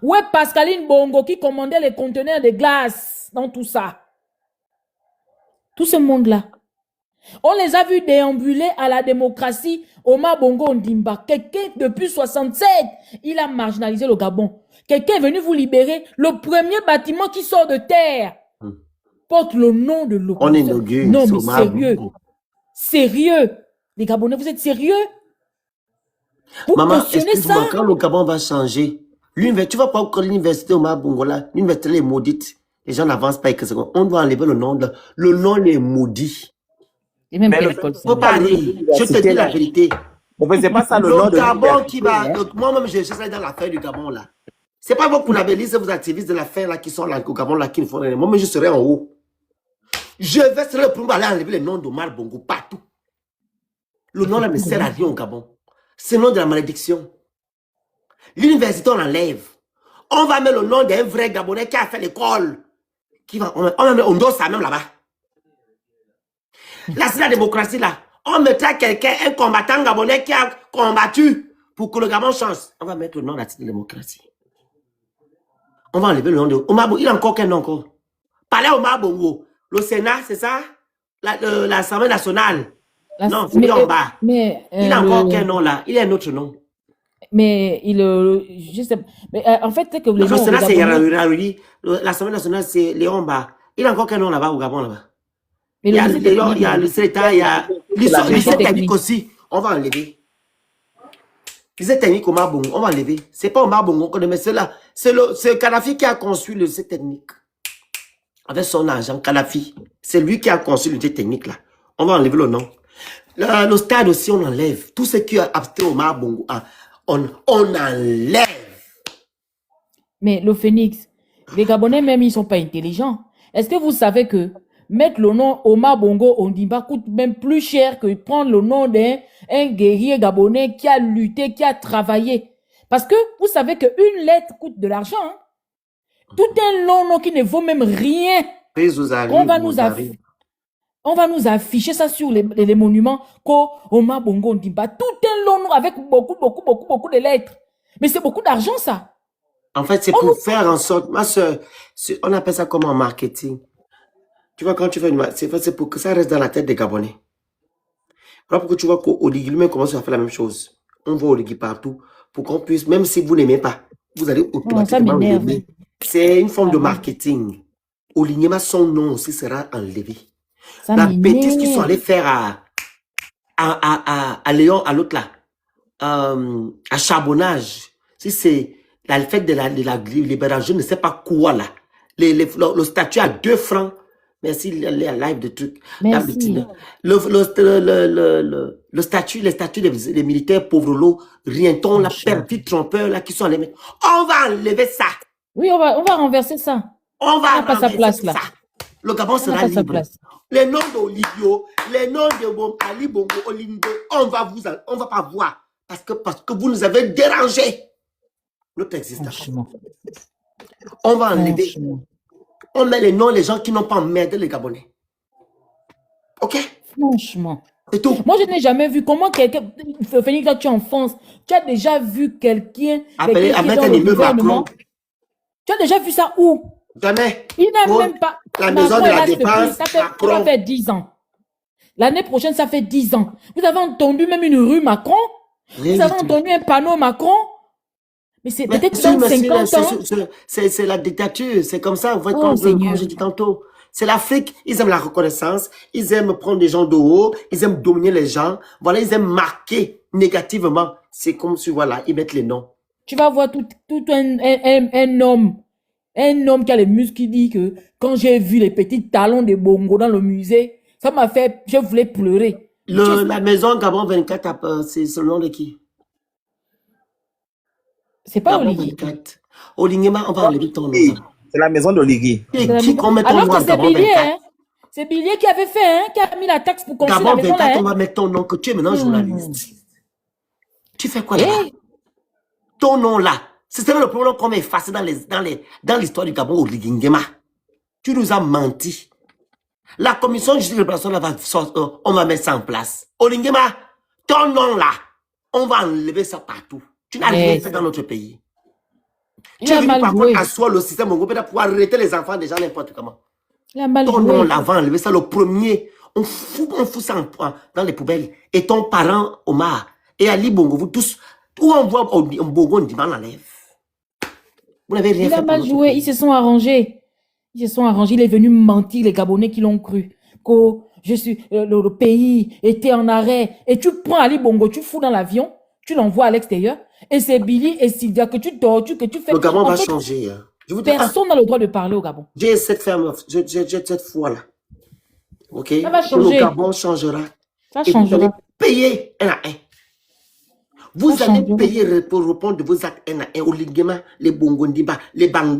Où est Pascaline Bongo qui commandait les conteneurs de glace dans tout ça? Tout ce monde-là. On les a vus déambuler à la démocratie. Omar Bongo Ondimba. Quelqu'un, depuis 67, il a marginalisé le Gabon. Quelqu'un est venu vous libérer. Le premier bâtiment qui sort de terre porte le nom de On l'opposition. inaugure Non, mais Omar sérieux. Bongo. Sérieux. Les Gabonais, vous êtes sérieux? Vous Maman, cautionnez excuse-moi, ça? quand le Gabon va changer, tu vois pas que l'université Omar Bongo là, l'université est maudite. Les gens n'avancent pas et que on doit enlever le nom. Le nom est maudit. Et même Mais quelle le fait école que c'est Faut pas là? rire. Je te dis la vérité. mais c'est pas ça le nom Le de Gabon qui l'université, va. hein. Moi-même, je suis dans l'affaire du Gabon là. C'est pas vous pour la bellise, vous activistes de l'affaire là qui sont là au Gabon là qui ne font rien. Moi, je serai en haut. Je vais se le pour aller enlever le nom d'Omar Bongo partout. Le nom là ne sert à rien au Gabon. C'est le nom de la malédiction. L'université, on l'enlève. On va mettre le nom d'un vrai Gabonais qui a fait l'école. On doit ça même là-bas. Là, c'est la démocratie là. On mettra quelqu'un, un combattant gabonais qui a combattu pour que le Gabon change. On va mettre le nom de la démocratie. On va enlever le nom de Omar Bongo. Il a encore quel nom encore? Parlez Omar Bongo. Le Sénat, c'est ça? L'Assemblée nationale. Non, c'est lui en bas. Mais, il a encore quel nom là? Il a un autre nom. mais je sais, mais en fait, c'est que les Le gens Sénat, c'est Gabonais- Yarari. L'Assemblée nationale, c'est Léon en bas. Il a encore quel nom là-bas au Gabon là-bas? mais Il y a le le lycée Léon, il y a le Sénat, il y a lycée technique aussi. On va enlever. Lycée technique Omar Bongo, on va enlever. C'est pas Omar Bongo qu'on aime, c'est là. C'est Kadhafi qui a construit le lycée technique. Avec son argent, Kadhafi. C'est lui qui a construit le lycée technique là. On va enlever le nom. Le stade aussi, on enlève. Tout ce qui a abstrait Omar Bongo, on enlève. Mais le Phénix, les Gabonais même, ils sont pas intelligents. Est-ce que vous savez que mettre le nom Omar Bongo Ondimba coûte même plus cher que prendre le nom d'un guerrier gabonais qui a lutté, qui a travaillé? Parce que vous savez qu'une lettre coûte de l'argent. Hein? Tout un long nom qui ne vaut même rien. On va nous afficher ça sur les monuments qu'Omar Bongo Ondimba. Tout un long nom avec beaucoup de lettres. Mais c'est beaucoup d'argent ça. En fait, c'est pour faire en sorte, ma soeur, on appelle ça comme en marketing. Tu vois, quand tu fais une c'est pour que ça reste dans la tête des Gabonais. Alors pourquoi tu vois qu'Oligui lui-même commence à faire la même chose. On voit Oligui partout pour qu'on puisse, même si vous n'aimez pas, vous allez automatiquement l'aimer. C'est une forme de marketing. Oligui, son nom aussi sera enlevé. Ça la bêtise qu'ils sont allés faire à Léon, à l'autre là, à Charbonnage, si c'est la fête de la libération, je ne sais pas quoi là. Le statut à 2 francs, Merci, les live de trucs. Merci. Le statut, les statuts des militaires pauvres lots, rienton, la perfide trompeur, là, qui sont les mecs. On va enlever ça. Oui, on va renverser ça. On va n'a pas sa place, renverser là. ça. Le Gabon Ça n'a sera pas sa libre. place. Les noms d'Olivio, les noms de Ali Bongo, Olindo, on va pas voir. Parce que vous nous avez dérangé notre existence. Franchement. On va enlever. Franchement. On met les noms des gens qui n'ont pas emmerdé les Gabonais. Ok? Franchement. C'est tout. Moi, je n'ai jamais vu comment quelqu'un. Félix, quand tu es en France, tu as déjà vu quelqu'un. Appelez, quelqu'un qui est avec dans un le immeuble gouvernement. Macron. Tu as déjà vu ça où? Jamais. Il n'a Pour même pas. la maison Macron de est la là depuis- dépense, ça fait Macron. 10 ans. L'année prochaine, ça fait 10 ans. Vous avez entendu même une rue Macron? Rien Vous avez du tout. entendu un panneau Macron? Mais c'est Mais peut-être si, dans mais 50 ans. c'est la dictature, c'est comme ça, vous voyez, Oh, comme Seigneur. j'ai dit tantôt. C'est l'Afrique, ils aiment la reconnaissance, ils aiment prendre des gens de haut, ils aiment dominer les gens, voilà, ils aiment marquer négativement. C'est comme si, voilà, ils mettent les noms. Tu vas voir tout un homme qui a les muscles qui dit que quand j'ai vu les petits talons de Bongo dans le musée, ça m'a fait, je voulais pleurer. La maison Gabon 24, c'est le nom de qui? C'est pas Gabon Olivier. 24. Olingema, on va enlever ton nom. Oui, c'est la maison d'Oligui. Et qui qu'on met ton Alors nom que à c'est Gabon Billier, 24? hein. C'est Billier qui avait fait, hein, qui a mis la taxe pour construire la Gabon maison 24, là, on hein. va mettre ton nom, que tu es maintenant journaliste. Tu fais quoi là-bas? Eh, Ton nom là, c'est le premier nom qu'on m'a effacé dans l'histoire du Gabon au Ligingema. Tu nous as menti. La commission de justice de réparation là va sortir, on va mettre ça en place. Olingema, ton nom là, on va enlever ça partout. Tu n'as rien fait dans notre pays. il Tu es a venu mal par joué. contre asseoir le système Mongo pour arrêter les enfants des gens n'importe comment. Il a mal Ton nom joué. là, va enlever ça le premier. On fout ça dans les poubelles. Et ton parent Omar et Ali Bongo, vous tous, où on voit Bongo, on dit on l'enlève. Vous n'avez rien Il fait a pour mal notre joué. pays. Ils se sont arrangés. Ils se sont arrangés. Il est venu mentir, les Gabonais qui l'ont cru. Que le pays était en arrêt. Et tu prends Ali Bongo, tu fous dans l'avion, tu l'envoies à l'extérieur. Et c'est Billy et Sylvia que tu tortures, que tu fais. Le Gabon En va fait, changer. Hein. Je vous dis, personne n'a le droit de parler au Gabon. j'ai cette ferme, j'ai cette foi-là. Ok? Ça va Que le changer. Gabon changera. Ça Et vous allez changera. payer un à un. Vous Ça allez changera. payer pour répondre de vos actes un à un. Au Lingema, les Bongondiba, les Bang,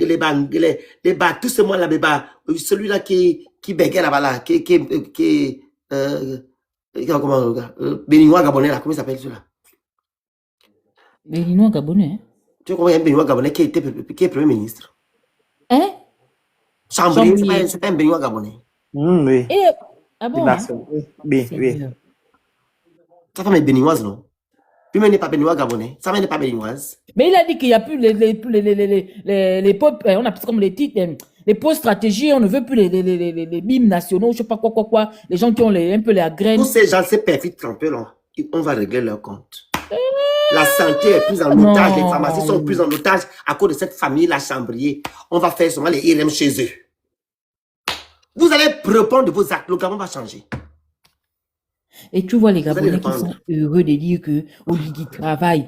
tout ce monde là, celui-là qui bégaye là-bas, là, comment, Béninois Gabonais là, comment il s'appelle celui-là? Béninois Gabonais. Tu sais comment il y a un Béninois Gabonais qui est Premier ministre? Hein? Chambrier, Chambrier. c'est pas un Béninois Gabonais. Oui. Et, ah bon, hein? Oui, oui. Seigneur. Sa femme est béninoise, non? Lui-même n'est pas béninois Gabonais. Sa mère n'est pas béninoise. Mais il a dit qu'il n'y a plus les postes, on appelle ça comme les titres, les postes stratégiques, on ne veut plus les BIM nationaux, je sais pas quoi, les gens qui ont un peu les graines. Tous ces gens, ces perfides trompeurs, là, on va régler leur compte. La santé est prise en Non. otage, les pharmacies sont prises en otage à cause de cette famille, la Chambrier. On va faire seulement les IRM chez eux. Vous allez répondre de vos actes, le Gabon va changer. Et tu vois les Vous allez Gabonais qui répondre. sont heureux de dire que Oligui travaille.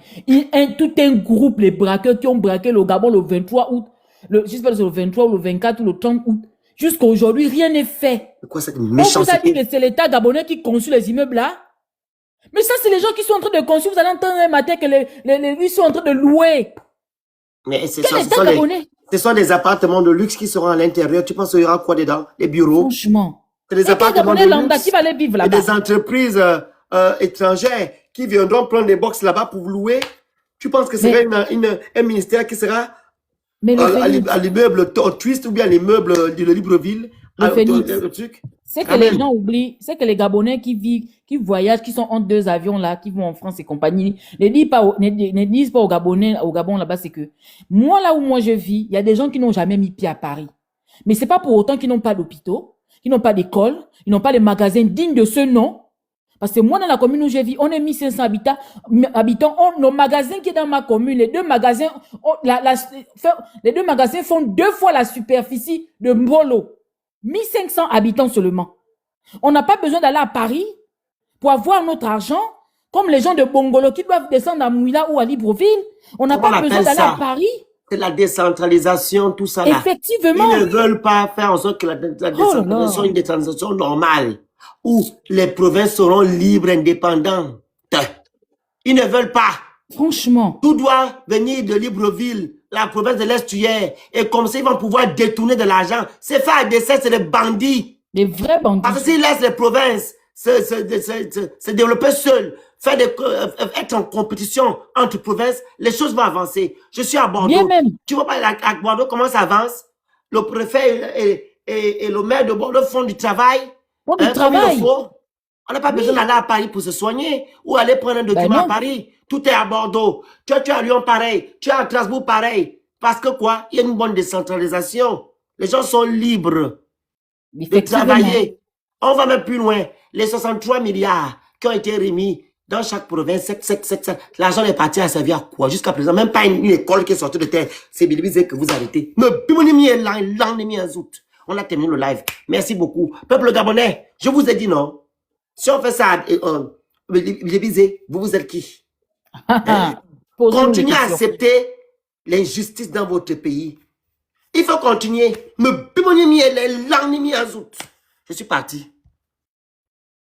Tout un groupe, les braqueurs qui ont braqué le Gabon le 23 août, je sais pas si c'est le 23 ou le 24 ou le 30 août. Jusqu'à aujourd'hui, rien n'est fait. C'est quoi cette On vous a dit méchanceté? que c'est l'État gabonais qui construit les immeubles là. Mais ça, c'est les gens qui sont en train de construire. Vous allez entendre un matin que ils sont en train de louer. Mais ce Quel sont, État gabonais? ce sont des appartements de luxe qui seront à l'intérieur. Tu penses qu'il y aura quoi dedans? Les bureaux? Franchement. C'est des Et quel appartements de Gabonais lambda luxe. qui va aller vivre Et là-bas? des entreprises étrangères qui viendront prendre des box là-bas pour vous louer. Tu penses que c'est un ministère qui sera Mais le Félix, à l'immeuble Twist ou bien à l'immeuble de Libreville? Le Phoenix. Le truc? c'est que Quand les même. gens oublient, c'est que les Gabonais qui vivent, qui voyagent, qui sont entre deux avions là, qui vont en France et compagnie, ne disent pas aux Gabonais, au Gabon là-bas, c'est que moi là où moi je vis, il y a des gens qui n'ont jamais mis pied à Paris. Mais c'est pas pour autant qu'ils n'ont pas d'hôpitaux, qu'ils n'ont pas d'école, ils n'ont pas de magasins dignes de ce nom. Parce que moi, dans la commune où je vis, on est 1500 habitants. Nos magasins qui est dans ma commune, les deux magasins font 2 fois la superficie de Mbolo. 1500 habitants seulement. On n'a pas besoin d'aller à Paris pour avoir notre argent, comme les gens de Bongolo qui doivent descendre à Mouila ou à Libreville. On n'a Comment pas on besoin appelle d'aller ça? à Paris. C'est la décentralisation, tout ça là. Ils Effectivement. ne veulent pas faire en sorte que la Oh là décentralisation soit là. une décentralisation normale, où les provinces seront libres, indépendantes. Ils ne veulent pas. Franchement. Tout doit venir de Libreville, la province de l'Estuaire. Et comme ça, ils vont pouvoir détourner de l'argent. C'est fait à dessein, c'est des bandits. Des vrais bandits. Parce que s'ils laissent les provinces se développer seules, être en compétition entre provinces, les choses vont avancer. Je suis à Bordeaux. Bien même. Tu vois pas à Bordeaux comment ça avance? Le préfet et le maire de Bordeaux font du travail. Font du Comme il travail. le faut. On n'a pas besoin d'aller à Paris pour se soigner ou aller prendre un document à non. Paris. Tout est à Bordeaux. Tu es à Lyon pareil. Tu es à Strasbourg pareil. Parce que quoi? Il y a une bonne décentralisation. Les gens sont libres de travailler. On va même plus loin. Les 63 milliards qui ont été remis dans chaque province, l'argent est parti à servir à quoi? Jusqu'à présent, même pas une école qui est sortie de terre. C'est Bilibizé que vous arrêtez. On a terminé le live. Merci beaucoup. Peuple gabonais, je vous ai dit non. Si on fait ça, Bilibizé, vous êtes qui? Continuez à accepter l'injustice dans votre pays. Il faut continuer. Je suis parti.